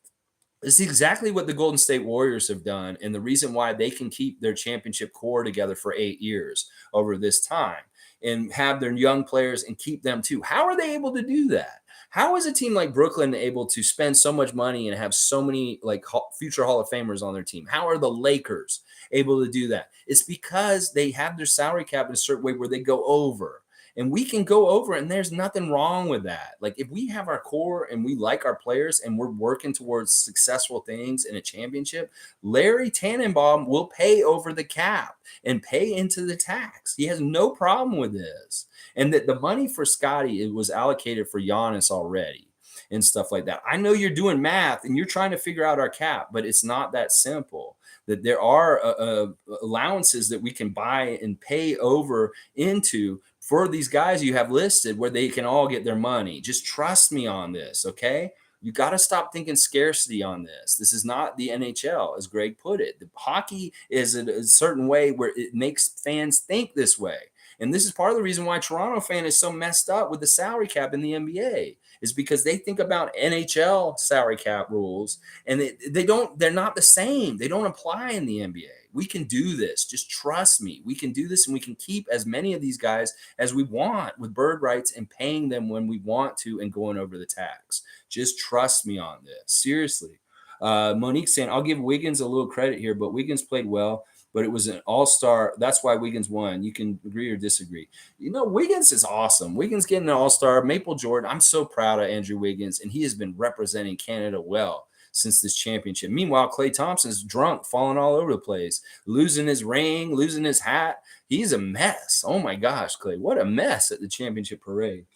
This is exactly what the Golden State Warriors have done, and the reason why they can keep their championship core together for 8 years over this time and have their young players and keep them too. How are they able to do that? How is a team like Brooklyn able to spend so much money and have so many like future Hall of Famers on their team? How are the Lakers able to do that? It's because they have their salary cap in a certain way where they go over. And we can go over it, and there's nothing wrong with that. Like if we have our core and we like our players and we're working towards successful things in a championship, Larry Tannenbaum will pay over the cap and pay into the tax. He has no problem with this. And that the money for Scotty, it was allocated for Giannis already and stuff like that. I know you're doing math and you're trying to figure out our cap, but it's not that simple. That there are allowances that we can buy and pay over into for these guys you have listed where they can all get their money. Just trust me on this, okay? You got to stop thinking scarcity on this. This is not the NHL, as Greg put it. The hockey is a certain way where it makes fans think this way. And this is part of the reason why Toronto fan is so messed up with the salary cap in the NBA is because they think about NHL salary cap rules and they're not the same. They don't apply in the NBA. We can do this. Just trust me. We can do this and we can keep as many of these guys as we want with bird rights and paying them when we want to and going over the tax. Just trust me on this. Seriously. Monique saying, I'll give Wiggins a little credit here, but Wiggins played well, but it was an all-star. That's why Wiggins won. You can agree or disagree. You know, Wiggins is awesome. Wiggins getting an all-star. Maple Jordan, I'm so proud of Andrew Wiggins, and he has been representing Canada well since this championship. Meanwhile, Klay Thompson's drunk, falling all over the place, losing his ring, losing his hat. He's a mess. Oh, my gosh, Klay. What a mess at the championship parade.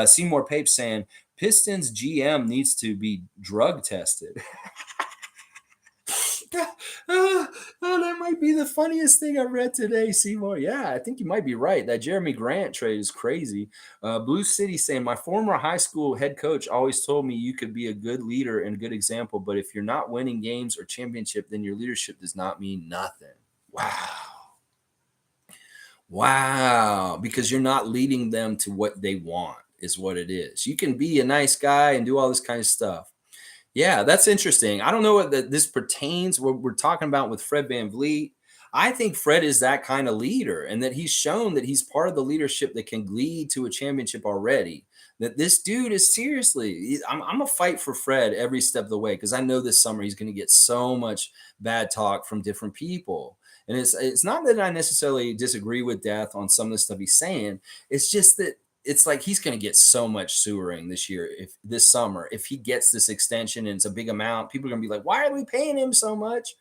Seymour Pape saying, Pistons GM needs to be drug tested. That might be the funniest thing I read today, Seymour. Yeah, I think you might be right. That Jeremy Grant trade is crazy. Blue City saying, my former high school head coach always told me you could be a good leader and a good example, but if you're not winning games or championship, then your leadership does not mean nothing. Wow. Because you're not leading them to what they want is what it is. You can be a nice guy and do all this kind of stuff. Yeah, that's interesting. I don't know what this pertains what we're talking about with Fred VanVleet. I think Fred is that kind of leader and that he's shown that he's part of the leadership that can lead to a championship already. That this dude is seriously, I'm a fight for Fred every step of the way because I know this summer he's going to get so much bad talk from different people. And it's not that I necessarily disagree with Death on some of the stuff he's saying. It's just that it's like he's going to get so much sewering this year, if this summer, if he gets this extension and it's a big amount, people are going to be like, why are we paying him so much?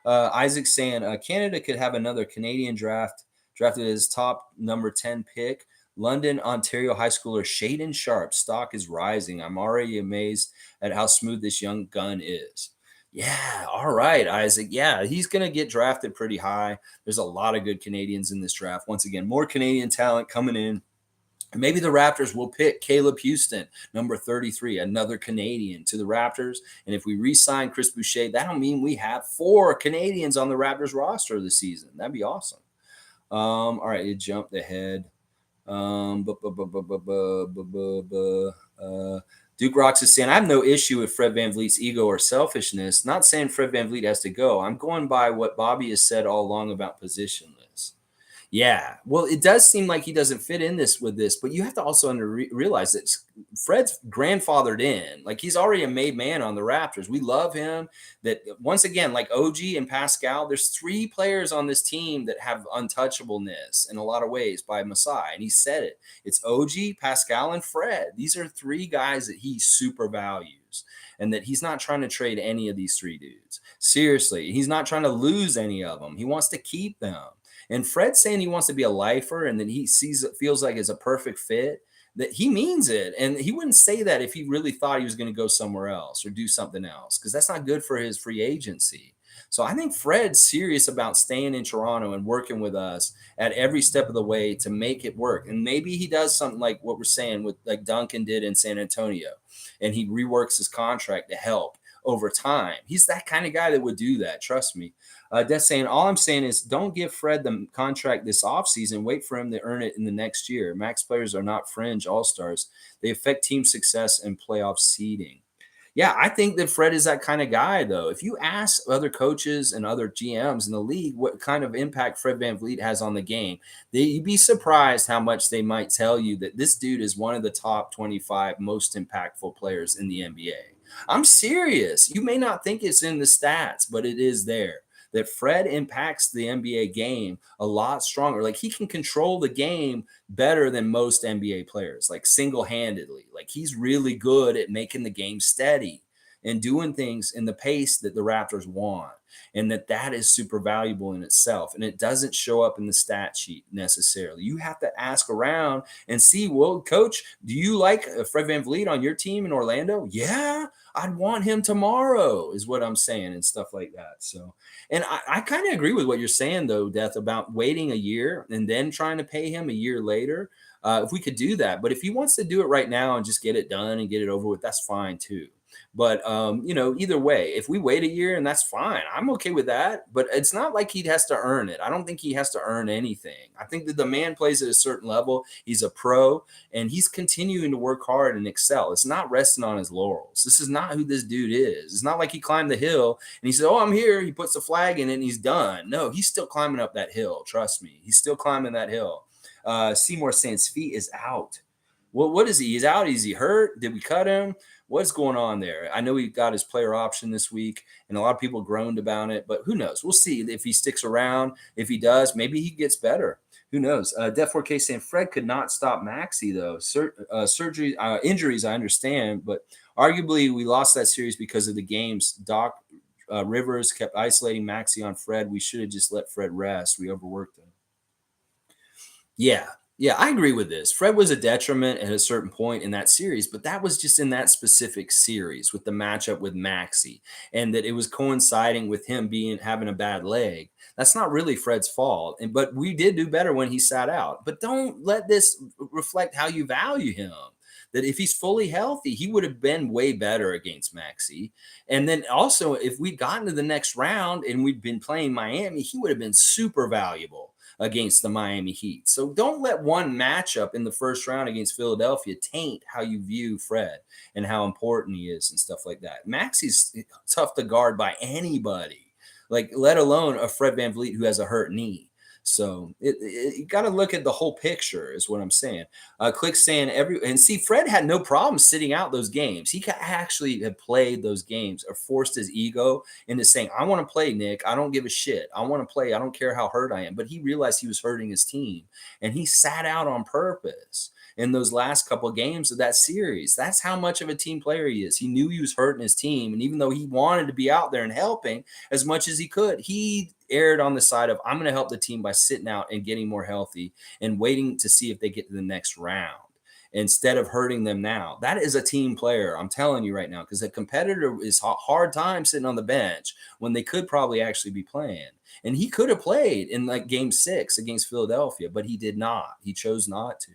Isaac saying Canada could have another Canadian drafted as top number 10 pick. London, Ontario high schooler Shaden Sharp stock is rising. I'm already amazed at how smooth this young gun is. Yeah, all right, Isaac. Yeah, he's going to get drafted pretty high. There's a lot of good Canadians in this draft. Once again, more Canadian talent coming in. Maybe the Raptors will pick Caleb Houston, number 33, another Canadian, to the Raptors. And if we re-sign Chris Boucher, that'll mean we have 4 Canadians on the Raptors roster this season. That'd be awesome. All right, it jumped ahead. Duke Rocks is saying, I have no issue with Fred VanVleet's ego or selfishness. Not saying Fred VanVleet has to go. I'm going by what Bobby has said all along about positionless. Yeah, well, it does seem like he doesn't fit in with this, but you have to also realize that Fred's grandfathered in. Like he's already a made man on the Raptors. We love him. That once again, like OG and Pascal, there's 3 players on this team that have untouchableness in a lot of ways by Masai, and he said it. It's OG, Pascal, and Fred. These are 3 guys that he super values, and that he's not trying to trade any of these 3 dudes. Seriously, he's not trying to lose any of them. He wants to keep them. And Fred's saying he wants to be a lifer and that he feels like it's a perfect fit, that he means it. And he wouldn't say that if he really thought he was going to go somewhere else or do something else, because that's not good for his free agency. So I think Fred's serious about staying in Toronto and working with us at every step of the way to make it work. And maybe he does something like what we're saying with like Duncan did in San Antonio, and he reworks his contract to help over time. He's that kind of guy that would do that. Trust me. That's saying, all I'm saying is don't give Fred the contract this offseason. Wait for him to earn it in the next year. Max players are not fringe all-stars. They affect team success and playoff seeding. Yeah, I think that Fred is that kind of guy, though. If you ask other coaches and other GMs in the league what kind of impact Fred VanVleet has on the game, you'd be surprised how much they might tell you that this dude is one of the top 25 most impactful players in the NBA. I'm serious. You may not think it's in the stats, but it is there. that Fred impacts the NBA game a lot stronger. Like he can control the game better than most NBA players, like single-handedly. Like he's really good at making the game steady and doing things in the pace that the Raptors want. And that is super valuable in itself. And it doesn't show up in the stat sheet necessarily. You have to ask around and see, well, coach, do you like Fred VanVleet on your team in Orlando? Yeah, I'd want him tomorrow, is what I'm saying, and stuff like that. So, and I kind of agree with what you're saying, though, Death, about waiting a year and then trying to pay him a year later. If we could do that. But if he wants to do it right now and just get it done and get it over with, that's fine too. But either way, if we wait a year and that's fine, I'm okay with that. But it's not like he has to earn it. I don't think he has to earn anything. I think that the man plays at a certain level. He's a pro and he's continuing to work hard and excel. It's not resting on his laurels. This is not who this dude is. It's not like he climbed the hill and he said, "Oh, I'm here." He puts the flag in it and he's done. No, he's still climbing up that hill. Trust me. He's still climbing that hill. Seymour saying feet is out. Well, what is he? He's out. Is he hurt? Did we cut him? What's going on there? I know he got his player option this week, and a lot of people groaned about it, but who knows? We'll see if he sticks around. If he does, maybe he gets better. Who knows? Def 4K saying Fred could not stop Maxey, though. Surgery, injuries, I understand, but arguably we lost that series because of the games. Doc Rivers kept isolating Maxey on Fred. We should have just let Fred rest. We overworked him. Yeah. Yeah, I agree with this. Fred was a detriment at a certain point in that series, but that was just in that specific series with the matchup with Maxey, and that it was coinciding with him having a bad leg. That's not really Fred's fault. But we did do better when he sat out. But don't let this reflect how you value him. That if he's fully healthy, he would have been way better against Maxey. And then also, if we'd gotten to the next round and we'd been playing Miami, he would have been super valuable against the Miami Heat. So don't let one matchup in the first round against Philadelphia taint how you view Fred and how important he is and stuff like that. Maxey's tough to guard by anybody, like let alone a Fred VanVleet who has a hurt knee. So you got to look at the whole picture, is what I'm saying. Click saying and see, Fred had no problem sitting out those games. He actually had played those games or forced his ego into saying, "I want to play, Nick. I don't give a shit. I want to play. I don't care how hurt I am." But he realized he was hurting his team, and he sat out on purpose in those last couple of games of that series. That's how much of a team player he is. He knew he was hurting his team, and even though he wanted to be out there and helping as much as he could, he erred on the side of, I'm going to help the team by sitting out and getting more healthy and waiting to see if they get to the next round instead of hurting them now. That is a team player, I'm telling you right now, because a competitor is a hard time sitting on the bench when they could probably actually be playing. And he could have played in like game 6 against Philadelphia, but he did not. He chose not to.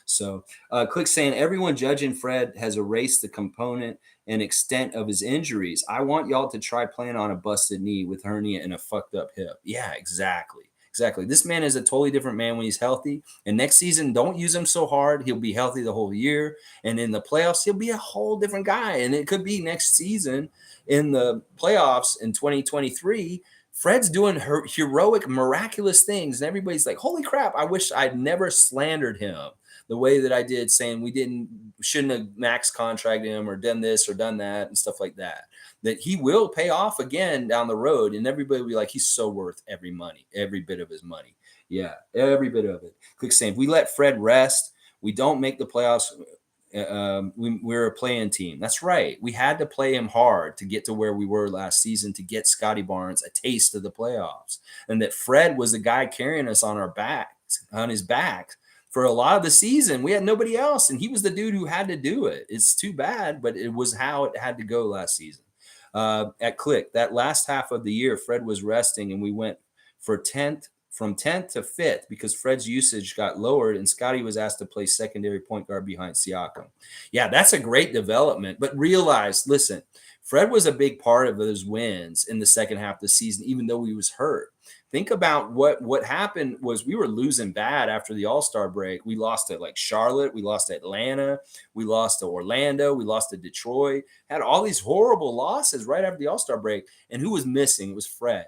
So Click saying everyone judging Fred has erased the component and extent of his injuries. I want y'all to try playing on a busted knee with hernia and a fucked up hip. Yeah, exactly. Exactly. This man is a totally different man when he's healthy. And next season, don't use him so hard. He'll be healthy the whole year. And in the playoffs, he'll be a whole different guy. And it could be next season in the playoffs in 2023. Fred's doing heroic, miraculous things. And everybody's like, holy crap, I wish I'd never slandered him the way that I did, saying shouldn't have max contracted him or done this or done that and stuff like that. That he will pay off again down the road, and everybody will be like, he's so worth every bit of his money. Yeah, every bit of it. Click saying, if we let Fred rest, we don't make the playoffs. We're a playing team. That's right. We had to play him hard to get to where we were last season to get Scotty Barnes a taste of the playoffs, and that Fred was the guy carrying us on his back. For a lot of the season, we had nobody else, and he was the dude who had to do it. It's too bad, but it was how it had to go last season. At Click, that last half of the year, Fred was resting, and we went from 10th to 5th because Fred's usage got lowered, and Scotty was asked to play secondary point guard behind Siakam. Yeah, that's a great development, but listen, Fred was a big part of those wins in the second half of the season, even though he was hurt. Think about what happened was we were losing bad after the All-Star break. We lost to like Charlotte. We lost to Atlanta. We lost to Orlando. We lost to Detroit. Had all these horrible losses right after the All-Star break. And who was missing? It was Fred.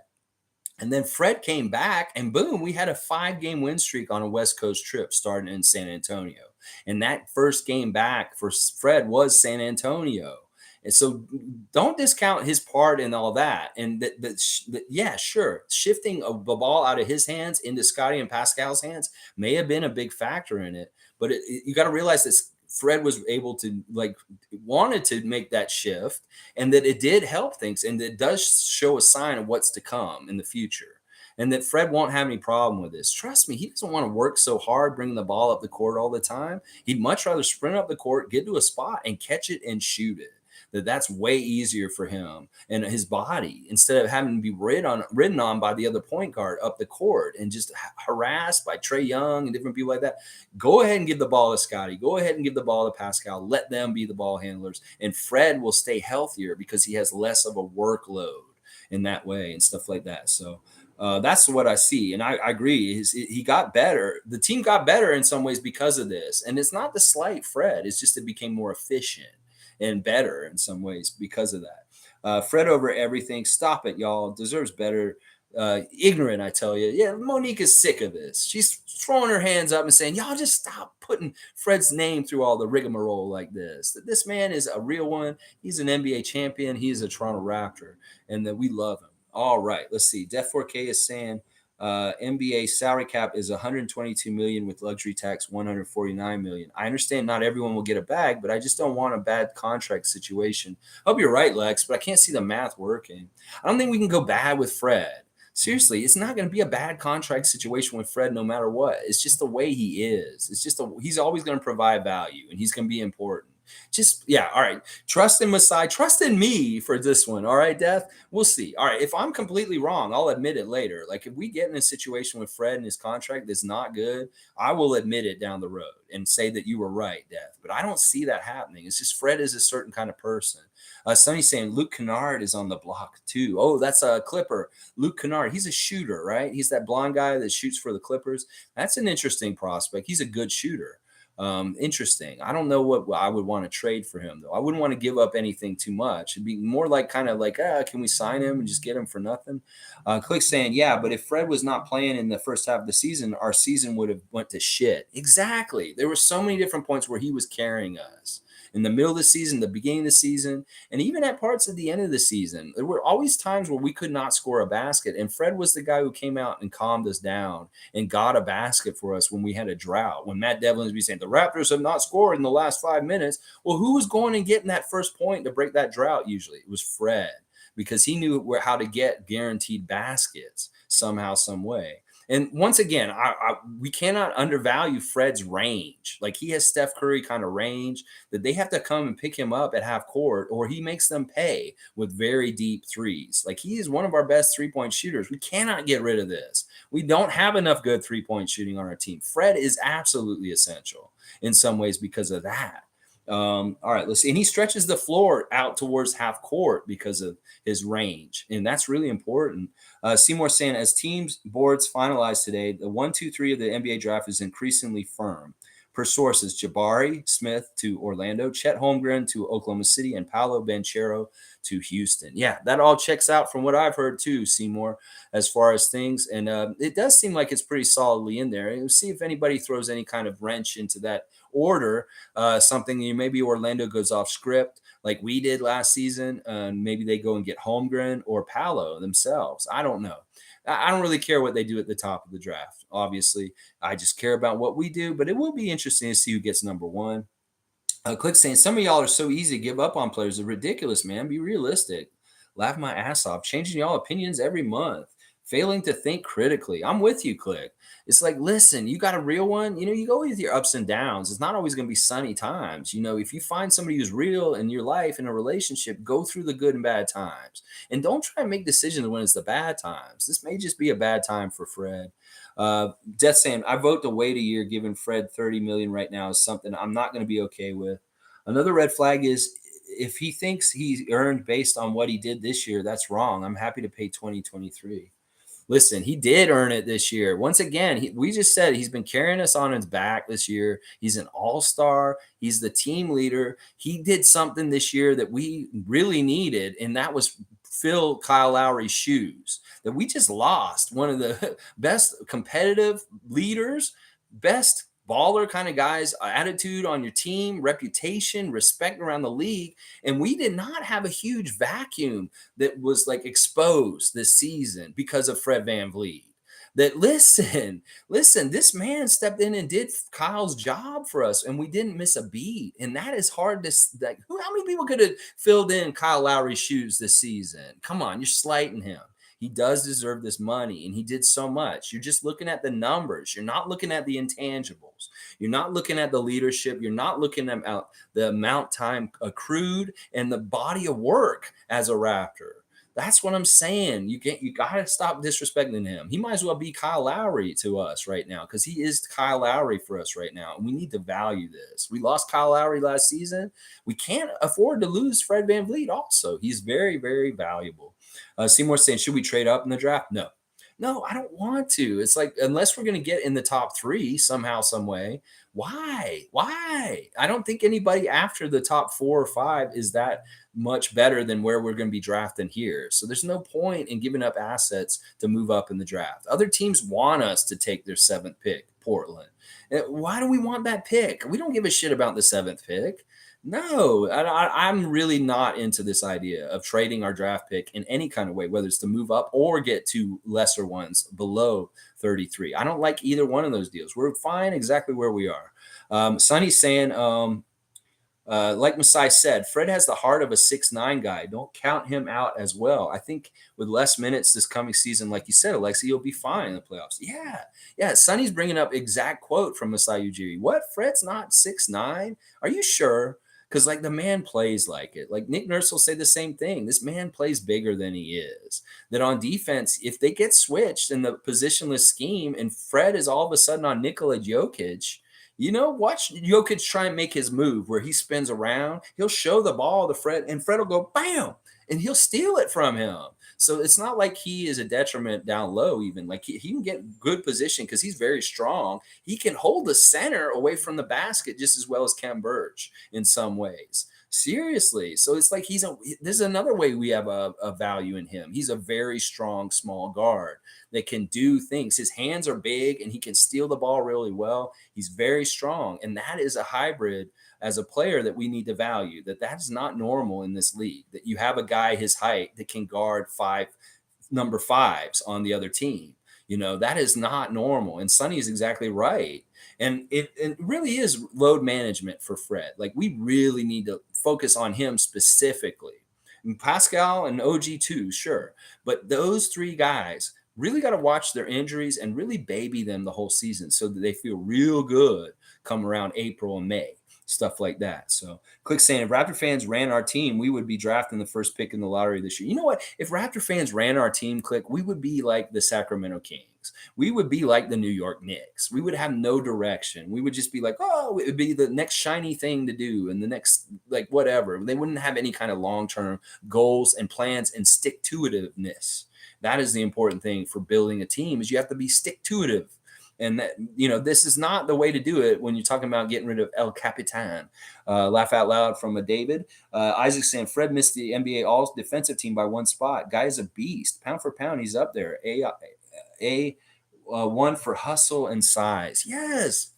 And then Fred came back, and boom, we had a 5-game win streak on a West Coast trip starting in San Antonio. And that first game back for Fred was San Antonio. And so don't discount his part in all that. And yeah, sure, shifting the ball out of his hands into Scotty and Pascal's hands may have been a big factor in it. But you got to realize that Fred was able to wanted to make that shift, and that it did help things, and it does show a sign of what's to come in the future. And that Fred won't have any problem with this. Trust me, he doesn't want to work so hard bringing the ball up the court all the time. He'd much rather sprint up the court, get to a spot, and catch it and shoot it. That's way easier for him and his body, instead of having to be ridden on by the other point guard up the court and just harassed by Trae Young and different people like that. Go ahead and give the ball to Scotty. Go ahead and give the ball to Pascal. Let them be the ball handlers. And Fred will stay healthier because he has less of a workload in that way and stuff like that. So that's what I see. And I agree. He got better. The team got better in some ways because of this. And it's not the slight Fred. It's just it became more efficient and better in some ways because of that. Fred over everything. Stop it, y'all. Deserves better. Ignorant, I tell you. Yeah, Monique is sick of this. She's throwing her hands up and saying, y'all just stop putting Fred's name through all the rigmarole like this. That this man is a real one. He's an NBA champion. He's a Toronto Raptor, and that we love him. All right, let's see. Def 4K is saying NBA salary cap is 122 million with luxury tax 149 million. I understand not everyone will get a bag, but I just don't want a bad contract situation. I hope you're right, Lex, but I can't see the math working. I don't think we can go bad with Fred. Seriously, it's not going to be a bad contract situation with Fred no matter what. It's just the way he is. It's just he's always going to provide value, and he's going to be important. Just, yeah, all right. Trust in Masai. Trust in me for this one. All right, Death? We'll see. All right, if I'm completely wrong, I'll admit it later. Like, if we get in a situation with Fred and his contract that's not good, I will admit it down the road and say that you were right, Death. But I don't see that happening. It's just Fred is a certain kind of person. Sonny's saying Luke Kennard is on the block, too. Oh, that's a Clipper. Luke Kennard, he's a shooter, right? He's that blonde guy that shoots for the Clippers. That's an interesting prospect. He's a good shooter. Interesting. I don't know what I would want to trade for him, though. I wouldn't want to give up anything too much. It'd be more like kind of like, can we sign him and just get him for nothing? Click saying, yeah, but if Fred was not playing in the first half of the season, our season would have went to shit. Exactly. There were so many different points where he was carrying us. In the middle of the season, the beginning of the season, and even at parts at the end of the season. There were always times where we could not score a basket, and Fred was the guy who came out and calmed us down and got a basket for us when we had a drought. When Matt Devlin was saying, the Raptors have not scored in the last 5 minutes. Well, who was going and getting that first point to break that drought usually? It was Fred, because he knew how to get guaranteed baskets somehow, some way. And once again, we cannot undervalue Fred's range. Like, he has Steph Curry kind of range that they have to come and pick him up at half court, or he makes them pay with very deep threes. Like, he is one of our best three-point shooters. We cannot get rid of this. We don't have enough good three-point shooting on our team. Fred is absolutely essential in some ways because of that. All right, let's see. And he stretches the floor out towards half court because of his range. And that's really important. Seymour saying, as teams boards finalized today, the 1, 2, 3 of the NBA draft is increasingly firm. Per sources, Jabari Smith to Orlando, Chet Holmgren to Oklahoma City, and Paolo Banchero to Houston. Yeah, that all checks out from what I've heard too, Seymour, as far as things. And it does seem like it's pretty solidly in there. And we'll see if anybody throws any kind of wrench into that order, something maybe Orlando goes off script like we did last season. Maybe they go and get Holmgren or Paolo themselves. I don't know. I don't really care what they do at the top of the draft. Obviously, I just care about what we do, but it will be interesting to see who gets number one. Click saying, some of y'all are so easy to give up on players. It's ridiculous, man. Be realistic. Laugh my ass off. Changing y'all opinions every month. Failing to think critically. I'm with you, Click. It's like, listen, you got a real one. You go with your ups and downs. It's not always going to be sunny times. If you find somebody who's real in your life, in a relationship, go through the good and bad times. And don't try and make decisions when it's the bad times. This may just be a bad time for Fred. Death saying, I vote to wait a year. Giving Fred $30 million right now is something I'm not going to be okay with. Another red flag is if he thinks he's earned based on what he did this year, that's wrong. I'm happy to pay 2023. Listen, he did earn it this year. Once again, we just said he's been carrying us on his back this year. He's an all-star. He's the team leader. He did something this year that we really needed, and that was fill Kyle Lowry's shoes. That we just lost one of the best competitive leaders, best baller kind of guys, attitude on your team, reputation, respect around the league. And we did not have a huge vacuum that was like exposed this season because of Fred VanVleet. That listen, this man stepped in and did Kyle's job for us, and we didn't miss a beat. And that is hard to like. How many people could have filled in Kyle Lowry's shoes this season? Come on, you're slighting him. He does deserve this money, and he did so much. You're just looking at the numbers. You're not looking at the intangibles. You're not looking at the leadership. You're not looking at the amount time accrued and the body of work as a Raptor. That's what I'm saying. You gotta stop disrespecting him. He might as well be Kyle Lowry to us right now because he is Kyle Lowry for us right now. And we need to value this. We lost Kyle Lowry last season. We can't afford to lose Fred VanVleet also. He's very, very valuable. Seymour saying, should we trade up in the draft? No. No, I don't want to. It's like, unless we're going to get in the top 3 somehow, some way, why? Why? I don't think anybody after the top 4 or 5 is that much better than where we're going to be drafting here. So there's no point in giving up assets to move up in the draft. Other teams want us to take their 7th pick, Portland. Why do we want that pick? We don't give a shit about the 7th pick. No, I'm really not into this idea of trading our draft pick in any kind of way, whether it's to move up or get to lesser ones below 33. I don't like either one of those deals. We're fine exactly where we are. Sonny's saying, like Masai said, Fred has the heart of a 6'9" guy. Don't count him out as well. I think with less minutes this coming season, like you said, Alexi, he'll be fine in the playoffs. Yeah. Sonny's bringing up exact quote from Masai Ujiri. What? Fred's not 6'9"? Are you sure? Because like the man plays like it. Like Nick Nurse will say the same thing. This man plays bigger than he is. That on defense, if they get switched in the positionless scheme and Fred is all of a sudden on Nikola Jokic, watch Jokic try and make his move where he spins around. He'll show the ball to Fred, and Fred will go bam, and he'll steal it from him. So it's not like he is a detriment down low, even. Like he can get good position because he's very strong. He can hold the center away from the basket just as well as Kem Birch in some ways. Seriously. So it's like this is another way we have a value in him. He's a very strong small guard that can do things. His hands are big and he can steal the ball really well. He's very strong. And that is a hybrid as a player that we need to value. That's not normal in this league, that you have a guy his height that can guard number 5s on the other team. That is not normal. And Sonny is exactly right. And it really is load management for Fred. Like we really need to focus on him specifically. And Pascal and OG too, sure. But those 3 guys really got to watch their injuries and really baby them the whole season so that they feel real good come around April and May. Stuff like that. So Click saying, if Raptor fans ran our team, we would be drafting the first pick in the lottery this year. You know what? If Raptor fans ran our team, Click, we would be like the Sacramento Kings. We would be like the New York Knicks. We would have no direction. We would just be like, oh, it would be the next shiny thing to do and the next, like, whatever. They wouldn't have any kind of long-term goals and plans and stick-to-itiveness. That is the important thing for building a team, is you have to be stick-to-itive. And that, this is not the way to do it when you're talking about getting rid of El Capitan. Laugh out loud from a David. Isaac saying, Fred missed the NBA All defensive team by 1 spot. Guy is a beast. Pound for pound, he's up there. One for hustle and size. Yes.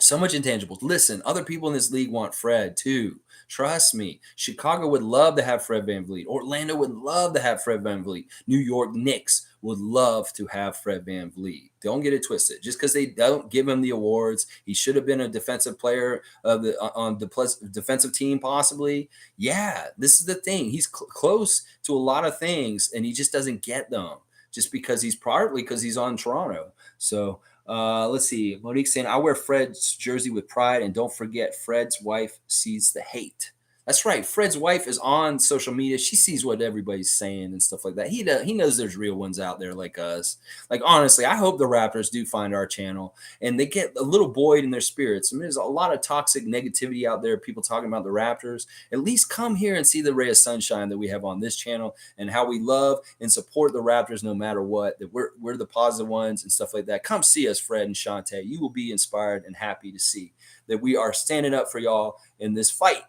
So much intangibles. Listen, other people in this league want Fred too. Trust me. Chicago would love to have Fred VanVleet. Orlando would love to have Fred VanVleet. New York Knicks would love to have Fred VanVleet. Don't get it twisted. Just because they don't give him the awards, he should have been a defensive player on the defensive team possibly. Yeah, this is the thing. He's close to a lot of things, and he just doesn't get them just because he's on Toronto. So let's see. Monique saying, I wear Fred's jersey with pride, and don't forget, Fred's wife sees the hate. That's right. Fred's wife is on social media. She sees what everybody's saying and stuff like that. He knows there's real ones out there like us. Like, honestly, I hope the Raptors do find our channel and they get a little buoyed in their spirits. I mean, there's a lot of toxic negativity out there, people talking about the Raptors. At least come here and see the ray of sunshine that we have on this channel and how we love and support the Raptors no matter what, that we're the positive ones and stuff like that. Come see us, Fred and Shantae. You will be inspired and happy to see that we are standing up for y'all in this fight.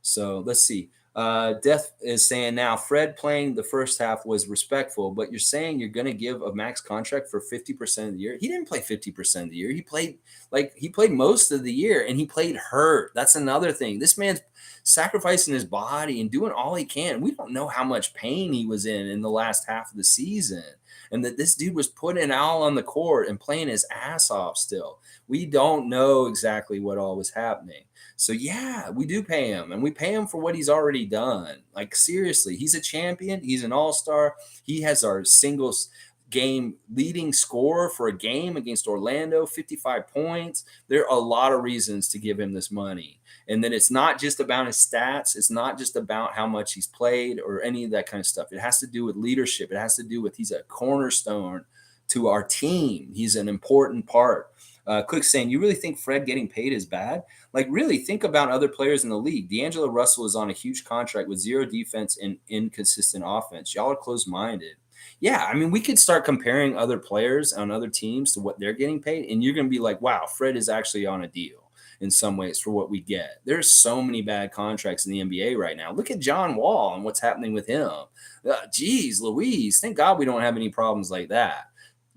So let's see. Death is saying now Fred playing the first half was respectful, but you're saying you're going to give a max contract for 50% of the year. He didn't play 50% of the year. He played most of the year, and he played hurt. That's another thing. This man's sacrificing his body and doing all he can. We don't know how much pain he was in the last half of the season, and that this dude was putting it all on the court and playing his ass off still. We don't know exactly what all was happening. So yeah, we do pay him, and we pay him for what he's already done. Like seriously, he's a champion. He's an all-star. He has our singles game leading scorer for a game against Orlando, 55 points. There are a lot of reasons to give him this money. And then it's not just about his stats. It's not just about how much he's played or any of that kind of stuff. It has to do with leadership. It has to do with he's a cornerstone to our team. He's an important part. Click saying, you really think Fred getting paid is bad? Like, really think about other players in the league. D'Angelo Russell is on a huge contract with zero defense and inconsistent offense. Y'all are close minded. Yeah, I mean, we could start comparing other players on other teams to what they're getting paid, and you're going to be like, wow, Fred is actually on a deal in some ways for what we get. There's so many bad contracts in the NBA right now. Look at John Wall and what's happening with him. Geez, Louise, thank God we don't have any problems like that.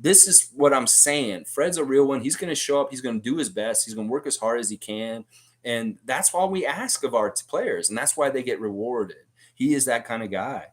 This is what I'm saying. Fred's a real one. He's going to show up. He's going to do his best. He's going to work as hard as he can. And that's all we ask of our players. And that's why they get rewarded. He is that kind of guy.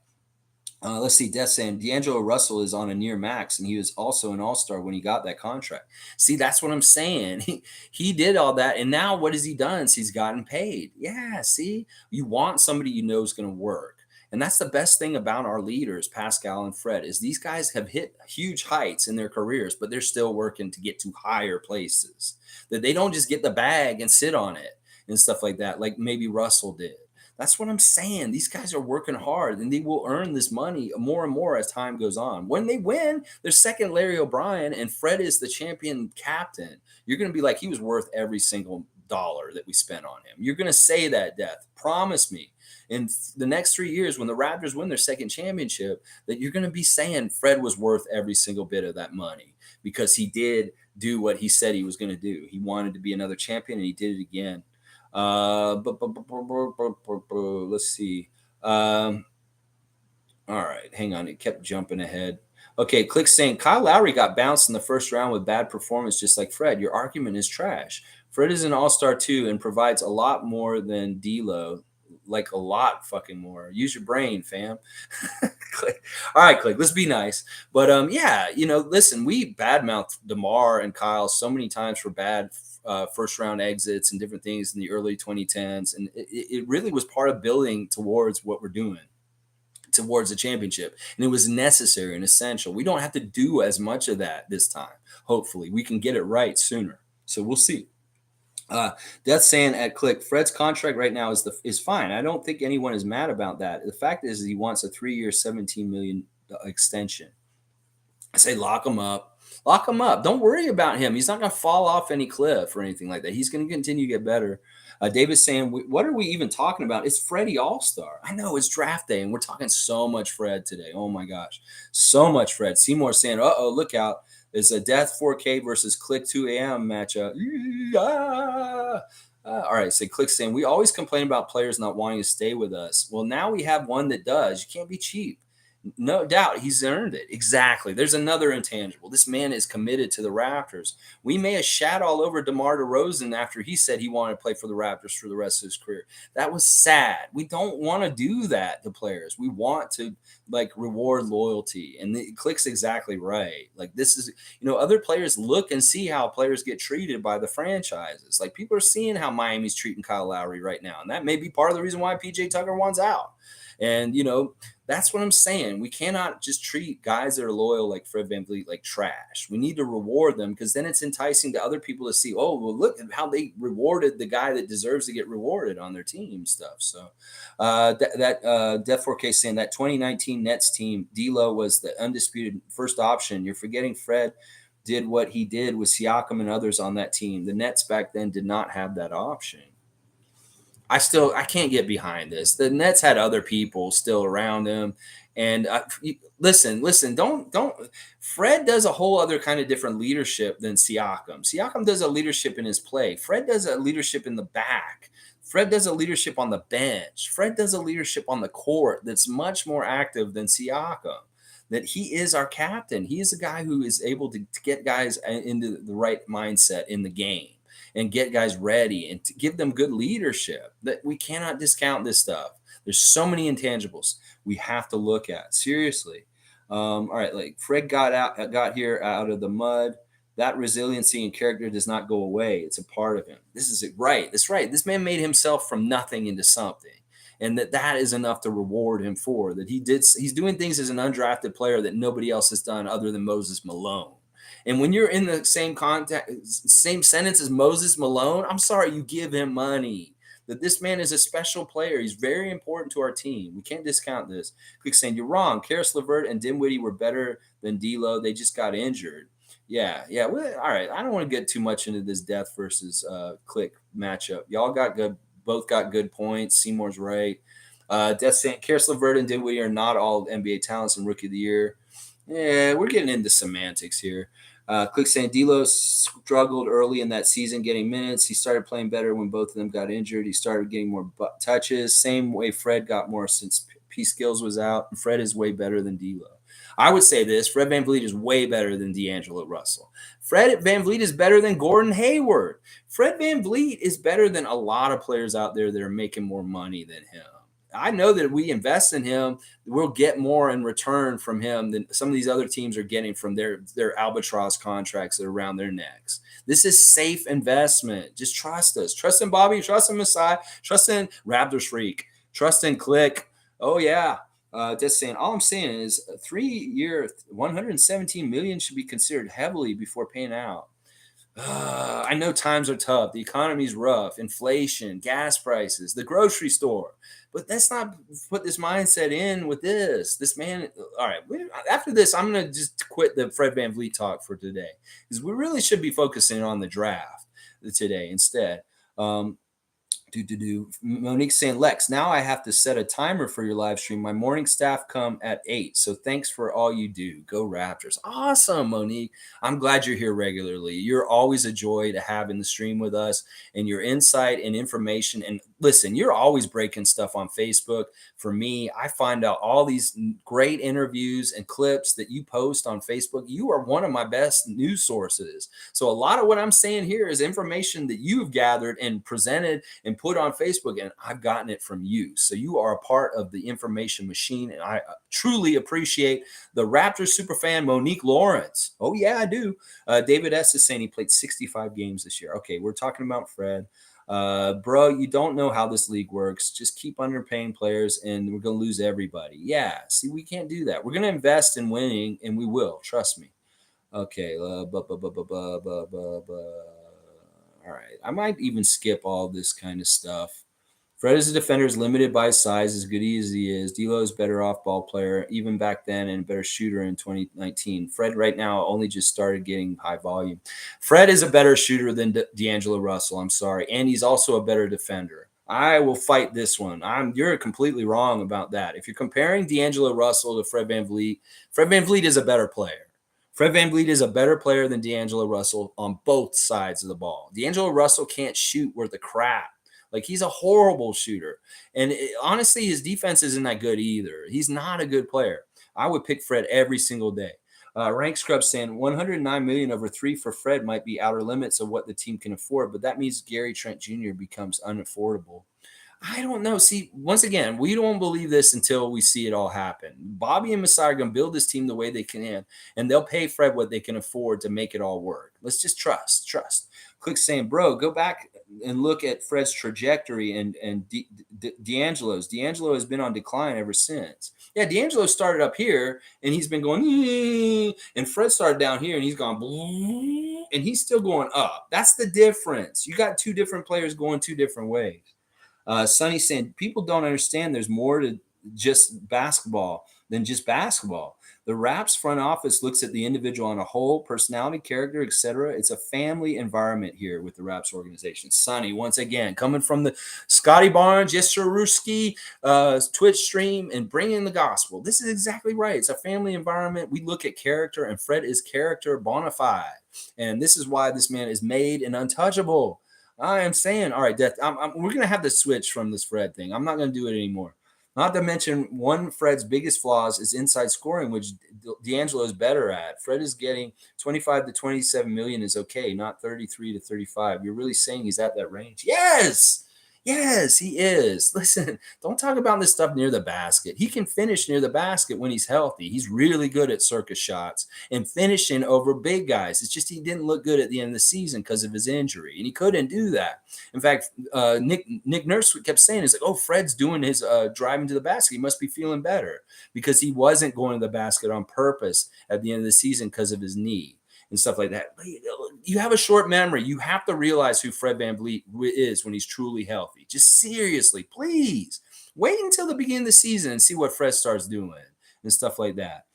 Let's see. Death saying D'Angelo Russell is on a near max, and he was also an all-star when he got that contract. See, that's what I'm saying. He did all that, and now what has he done? He's gotten paid. Yeah, see, you want somebody you know is going to work. And that's the best thing about our leaders, Pascal and Fred, is these guys have hit huge heights in their careers, but they're still working to get to higher places. That they don't just get the bag and sit on it and stuff like that, like maybe Russell did. That's what I'm saying. These guys are working hard, and they will earn this money more and more as time goes on. When they win, they're second Larry O'Brien, and Fred is the champion captain. You're going to be like, he was worth every single dollar that we spent on him. You're going to say that, Death. Promise me. In the next 3 years, when the Raptors win their second championship, that you're going to be saying Fred was worth every single bit of that money because he did do what he said he was going to do. He wanted to be another champion, and he did it again. Let's see. All right, hang on. It kept jumping ahead. Okay, Click saying Kyle Lowry got bounced in the first round with bad performance, just like Fred. Your argument is trash. Fred is an all-star too and provides a lot more than D'Lo, like a lot fucking more. Use your brain, fam. Click. All right, Click. Let's be nice, but yeah, listen, we badmouthed DeMar and Kyle so many times for bad first round exits and different things in the early 2010s. And it really was part of building towards what we're doing, towards a championship. And it was necessary and essential. We don't have to do as much of that this time. Hopefully we can get it right sooner. So we'll see. Death saying at Click, Fred's contract right now is fine. I don't think anyone is mad about that. The fact is he wants a 3-year, $17 million extension. I say lock him up. Lock him up. Don't worry about him. He's not going to fall off any cliff or anything like that. He's going to continue to get better. David's saying, what are we even talking about? It's Freddie All-Star. I know it's draft day, and we're talking so much Fred today. Oh, my gosh. So much Fred. Seymour saying, uh-oh, look out. It's a Death 4K versus Click 2 a.m. matchup. All right, so Click saying, we always complain about players not wanting to stay with us. Well, now we have one that does. You can't be cheap. No doubt he's earned it. Exactly. There's another intangible. This man is committed to the Raptors. We may have shat all over DeMar DeRozan after he said he wanted to play for the Raptors for the rest of his career. That was sad. We don't want to do that to players. We want to reward loyalty. And it Clicks exactly right. Like this is, other players look and see how players get treated by the franchises. Like people are seeing how Miami's treating Kyle Lowry right now. And that may be part of the reason why PJ Tucker wants out. And, that's what I'm saying. We cannot just treat guys that are loyal like Fred VanVleet like trash. We need to reward them because then it's enticing to other people to see, oh, well, look at how they rewarded the guy that deserves to get rewarded on their team stuff. So Death 4K saying that 2019 Nets team, D'Lo was the undisputed first option. You're forgetting Fred did what he did with Siakam and others on that team. The Nets back then did not have that option. I can't get behind this. The Nets had other people still around him. And listen, don't. Fred does a whole other kind of different leadership than Siakam. Siakam does a leadership in his play. Fred does a leadership in the back Fred does a leadership on the bench. Fred does a leadership on the court that's much more active than Siakam. That he is our captain. He is a guy who is able to get guys into the right mindset in the game and get guys ready and to give them good leadership. That we cannot discount this stuff. There's so many intangibles we have to look at seriously. All right, like Fred got here out of the mud. That resiliency and character does not go away. It's a part of him. This is it. Right. That's right. This man made himself from nothing into something. And that is enough to reward him for that. He's doing things as an undrafted player that nobody else has done other than Moses Malone. And when you're in the same context, same sentence as Moses Malone, I'm sorry, you give him money. That this man is a special player. He's very important to our team. We can't discount this. Quick saying, you're wrong. Karis LeVert and Dinwiddie were better than D'Lo. They just got injured. Yeah. Well, all right. I don't want to get too much into this Death versus Click matchup. Y'all both got good points. Seymour's right. Death saying Karis LeVert and Dinwiddie are not all NBA talents and Rookie of the Year. Yeah, we're getting into semantics here. Click saying D'Lo struggled early in that season getting minutes. He started playing better when both of them got injured. He started getting more touches. Same way Fred got more since P. Skills was out. And Fred is way better than D'Lo. I would say this. Fred VanVleet is way better than D'Angelo Russell. Fred VanVleet is better than Gordon Hayward. Fred VanVleet is better than a lot of players out there that are making more money than him. I know that if we invest in him, we'll get more in return from him than some of these other teams are getting from their albatross contracts that are around their necks. This is safe investment. Just trust us. Trust in Bobby. Trust in Masai. Trust in Raptors Freak. Trust in Click. Oh, yeah. Just saying, all I'm saying is a 3-year, $117 million should be considered heavily before paying out. I know times are tough. The economy's rough. Inflation, gas prices, the grocery store. But let's not put this mindset in with this. This man, all right, after this, I'm going to just quit the Fred VanVleet talk for today because we really should be focusing on the draft today instead. Monique saying, Lex, now I have to set a timer for your live stream. My morning staff come at 8. So thanks for all you do. Go Raptors. Awesome, Monique. I'm glad you're here regularly. You're always a joy to have in the stream with us and your insight and information. And listen, you're always breaking stuff on Facebook. For me, I find out all these great interviews and clips that you post on Facebook. You are one of my best news sources. So a lot of what I'm saying here is information that you've gathered and presented and put on Facebook, and I've gotten it from you. So you are a part of the information machine, and I truly appreciate the Raptors superfan Monique Lawrence. Oh, yeah, I do. David S. is saying he played 65 games this year. Okay, we're talking about Fred. Bro, you don't know how this league works. Just keep underpaying players, and we're going to lose everybody. Yeah, see, we can't do that. We're going to invest in winning, and we will. Trust me. Okay, all right. I might even skip all this kind of stuff. Fred as a defender is limited by his size, as good as he is. D'Lo is better off ball player, even back then, and a better shooter in 2019. Fred right now only just started getting high volume. Fred is a better shooter than D'Angelo Russell. I'm sorry. And he's also a better defender. I will fight this one. You're completely wrong about that. If you're comparing D'Angelo Russell to Fred VanVleet is a better player. Fred VanVleet is a better player than D'Angelo Russell on both sides of the ball. D'Angelo Russell can't shoot worth a crap. Like, he's a horrible shooter. And honestly, his defense isn't that good either. He's not a good player. I would pick Fred every single day. Rank Scrub saying $109 million over 3 for Fred might be outer limits of what the team can afford, but that means Gary Trent Jr. becomes unaffordable. I don't know. See, once again, we don't believe this until we see it all happen. Bobby and Masai are going to build this team the way they can, and they'll pay Fred what they can afford to make it all work. Let's just trust. Click saying, bro, go back and look at Fred's trajectory and D'Angelo's. D'Angelo has been on decline ever since. Yeah, D'Angelo started up here, and he's been going, and Fred started down here, and he's gone, and he's still going up. That's the difference. You got two different players going two different ways. Sonny saying, people don't understand there's more to just basketball than just basketball. The Raps front office looks at the individual on a whole, personality, character, etc. It's a family environment here with the Raps organization. Sonny, once again, coming from the Scotty Barnes, Yesterowski Twitch stream and bringing the gospel. This is exactly right. It's a family environment. We look at character, and Fred is character bona fide. And this is why this man is made and untouchable. I am saying, all right, Death. We're gonna have to switch from this Fred thing. I'm not gonna do it anymore. Not to mention, one Fred's biggest flaws is inside scoring, which D'Angelo is better at. Fred is getting 25 to 27 million is okay, not 33 to 35. You're really saying he's at that range? Yes. Yes, he is. Listen, don't talk about this stuff near the basket. He can finish near the basket when he's healthy. He's really good at circus shots and finishing over big guys. It's just he didn't look good at the end of the season because of his injury, and he couldn't do that. In fact, Nick Nurse kept saying, "It's like, oh, Fred's doing his driving to the basket. He must be feeling better because he wasn't going to the basket on purpose at the end of the season because of his knee." And stuff like that. You have a short memory. You have to realize who Fred VanVleet is when he's truly healthy. Just seriously, please wait until the beginning of the season and see what Fred starts doing and stuff like that.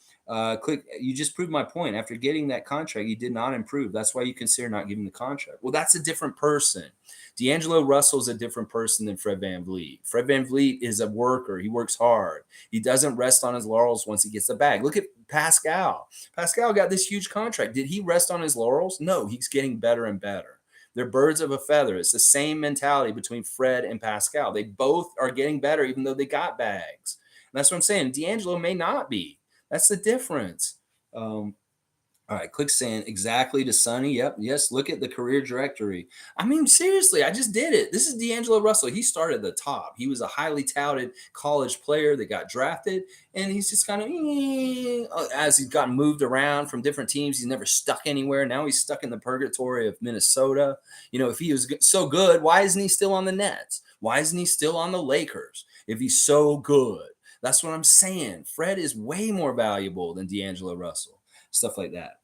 Click. You just proved my point. After getting that contract, he did not improve. That's why you consider not giving the contract. Well, that's a different person. D'Angelo Russell's a different person than Fred VanVleet. Fred VanVleet is a worker. He works hard. He doesn't rest on his laurels once he gets the bag. Look at Pascal. Pascal got this huge contract. Did he rest on his laurels? No, he's getting better and better. They're birds of a feather. It's the same mentality between Fred and Pascal. They both are getting better, even though they got bags. And that's what I'm saying. D'Angelo may not be. That's the difference. All right, click saying exactly to Sonny. Yep, yes. Look at the career directory. I mean, seriously, I just did it. This is D'Angelo Russell. He started at the top. He was a highly touted college player that got drafted, and he's just kind of as he's gotten moved around from different teams. He's never stuck anywhere. Now he's stuck in the purgatory of Minnesota. If he was so good, why isn't he still on the Nets? Why isn't he still on the Lakers if he's so good? That's what I'm saying. Fred is way more valuable than D'Angelo Russell. Stuff like that.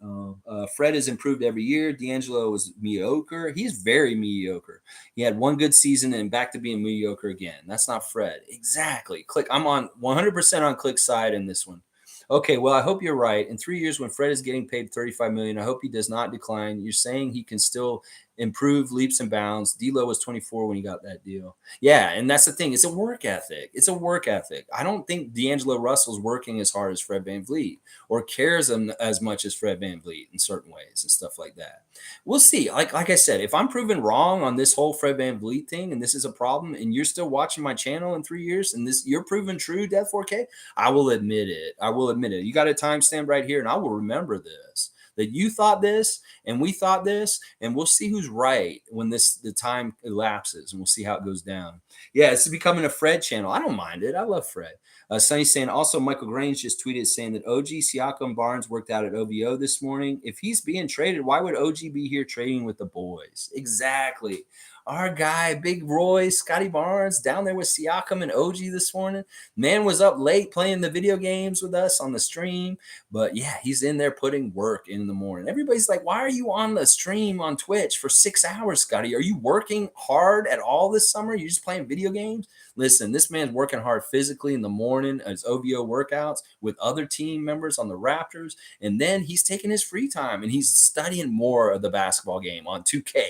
Fred has improved every year. D'Angelo was mediocre. He's very mediocre. He had one good season and back to being mediocre again. That's not Fred. Exactly. Click. I'm on 100% on Click's side in this one. Okay, well, I hope you're right. In 3 years, when Fred is getting paid 35 million, I hope he does not decline. You're saying he can still improve leaps and bounds. D'Lo was 24 when he got that deal. Yeah, and that's the thing. It's a work ethic. It's a work ethic. I don't think D'Angelo Russell's working as hard as Fred VanVleet or cares as much as Fred VanVleet in certain ways and stuff like that. We'll see. Like I said, if I'm proven wrong on this whole Fred VanVleet thing and this is a problem and you're still watching my channel in 3 years and this you're proven true, Death 4K, I will admit it. I will admit it. You got a timestamp right here and I will remember this. That you thought this and we thought this, and we'll see who's right when the time elapses, and we'll see how it goes down. Yeah, it's becoming a Fred channel. I don't mind it. I love Fred. Sonny's saying also Michael Grange just tweeted saying that OG, Siakam, Barnes worked out at OVO this morning. If he's being traded, why would OG be here trading with the boys? Exactly. Our guy, Big Roy, Scotty Barnes, down there with Siakam and OG this morning. Man was up late playing the video games with us on the stream. But yeah, he's in there putting work in the morning. Everybody's like, why are you on the stream on Twitch for 6 hours, Scotty? Are you working hard at all this summer? You're just playing video games? Listen, this man's working hard physically in the morning as OVO workouts with other team members on the Raptors. And then he's taking his free time and he's studying more of the basketball game on 2K.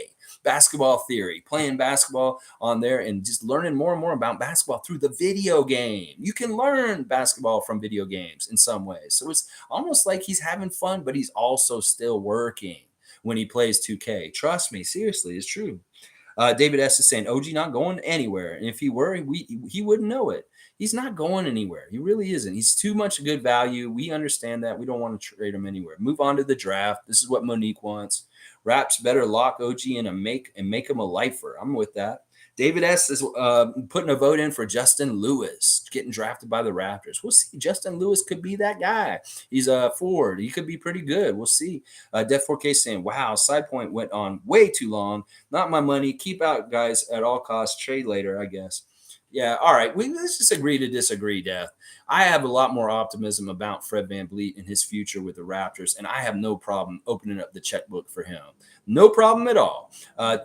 Basketball theory, playing basketball on there and just learning more and more about basketball through the video game. You can learn basketball from video games in some ways. So it's almost like he's having fun, but he's also still working when he plays 2K. Trust me, seriously, it's true. David S. is saying, OG not going anywhere. And if he were, he wouldn't know it. He's not going anywhere. He really isn't. He's too much good value. We understand that. We don't want to trade him anywhere. Move on to the draft. This is what Monique wants. Raps better lock OG in and make him a lifer. I'm with that. David S. is putting a vote in for Justin Lewis, getting drafted by the Raptors. We'll see. Justin Lewis could be that guy. He's a forward. He could be pretty good. We'll see. Def 4K saying, wow, side point went on way too long. Not my money. Keep out, guys, at all costs. Trade later, I guess. Yeah, all right. Let's just agree to disagree, Death. I have a lot more optimism about Fred VanVleet and his future with the Raptors, and I have no problem opening up the checkbook for him. No problem at all.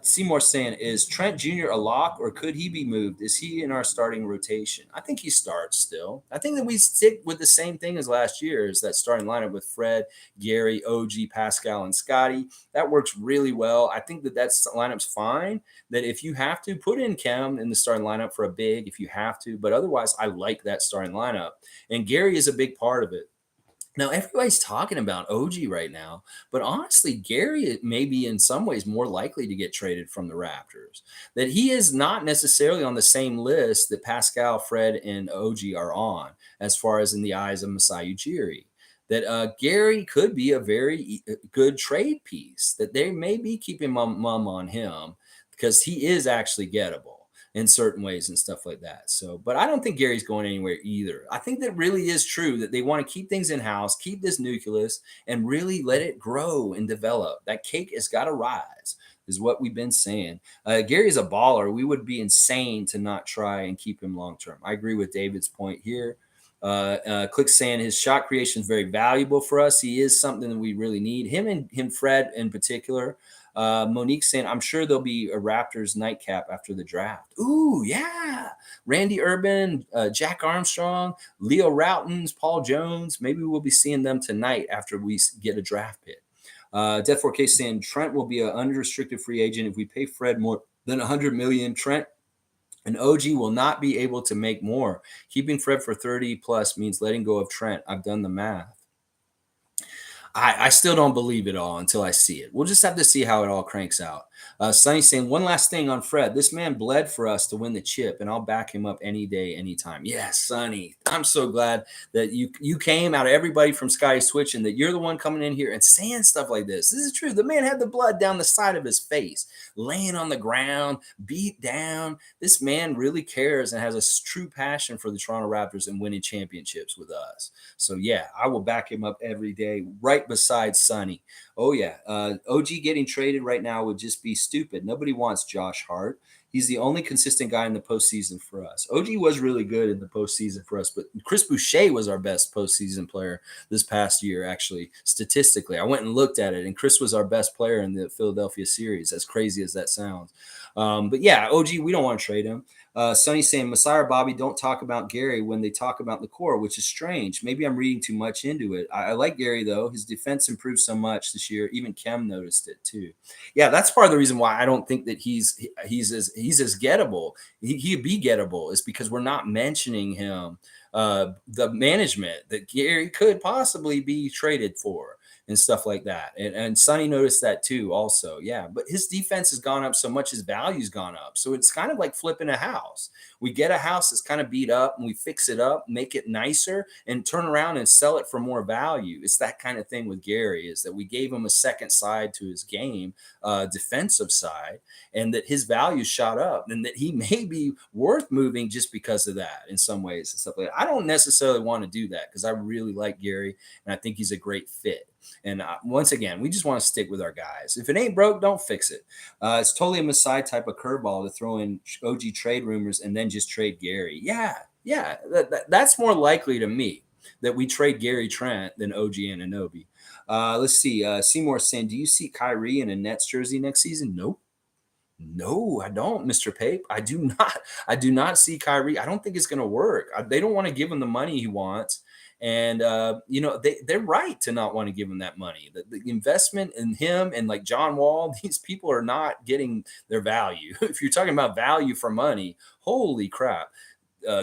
Seymour saying, is Trent Jr. a lock, or could he be moved? Is he in our starting rotation? I think he starts still. I think that we stick with the same thing as last year, is that starting lineup with Fred, Gary, OG, Pascal, and Scotty. That works really well. I think that lineup's fine. That if you have to, put in Cam in the starting lineup for a big if you have to. But otherwise, I like that starting lineup. And Gary is a big part of it. Now, everybody's talking about OG right now, but honestly, Gary may be in some ways more likely to get traded from the Raptors. That he is not necessarily on the same list that Pascal, Fred, and OG are on, as far as in the eyes of Masai Ujiri. That Gary could be a very good trade piece, that they may be keeping mum on him because he is actually gettable in certain ways and stuff like that. So, but I don't think Gary's going anywhere either. I think that really is true that they want to keep things in house, keep this nucleus, and really let it grow and develop. That cake has got to rise, is what we've been saying. Gary's a baller. We would be insane to not try and keep him long term. I agree with David's point here. Click saying his shot creation is very valuable for us. He is something that we really need. Him, Fred in particular. Monique saying, I'm sure there'll be a Raptors nightcap after the draft. Ooh, yeah. Randy Urban, Jack Armstrong, Leo Routens, Paul Jones. Maybe we'll be seeing them tonight after we get a draft pick. Death 4K saying Trent will be an unrestricted free agent if we pay Fred more than 100 million. Trent and OG will not be able to make more. Keeping Fred for 30 plus means letting go of Trent. I've done the math. I still don't believe it all until I see it. We'll just have to see how it all cranks out. Sonny saying, one last thing on Fred. This man bled for us to win the chip, and I'll back him up any day, anytime. Yes, Sonny. I'm so glad that you came out of everybody from Scotty Switch and that you're the one coming in here and saying stuff like this. This is true. The man had the blood down the side of his face, laying on the ground, beat down. This man really cares and has a true passion for the Toronto Raptors and winning championships with us. So, yeah, I will back him up every day, right beside Sonny. Oh, yeah. OG getting traded right now would just be stupid. Nobody wants Josh Hart. He's the only consistent guy in the postseason for us. OG was really good in the postseason for us, but Chris Boucher was our best postseason player this past year, actually, statistically. I went and looked at it, and Chris was our best player in the Philadelphia series, as crazy as that sounds. But yeah, OG, we don't want to trade him. Sonny saying, Messiah or Bobby don't talk about Gary when they talk about the core, which is strange. Maybe I'm reading too much into it. I like Gary, though. His defense improved so much this year. Even Kem noticed it, too. Yeah, that's part of the reason why I don't think that he's as gettable. He'd be gettable is because we're not mentioning him. The management that Gary could possibly be traded for and stuff like that. And Sonny noticed that too, also. Yeah. But his defense has gone up so much, his value's gone up. So it's kind of like flipping a house. We get a house that's kind of beat up and we fix it up, make it nicer, and turn around and sell it for more value. It's that kind of thing with Gary, is that we gave him a second side to his game, defensive side, and that his value shot up and that he may be worth moving just because of that in some ways and stuff like that. I don't necessarily want to do that because I really like Gary and I think he's a great fit. And once again, we just want to stick with our guys. If it ain't broke, don't fix it. It's totally a Masai type of curveball to throw in OG trade rumors and then just trade Gary. Yeah, that's more likely to me that we trade Gary Trent than OG and Anunoby. Let's see. Seymour saying, do you see Kyrie in a Nets jersey next season? Nope. No, I don't, Mr. Pape. I do not. I do not see Kyrie. I don't think it's going to work. They don't want to give him the money he wants. And, they're right to not want to give him that money. The investment in him and like John Wall, these people are not getting their value. If you're talking about value for money, holy crap.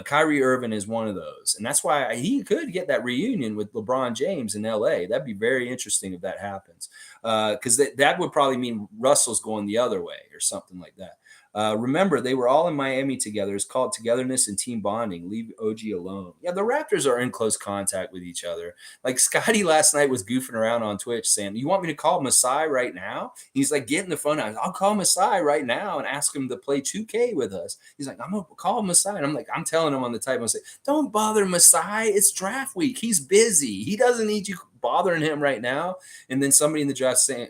Kyrie Irving is one of those. And that's why he could get that reunion with LeBron James in LA. That'd be very interesting if that happens. Because that would probably mean Russell's going the other way or something like that. Remember, they were all in Miami together. It's called togetherness and team bonding. Leave OG alone. Yeah, the Raptors are in close contact with each other. Like Scotty last night was goofing around on Twitch saying, you want me to call Masai right now? He's like, get in the phone. I'll call Masai right now and ask him to play 2K with us. He's like, I'm going to call Masai. And I'm like, I'm telling him on the type, I'm saying, don't bother Masai. It's draft week. He's busy. He doesn't need you bothering him right now. And then somebody in the draft saying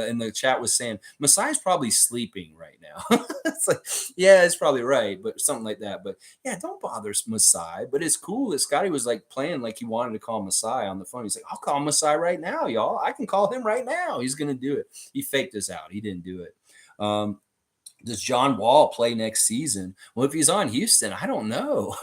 in the chat was saying Masai's probably sleeping right now. It's like, yeah, it's probably right, but something like that. But yeah, don't bother Masai. But it's cool that Scotty was like playing like he wanted to call Masai on the phone. He's like, I'll call Masai right now, y'all. I can call him right now. He's gonna do it. He faked us out. He didn't do it. Does John Wall play next season? Well, if he's on Houston, I don't know.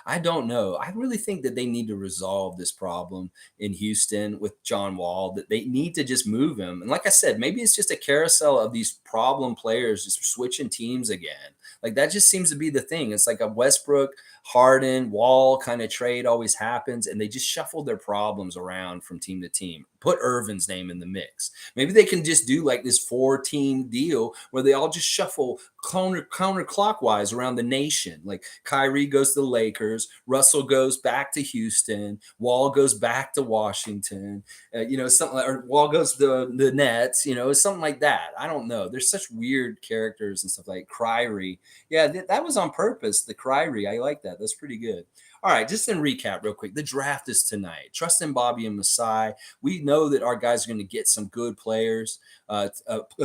I don't know. I really think that they need to resolve this problem in Houston with John Wall, that they need to just move him. And like I said, maybe it's just a carousel of these problem players just switching teams again. Like that just seems to be the thing. It's like a Westbrook, Harden, Wall kind of trade always happens, and they just shuffle their problems around from team to team. Put Irvin's name in the mix. Maybe they can just do like this 4-team deal where they all just shuffle counterclockwise around the nation. Like Kyrie goes to the Lakers, Russell goes back to Houston, Wall goes back to Washington, something like, or Wall goes to the Nets, something like that. I don't know. There's such weird characters and stuff like Kyrie. Yeah, that was on purpose. The Kyrie, I like that. That's pretty good. All right, just in recap, real quick. The draft is tonight. Trust in Bobby and Masai. We know that our guys are going to get some good players. A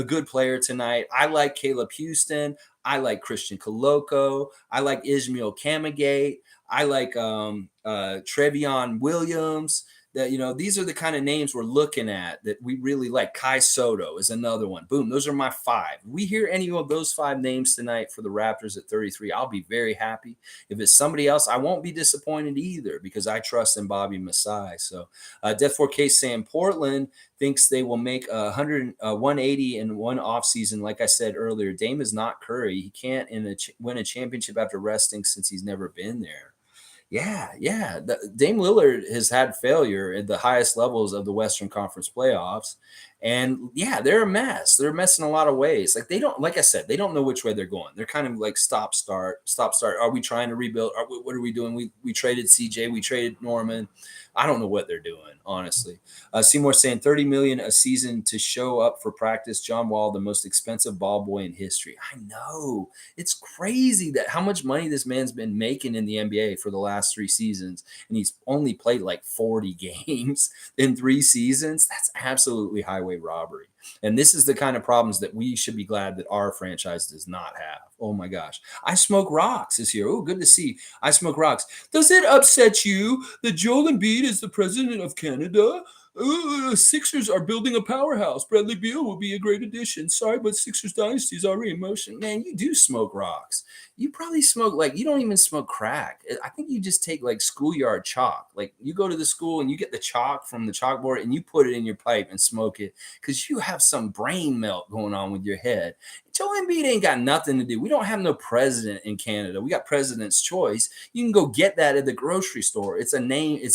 good player tonight. I like Caleb Houston. I like Christian Coloco. I like Ismail Kamagate. I like Trevion Williams. That these are the kind of names we're looking at that we really like. Kai Soto is another one. Boom, those are my 5. If we hear any of those 5 names tonight for the Raptors at 33, I'll be very happy. If it's somebody else, I won't be disappointed either because I trust in Bobby Masai. So Death 4K saying Portland thinks they will make 180 in one offseason. Like I said earlier, Dame is not Curry. He can't win a championship after resting since he's never been there. Yeah. Dame Lillard has had failure at the highest levels of the Western Conference playoffs. And yeah, they're a mess. They're a mess in a lot of ways. Like like I said, they don't know which way they're going. They're kind of like stop, start. Are we trying to rebuild? What are we doing? We traded CJ, we traded Norman. I don't know what they're doing, honestly. Seymour saying $30 million a season to show up for practice. John Wall, the most expensive ball boy in history. I know. It's crazy that how much money this man's been making in the NBA for the last 3 seasons, and he's only played like 40 games in 3 seasons. That's absolutely highway robbery. And this is the kind of problems that we should be glad that our franchise does not have. Oh my gosh. I Smoke Rocks is here. Oh, good to see. I Smoke Rocks. Does it upset you that Joel Embiid is the president of Canada? Sixers are building a powerhouse. Bradley Beal will be a great addition. Sorry, but Sixers dynasty is already in motion. Man, you do smoke rocks. You probably smoke you don't even smoke crack. I think you just take like schoolyard chalk. Like you go to the school and you get the chalk from the chalkboard and you put it in your pipe and smoke it because you have some brain melt going on with your head. Joel Embiid ain't got nothing to do. We don't have no president in Canada. We got president's choice. You can go get that at the grocery store. It's a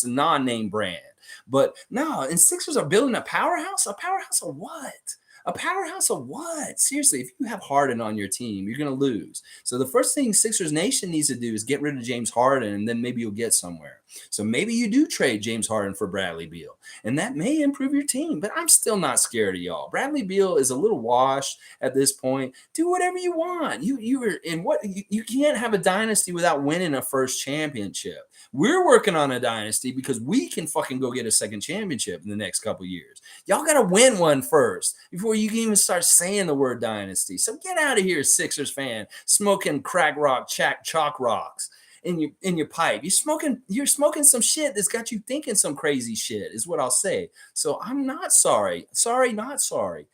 non-name brand. But no, and Sixers are building a powerhouse. A powerhouse of what? A powerhouse of what? Seriously, if you have Harden on your team, you're going to lose. So the first thing Sixers Nation needs to do is get rid of James Harden, and then maybe you'll get somewhere. So maybe you do trade James Harden for Bradley Beal, and that may improve your team. But I'm still not scared of y'all. Bradley Beal is a little washed at this point. Do whatever you want. You can't have a dynasty without winning a first championship. We're working on a dynasty because we can fucking go get a second championship in the next couple years. Y'all got to win one first before you can even start saying the word dynasty. So get out of here, Sixers fan, smoking crack rock, chalk rocks in your pipe. You're smoking some shit that's got you thinking some crazy shit, is what I'll say. So I'm not sorry. Sorry, not sorry.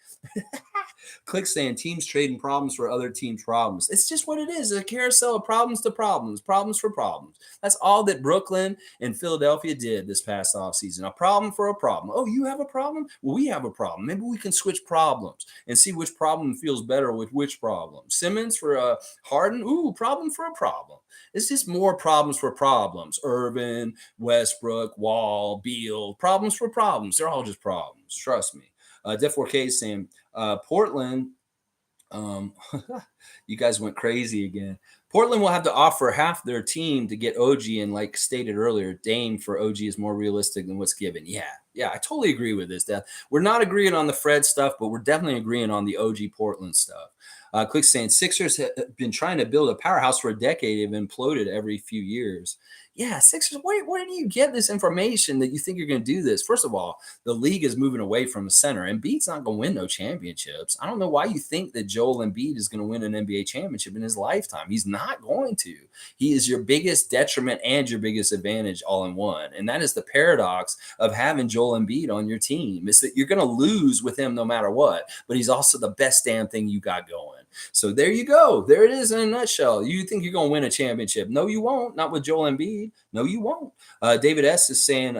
Click saying teams trading problems for other teams' problems. It's just what it is. A carousel of problems to problems for problems. That's all that Brooklyn and Philadelphia did this past offseason. A problem for a problem. Oh, you have a problem? Well, we have a problem. Maybe we can switch problems and see which problem feels better with which problem. Simmons for Harden. Ooh, problem for a problem. It's just more problems for problems. Irvin, Westbrook, Wall, Beal. Problems for problems. They're all just problems. Trust me. Def 4K is saying Portland. You guys went crazy again. Portland will have to offer half their team to get OG, and like stated earlier, Dame for OG is more realistic than what's given. Yeah, I totally agree with this, Death. We're not agreeing on the Fred stuff, but we're definitely agreeing on the OG Portland stuff. Click saying Sixers have been trying to build a powerhouse for a decade. Have imploded every few years. Yeah, Sixers, where do you get this information that you think you're going to do this? First of all, the league is moving away from the center. Embiid's not going to win no championships. I don't know why you think that Joel Embiid is going to win an NBA championship in his lifetime. He's not going to. He is your biggest detriment and your biggest advantage all in one. And that is the paradox of having Joel Embiid on your team, is that you're going to lose with him no matter what, but he's also the best damn thing you got going. So there you go. There it is in a nutshell. You think you're going to win a championship. No, you won't. Not with Joel Embiid. No, you won't. David S. is saying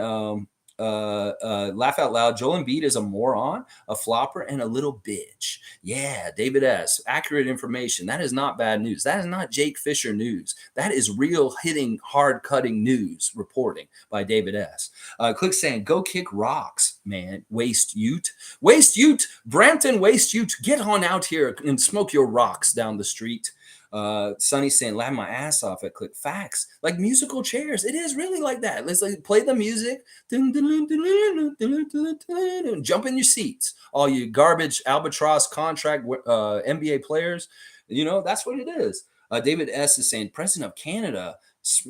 Laugh out loud. Joel Embiid is a moron, a flopper, and a little bitch. Yeah, David S. Accurate information. That is not bad news. That is not Jake Fisher news. That is real hitting, hard cutting news reporting by David S. Click saying, go kick rocks, man. Waste Ute. Waste Ute. Brampton Waste Ute. Get on out here and smoke your rocks down the street. Sonny saying, laugh my ass off at Click. Facts. Like musical chairs. It is really like that. Let's like play the music. Jump in your seats. All you garbage albatross contract NBA players. You know, that's what it is. David S. is saying, President of Canada,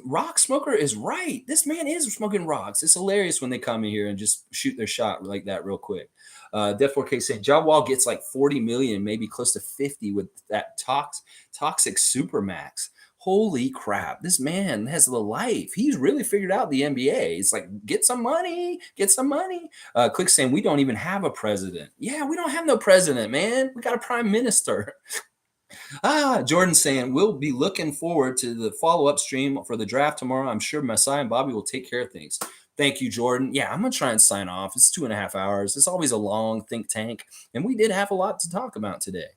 rock smoker is right. This man is smoking rocks. It's hilarious when they come in here and just shoot their shot like that real quick. Def 4K saying John Wall gets like 40 million, maybe close to 50 with that toxic supermax. Holy crap. This man has the life. He's really figured out the NBA. It's like, get some money, get some money. Click saying, we don't even have a president. Yeah, we don't have no president, man. We got a prime minister. Jordan saying, we'll be looking forward to the follow-up stream for the draft tomorrow. I'm sure Masai and Bobby will take care of things. Thank you, Jordan. Yeah, I'm going to try and sign off. It's 2.5 hours. It's always a long think tank. And we did have a lot to talk about today.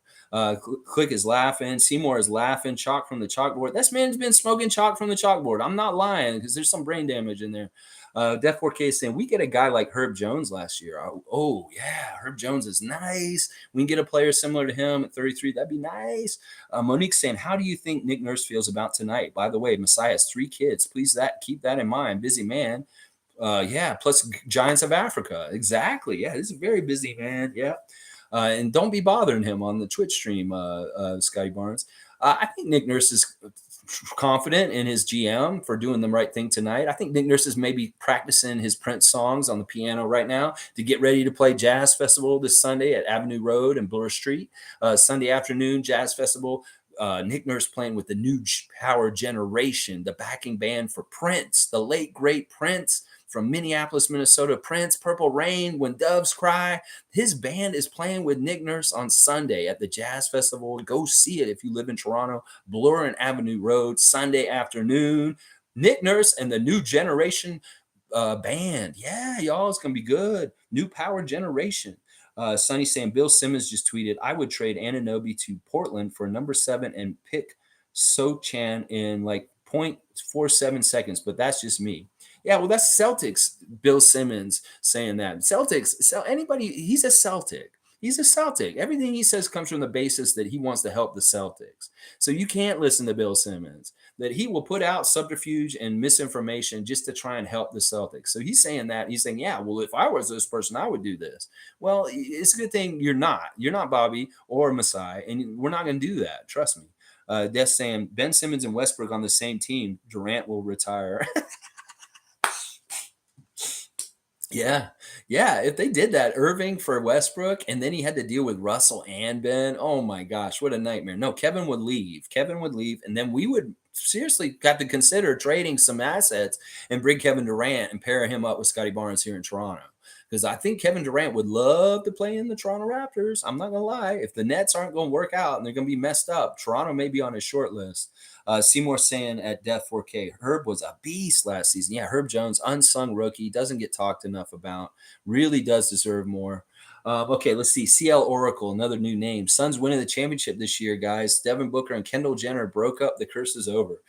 Click is laughing. Seymour is laughing. Chalk from the chalkboard. This man's been smoking chalk from the chalkboard. I'm not lying because there's some brain damage in there. Def 4K is saying, we get a guy like Herb Jones last year. Oh, yeah, Herb Jones is nice. We can get a player similar to him at 33. That'd be nice. Monique saying, how do you think Nick Nurse feels about tonight? By the way, Messiah has 3 kids. Please keep that in mind. Busy man. Yeah, plus Giants of Africa. Exactly. Yeah, this is a very busy man. Yeah. And don't be bothering him on the Twitch stream, Scotty Barnes. I think Nick Nurse is confident in his GM for doing the right thing tonight. I think Nick Nurse is maybe practicing his Prince songs on the piano right now to get ready to play Jazz Festival this Sunday at Avenue Road and Bloor Street. Sunday afternoon, Jazz Festival. Nick Nurse playing with the New Power Generation, the backing band for Prince, the late, great Prince from Minneapolis, Minnesota. Prince, Purple Rain, When Doves Cry. His band is playing with Nick Nurse on Sunday at the Jazz Festival. Go see it if you live in Toronto. Bloor and Avenue Road, Sunday afternoon. Nick Nurse and the New Generation band. Yeah, y'all, it's going to be good. New Power Generation. Sonny saying, Bill Simmons just tweeted, I would trade Anunoby to Portland for number 7 and pick Sochan in like 0.47 seconds, but that's just me. Yeah, well, that's Celtics. Bill Simmons saying that. Celtics, anybody, he's a Celtic. He's a Celtic. Everything he says comes from the basis that he wants to help the Celtics. So you can't listen to Bill Simmons, that he will put out subterfuge and misinformation just to try and help the Celtics. So he's saying that. He's saying, yeah, well, if I was this person, I would do this. Well, it's a good thing you're not. You're not Bobby or Masai, and we're not going to do that. Trust me. Death saying, Ben Simmons and Westbrook on the same team. Durant will retire. Yeah. If they did that, Irving for Westbrook, and then he had to deal with Russell and Ben. Oh my gosh, what a nightmare. No, Kevin would leave. And then we would seriously have to consider trading some assets and bring Kevin Durant and pair him up with Scotty Barnes here in Toronto. Because I think Kevin Durant would love to play in the Toronto Raptors. I'm not going to lie. If the Nets aren't going to work out and they're going to be messed up, Toronto may be on his short list. Seymour saying at Death 4K, Herb was a beast last season. Yeah, Herb Jones, unsung rookie, doesn't get talked enough about, really does deserve more. Okay, let's see. CL Oracle, another new name. Suns winning the championship this year, guys. Devin Booker and Kendall Jenner broke up. The curse is over.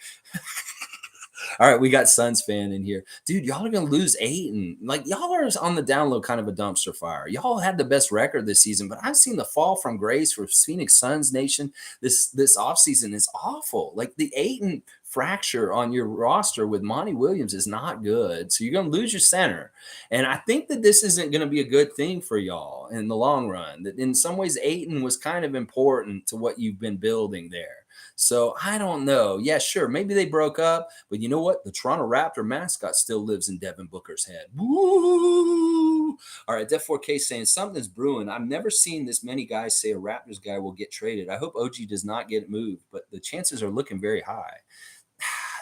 All right, we got Suns fan in here. Dude, y'all are going to lose Ayton. Like, y'all are on the download kind of a dumpster fire. Y'all had the best record this season, but I've seen the fall from grace for Phoenix Suns Nation. This offseason is awful. Like, the Ayton fracture on your roster with Monty Williams is not good. So you're going to lose your center. And I think that this isn't going to be a good thing for y'all in the long run. That in some ways, Ayton was kind of important to what you've been building there. So I don't know. Yeah, sure. Maybe they broke up, but you know what? The Toronto Raptor mascot still lives in Devin Booker's head. Woo! All right, Def 4K saying something's brewing. I've never seen this many guys say a Raptors guy will get traded. I hope OG does not get moved, but the chances are looking very high.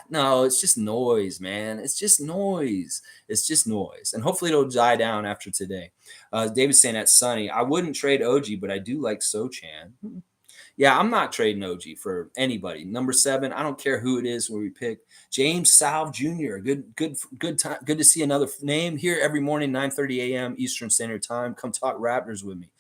No, it's just noise, man. It's just noise. And hopefully it'll die down after today. David saying that's sunny. I wouldn't trade OG, but I do like Sochan. Yeah, I'm not trading OG for anybody. Number 7, I don't care who it is where we pick. James Salve Jr. Good time. Good to see another name here every morning, 9:30 a.m. Eastern Standard Time. Come talk Raptors with me.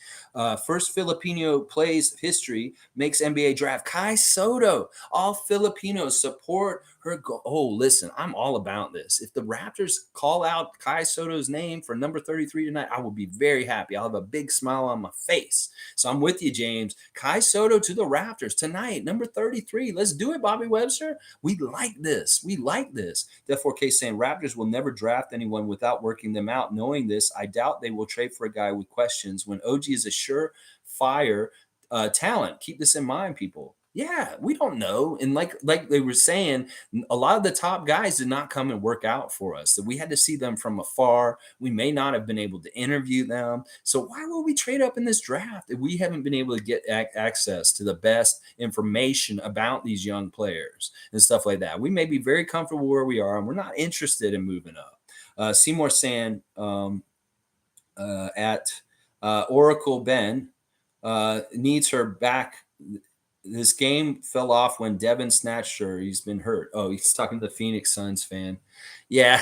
First Filipino plays history makes NBA draft. Kai Soto. All Filipinos support her goal. Oh, listen, I'm all about this. If the Raptors call out Kai Soto's name for number 33 tonight, I will be very happy. I'll have a big smile on my face. So I'm with you, James. Kai Soto to the Raptors tonight, number 33. Let's do it, Bobby Webster. We like this. We like this. Def 4K saying Raptors will never draft anyone without working them out. Knowing this, I doubt they will trade for a guy with questions when OG is a surefire talent. Keep this in mind, people. Yeah, we don't know. And like they were saying, a lot of the top guys did not come and work out for us. That we had to see them from afar. We may not have been able to interview them. So why will we trade up in this draft if we haven't been able to get access to the best information about these young players and stuff like that? We may be very comfortable where we are, and we're not interested in moving up. Seymour saying at Oracle Ben needs her back. This game fell off when Devin snatched her. He's been hurt. Oh, he's talking to the Phoenix Suns fan. Yeah.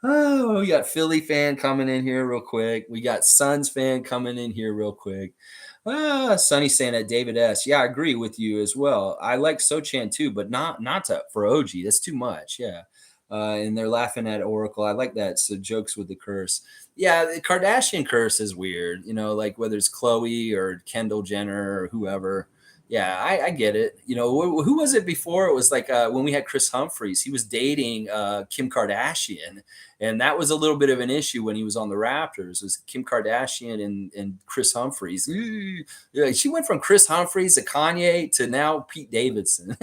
Oh, we got Philly fan coming in here real quick. We got Suns fan coming in here real quick. Sonny saying at David S. Yeah, I agree with you as well. I like Sochan too, but not for OG. That's too much. Yeah. And they're laughing at Oracle. I like that. So jokes with the curse. Yeah, the Kardashian curse is weird. Like whether it's Chloe or Kendall Jenner or whoever. Yeah, I get it. Who was it before? It was like when we had Chris Humphries. He was dating Kim Kardashian, and that was a little bit of an issue when he was on the Raptors. It was Kim Kardashian and Chris Humphries. Yeah, she went from Chris Humphries to Kanye to now Pete Davidson.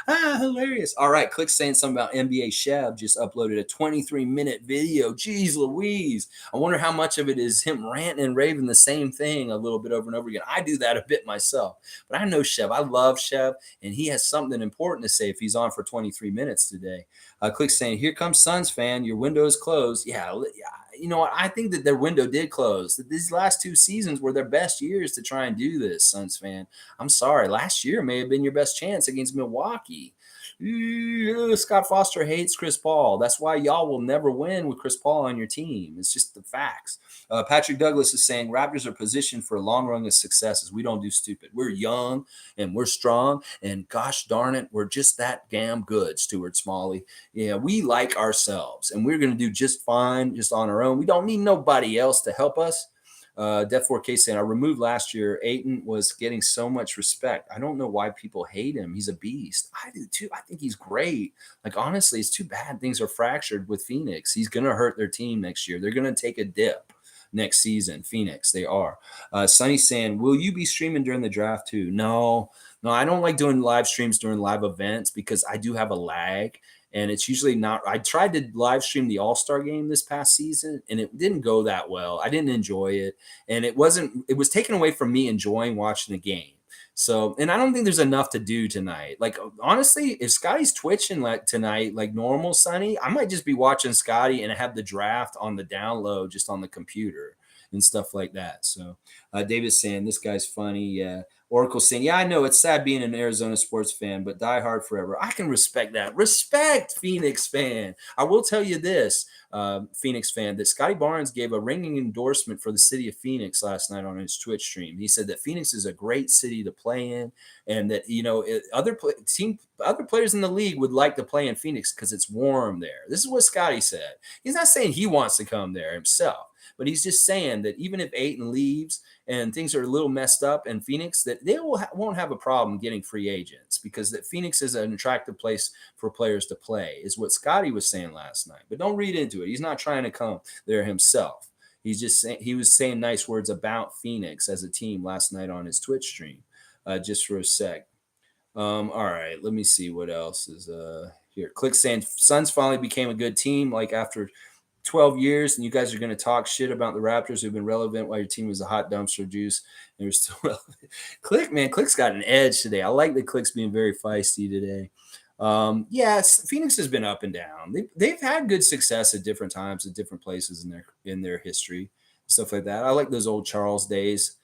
Hilarious. All right, Click saying something about NBA Chev just uploaded a 23-minute video. Jeez Louise. I wonder how much of it is him ranting and raving the same thing a little bit over and over again. I do that a bit myself. But I know Chev. I love Chev, and he has something important to say if he's on for 23 minutes today. Click saying, here comes Suns fan. Your window is closed. Yeah. You know what? I think that their window did close. That these last 2 seasons were their best years to try and do this, Suns fan. I'm sorry. Last year may have been your best chance against Milwaukee. Scott Foster hates Chris Paul. That's why y'all will never win with Chris Paul on your team. It's just the facts. Patrick Douglas is saying Raptors are positioned for a long run of successes. We don't do stupid. We're young and we're strong. And gosh darn it, we're just that damn good, Stuart Smalley. Yeah, we like ourselves. And we're going to do just fine just on our own. We don't need nobody else to help us. Def 4K saying, I removed last year. Ayton was getting so much respect. I don't know why people hate him. He's a beast. I do too. I think he's great. Like, honestly, it's too bad things are fractured with Phoenix. He's going to hurt their team next year. They're going to take a dip next season. Phoenix, they are. Sonny saying, will you be streaming during the draft too? No, I don't like doing live streams during live events because I do have a lag. And it's usually not. I tried to live stream the All-Star game this past season, and it didn't go that well. I didn't enjoy it, and it was taken away from me enjoying watching the game. So, and I don't think there's enough to do tonight. Like, honestly, if Scotty's twitching like tonight, like normal, Sunny, I might just be watching Scotty and have the draft on the download just on the computer and stuff like that. So, David's saying this guy's funny. Yeah. Oracle saying, yeah, I know it's sad being an Arizona sports fan, but die hard forever. I can respect that. Respect, Phoenix fan. I will tell you this, Phoenix fan, that Scotty Barnes gave a ringing endorsement for the city of Phoenix last night on his Twitch stream. He said that Phoenix is a great city to play in, and that other players in the league would like to play in Phoenix because it's warm there. This is what Scotty said. He's not saying he wants to come there himself, but he's just saying that even if Ayton leaves and things are a little messed up in Phoenix, that they won't have a problem getting free agents because that Phoenix is an attractive place for players to play, is what Scotty was saying last night. But don't read into it. He's not trying to come there himself. He's just saying, he was saying nice words about Phoenix as a team last night on his Twitch stream. Just for a sec. All right, let me see what else is here. Click saying Suns finally became a good team, like after 12 years, and you guys are going to talk shit about the Raptors who've been relevant while your team was a hot dumpster juice. And they're still relevant. Click, man, Click's got an edge today. I like that Click's being very feisty today. Yes, Phoenix has been up and down. They've had good success at different times at different places in their history, stuff like that. I like those old Charles days.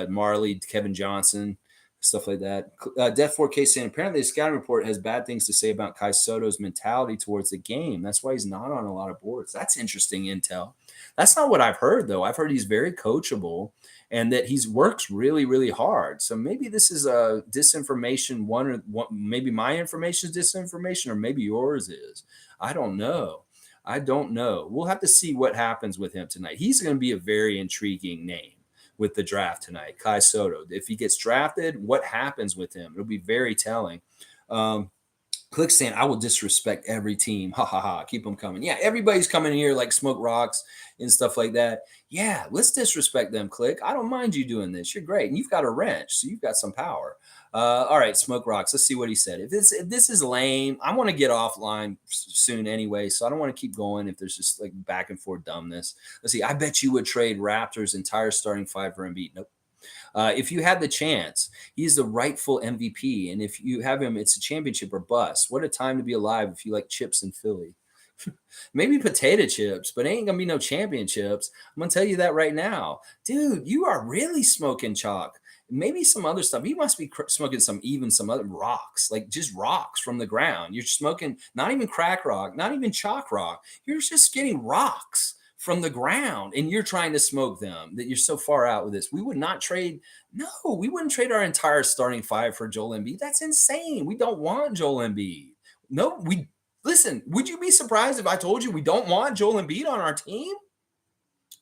Marley, Kevin Johnson, stuff like that. Death 4K saying apparently the scouting report has bad things to say about Kai Soto's mentality towards the game. That's why he's not on a lot of boards. That's interesting intel. That's not what I've heard though. I've heard he's very coachable and that he's works really, really hard. So maybe this is a disinformation maybe my information is disinformation, or maybe yours is. I don't know. I don't know. We'll have to see what happens with him tonight. He's going to be a very intriguing name with the draft tonight, Kai Soto. If he gets drafted, what happens with him? It'll be very telling. Click saying, I will disrespect every team. Ha ha ha. Keep them coming. Yeah, everybody's coming here like Smoke Rocks and stuff like that. Yeah, let's disrespect them, Click. I don't mind you doing this. You're great. And you've got a wrench, so you've got some power. All right, Smoke Rocks. Let's see what he said. If this is lame, I want to get offline soon anyway, so I don't want to keep going if there's just like back and forth dumbness. Let's see. I bet you would trade Raptors' entire starting five for Embiid. Nope. If you had the chance, he's the rightful MVP. And if you have him, it's a championship or bust. What a time to be alive if you like chips in Philly. Maybe potato chips, but ain't gonna be no championships. I'm gonna tell you that right now. Dude, you are really smoking chalk. Maybe some other stuff. You must be smoking some other rocks, like just rocks from the ground. You're smoking not even crack rock, not even chalk rock. You're just getting rocks from the ground and you're trying to smoke them. That you're so far out with this. We would not trade. No, we wouldn't trade our entire starting five for Joel Embiid. That's insane. We don't want Joel Embiid. No, listen, would you be surprised if I told you we don't want Joel Embiid on our team?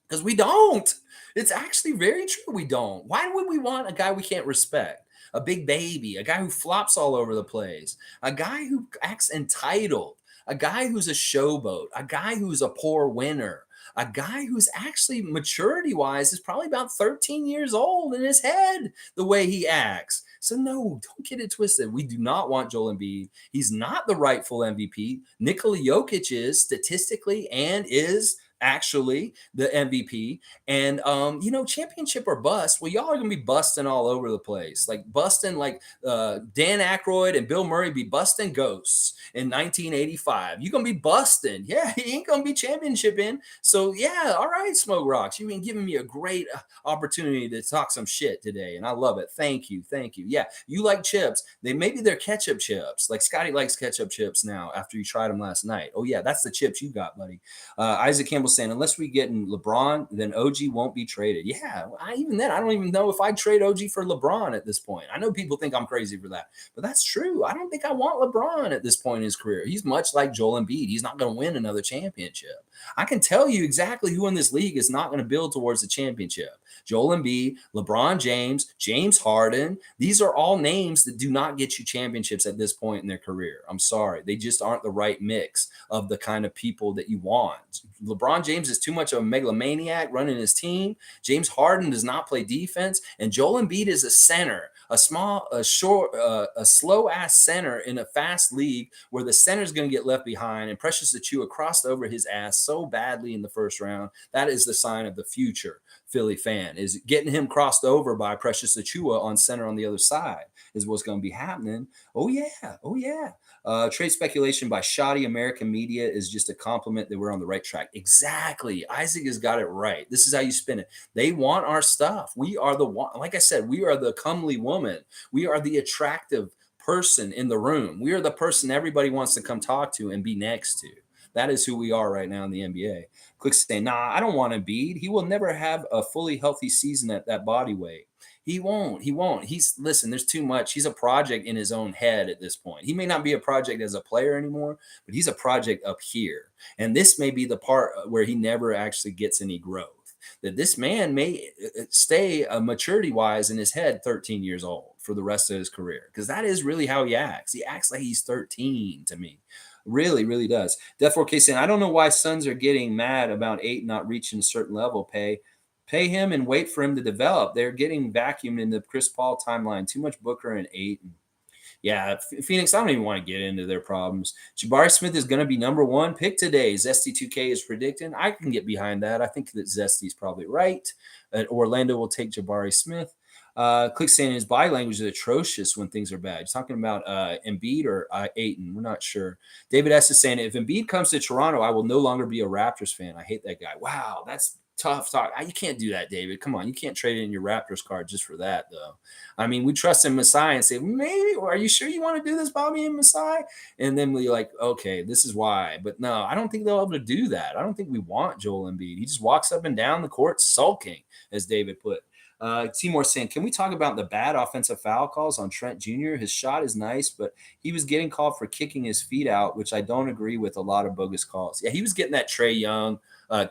Because we don't. It's actually very true. We don't. Why would we want a guy we can't respect? A big baby, a guy who flops all over the place, a guy who acts entitled, a guy who's a showboat, a guy who's a poor winner, a guy who's actually maturity wise is probably about 13 years old in his head, the way he acts. So no, don't get it twisted. We do not want Joel Embiid. He's not the rightful MVP. Nikola Jokic is statistically and is actually the MVP. And championship or bust. Well, y'all are gonna be busting all over the place, like busting like Dan Aykroyd and Bill Murray be busting ghosts in 1985. You're gonna be busting. Yeah, he ain't gonna be championship in. So yeah, all right, Smoke Rocks. You've been giving me a great opportunity to talk some shit today, and I love it. Thank you. Yeah, you like chips. Maybe they're ketchup chips. Like Scotty likes ketchup chips now after you tried them last night. Oh yeah, that's the chips you got, buddy. Isaac Campbell saying, unless we get in LeBron, then OG won't be traded. Yeah, even then, I don't even know if I'd trade OG for LeBron at this point. I know people think I'm crazy for that, but that's true. I don't think I want LeBron at this point in his career. He's much like Joel Embiid. He's not going to win another championship. I can tell you exactly who in this league is not going to build towards the championship. Joel Embiid, LeBron James, James Harden. These are all names that do not get you championships at this point in their career. I'm sorry. They just aren't the right mix of the kind of people that you want. LeBron James is too much of a megalomaniac running his team. James Harden does not play defense. And Joel Embiid is a center, a slow ass center in a fast league where the center is going to get left behind. And Precious Achiuwa crossed over his ass so badly in the first round. That is the sign of the future Philly fan, is getting him crossed over by Precious Achiuwa on center on the other side is what's going to be happening. Oh yeah. Trade speculation by shoddy American media is just a compliment that we're on the right track. Exactly. Isaac has got it right. This is how you spin it. They want our stuff. We are the one. Like I said, we are the comely woman. We are the attractive person in the room. We are the person everybody wants to come talk to and be next to. That is who we are right now in the NBA. Click saying, nah, I don't want Embiid. He will never have a fully healthy season at that body weight. He won't. Listen, there's too much. He's a project in his own head at this point. He may not be a project as a player anymore, but he's a project up here. And this may be the part where he never actually gets any growth. That this man may stay maturity-wise in his head 13 years old for the rest of his career. Because that is really how he acts. He acts like he's 13 to me. Really, really does. Def4K saying, I don't know why Suns are getting mad about 8 not reaching a certain level. Pay him and wait for him to develop. They're getting vacuumed in the Chris Paul timeline. Too much Booker and 8. Yeah, Phoenix, I don't even want to get into their problems. Jabari Smith is going to be number 1 pick today. Zesty2K is predicting. I can get behind that. I think that Zesty's probably right. Orlando will take Jabari Smith. Click saying his body language is atrocious when things are bad. He's talking about Embiid or Ayton. We're not sure. David S. is saying, if Embiid comes to Toronto, I will no longer be a Raptors fan. I hate that guy. Wow, that's Tough talk. You can't do that, David. Come on, you can't trade in your Raptors card just for that, though. I mean, we trust in Masai and say, maybe, are you sure you want to do this, Bobby and Masai? And then we like, okay, this is why. But no, I don't think they'll be able to do that. I don't think we want Joel Embiid. He just walks up and down the court sulking, as David put. Seymour saying, can we talk about the bad offensive foul calls on Trent Jr.? His shot is nice, but he was getting called for kicking his feet out, which I don't agree with a lot of bogus calls. Yeah, he was getting that Trae Young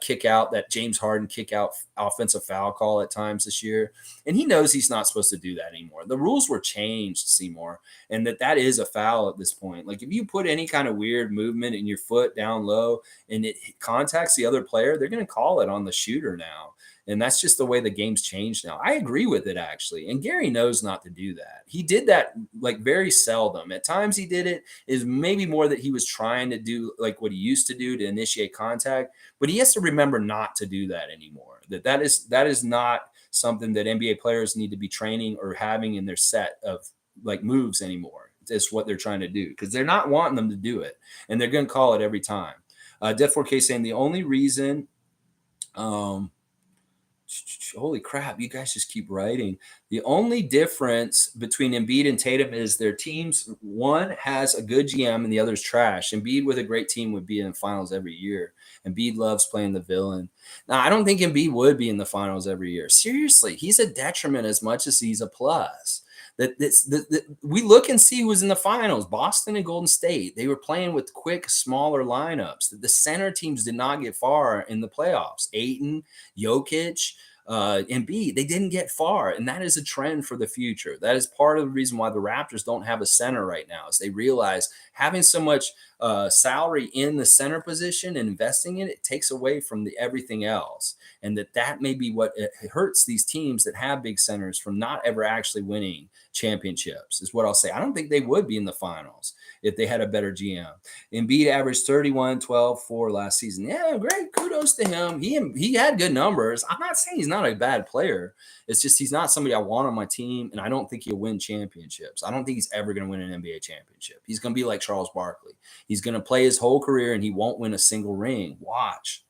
kick out, that James Harden kick out offensive foul call at times this year. And he knows he's not supposed to do that anymore. The rules were changed, Seymour, and that is a foul at this point. Like if you put any kind of weird movement in your foot down low and it contacts the other player, they're going to call it on the shooter now. And that's just the way the game's changed now. I agree with it, actually. And Gary knows not to do that. He did that like very seldom. At times he did it, is maybe more that he was trying to do like what he used to do to initiate contact. But he has to remember not to do that anymore. That is not something that NBA players need to be training or having in their set of like moves anymore. It's what they're trying to do because they're not wanting them to do it. And they're going to call it every time. Death 4K saying the only reason holy crap, you guys just keep writing. The only difference between Embiid and Tatum is their teams, one has a good GM and the other's trash. Embiid with a great team would be in the finals every year. Embiid loves playing the villain. Now, I don't think Embiid would be in the finals every year. Seriously, he's a detriment as much as he's a plus. We look and see who was in the finals. Boston and Golden State. They were playing with quick, smaller lineups. The center teams did not get far in the playoffs. Ayton, Jokic, Embiid, they didn't get far, and that is a trend for the future. That is part of the reason why the Raptors don't have a center right now, is they realize having so much salary in the center position and investing in it takes away from the everything else, and that may be what it hurts these teams that have big centers from not ever actually winning championships, is what I'll say. I don't think they would be in the finals if they had a better GM. Embiid averaged 31, 12, 4 last season. Yeah, great. Kudos to him. He had good numbers. I'm not saying he's not a bad player. It's just he's not somebody I want on my team, and I don't think he'll win championships. I don't think he's ever going to win an NBA championship. He's going to be like Charles Barkley. He's going to play his whole career, and he won't win a single ring. Watch.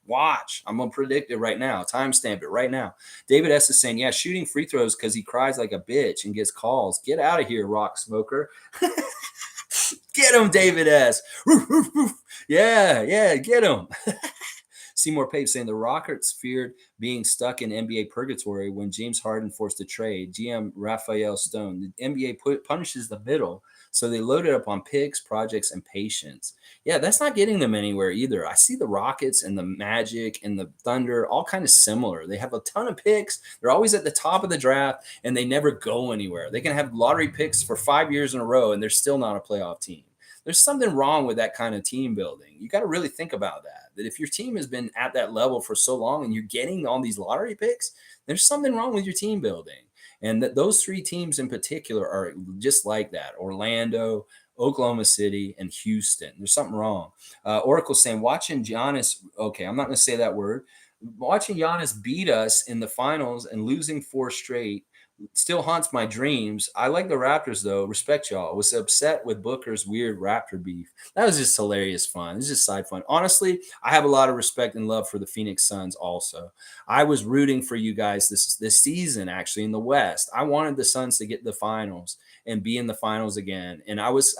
I'm going to predict it right now. Timestamp it right now. David S. is saying, yeah, shooting free throws because he cries like a bitch and gets calls. Get out of here, rock smoker. Get him, David S. Yeah, get him. Seymour Pape saying the Rockets feared being stuck in NBA purgatory when James Harden forced a trade. GM Raphael Stone. The NBA punishes the middle, so they loaded up on picks, projects, and patience. Yeah, that's not getting them anywhere either. I see the Rockets and the Magic and the Thunder all kind of similar. They have a ton of picks. They're always at the top of the draft, and they never go anywhere. They can have lottery picks for 5 years in a row, and they're still not a playoff team. There's something wrong with that kind of team building. You got to really think about that if your team has been at that level for so long and you're getting all these lottery picks, there's something wrong with your team building. And those three teams in particular are just like that. Orlando, Oklahoma City, and Houston. There's something wrong. Oracle saying, watching Giannis, okay, I'm not going to say that word. Watching Giannis beat us in the finals and losing 4 straight still haunts my dreams. I like the Raptors, though. Respect y'all. Was upset with Booker's weird Raptor beef. That was just hilarious fun. It's just side fun. Honestly, I have a lot of respect and love for the Phoenix Suns also. I was rooting for you guys this season, actually, in the West. I wanted the Suns to get the finals and be in the finals again. And I was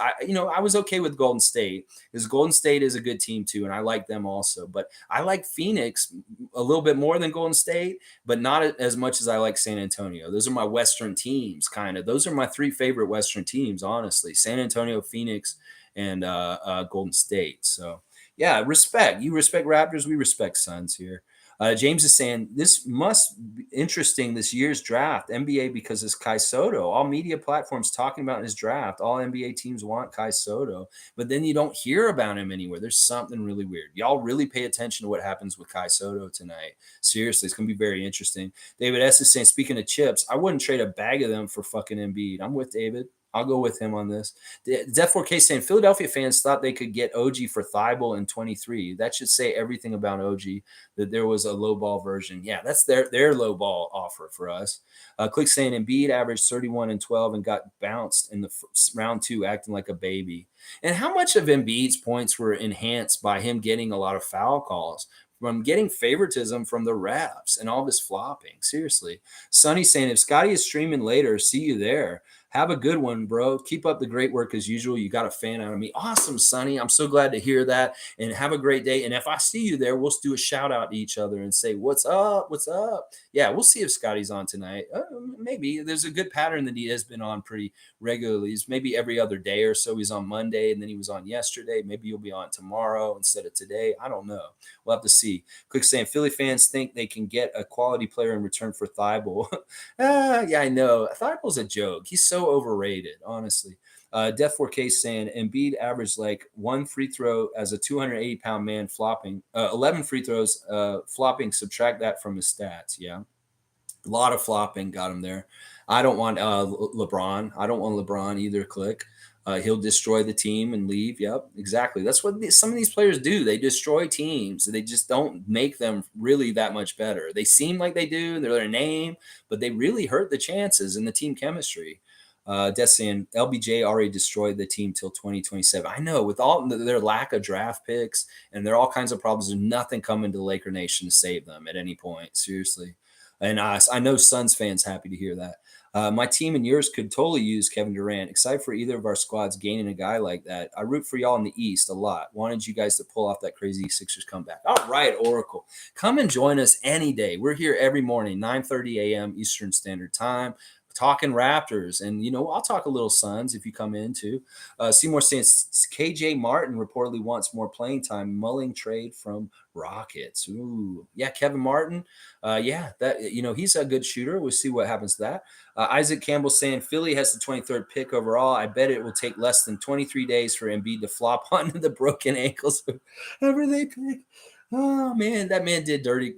okay with Golden State, because Golden State is a good team too, and I like them also. But I like Phoenix a little bit more than Golden State, but not as much as I like San Antonio. Those are my Western teams, kind of. Those are my 3 favorite Western teams, honestly: San Antonio, Phoenix, and Golden State. So yeah, respect. You respect Raptors, we respect Suns here. James is saying this must be interesting this year's draft NBA because it's Kai Soto. All media platforms talking about his draft. All NBA teams want Kai Soto, but then you don't hear about him anywhere. There's something really weird. Y'all really pay attention to what happens with Kai Soto tonight. Seriously, it's gonna be very interesting. David S is saying, speaking of chips, I wouldn't trade a bag of them for fucking Embiid. I'm with David. I'll go with him on this. Def 4K saying Philadelphia fans thought they could get OG for Thibault in 23. That should say everything about OG, that there was a low ball version. Yeah, that's their low ball offer for us. Click saying Embiid averaged 31 and 12 and got bounced in the round 2, acting like a baby. And how much of Embiid's points were enhanced by him getting a lot of foul calls from getting favoritism from the refs and all this flopping. Seriously. Sonny saying, if Scotty is streaming later, see you there. Have a good one, bro. Keep up the great work as usual. You got a fan out of me. Awesome, Sonny. I'm so glad to hear that. And have a great day. And if I see you there, we'll do a shout out to each other and say, what's up? What's up? Yeah, we'll see if Scotty's on tonight. Maybe there's a good pattern that he has been on pretty regularly. He's maybe every other day or so. He's on Monday and then he was on yesterday. Maybe you'll be on tomorrow instead of today. I don't know. We'll have to see. Quick saying, Philly fans think they can get a quality player in return for Thibault. Yeah, I know. Thibault's a joke. He's so overrated, honestly. Death 4K saying Embiid averaged like one free throw as a 280-pound man flopping, 11 free throws flopping. Subtract that from his stats. Yeah. A lot of flopping got him there. I don't want LeBron. I don't want LeBron either. Click. He'll destroy the team and leave. Yep, exactly. That's what some of these players do. They destroy teams. They just don't make them really that much better. They seem like they do. They're their name, but they really hurt the chances and the team chemistry. Desian, LBJ already destroyed the team till 2027. I know, with all their lack of draft picks and there are all kinds of problems, there's nothing coming to Laker Nation to save them at any point. Seriously. And I know Suns fans happy to hear that. My team and yours could totally use Kevin Durant. Excited for either of our squads gaining a guy like that. I root for y'all in the East a lot. Wanted you guys to pull off that crazy Sixers comeback. All right, Oracle. Come and join us any day. We're here every morning, 9:30 a.m. Eastern Standard Time, talking Raptors. And, I'll talk a little Suns if you come in too. Seymour saying KJ Martin reportedly wants more playing time, mulling trade from Rockets. Ooh, yeah, Kevin Martin. Yeah, that he's a good shooter. We'll see what happens to that. Isaac Campbell saying Philly has the 23rd pick overall. I bet it will take less than 23 days for Embiid to flop onto the broken ankles whoever they pick. Oh man, that man did dirty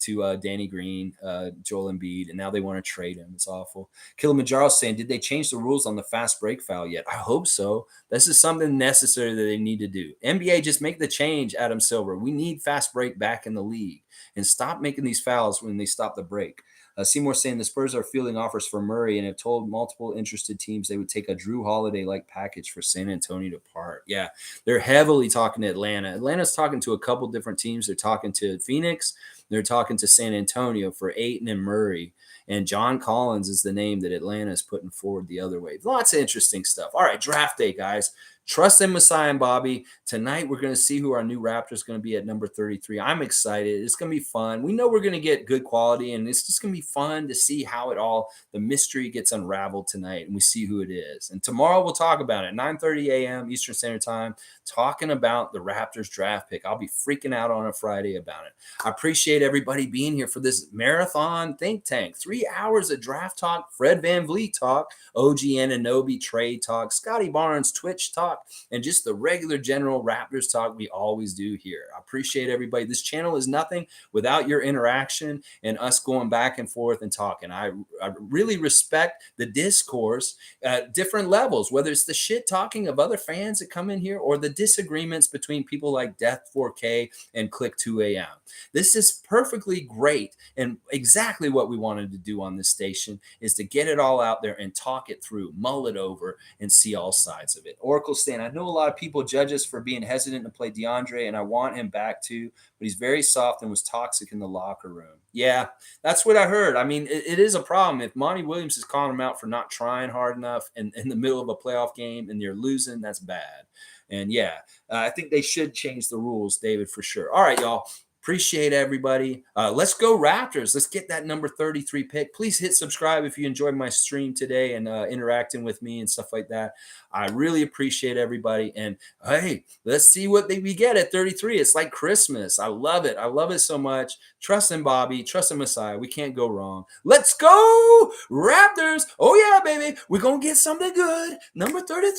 to Danny Green, Joel Embiid, and now they want to trade him. It's awful. Kilimanjaro saying, did they change the rules on the fast break foul yet? I hope so. This is something necessary that they need to do. NBA, just make the change, Adam Silver. We need fast break back in the league and stop making these fouls when they stop the break. Seymour saying the Spurs are fielding offers for Murray and have told multiple interested teams they would take a Drew Holiday-like package for San Antonio to part. Yeah, they're heavily talking to Atlanta. Atlanta's talking to a couple different teams. They're talking to Phoenix. They're talking to San Antonio for Ayton and Murray. And John Collins is the name that Atlanta is putting forward the other way. Lots of interesting stuff. All right, draft day, guys. Trust in Messiah and Bobby. Tonight, we're going to see who our new Raptor is going to be at number 33. I'm excited. It's going to be fun. We know we're going to get good quality, and it's just going to be fun to see how the mystery gets unraveled tonight, and we see who it is. And tomorrow, we'll talk about it, 9:30 a.m. Eastern Standard Time, talking about the Raptors draft pick. I'll be freaking out on a Friday about it. I appreciate everybody being here for this marathon think tank. 3 hours of draft talk, Fred VanVleet talk, OG Anunoby trade talk, Scotty Barnes Twitch talk, and just the regular general Raptors talk we always do here. I appreciate everybody. This channel is nothing without your interaction and us going back and forth and talking. I really respect the discourse at different levels, whether it's the shit talking of other fans that come in here or the disagreements between people like Death 4K and Click 2 AM. This is perfectly great and exactly what we wanted to do on this station is to get it all out there and talk it through, mull it over, and see all sides of it. Oracle saying, I know a lot of people judge us for being hesitant to play DeAndre, and I want him back too, but he's very soft and was toxic in the locker room. Yeah, that's what I heard. I mean, it is a problem. If Monty Williams is calling him out for not trying hard enough in the middle of a playoff game and you're losing, that's bad. And yeah, I think they should change the rules, David, for sure. All right, y'all. Appreciate everybody. Let's go Raptors. Let's get that number 33 pick. Please hit subscribe if you enjoyed my stream today and interacting with me and stuff like that. I really appreciate everybody. And hey, let's see what we get at 33. It's like Christmas. I love it. I love it so much. Trust in Bobby. Trust in Messiah. We can't go wrong. Let's go Raptors. Oh, yeah, baby. We're going to get something good. Number 33.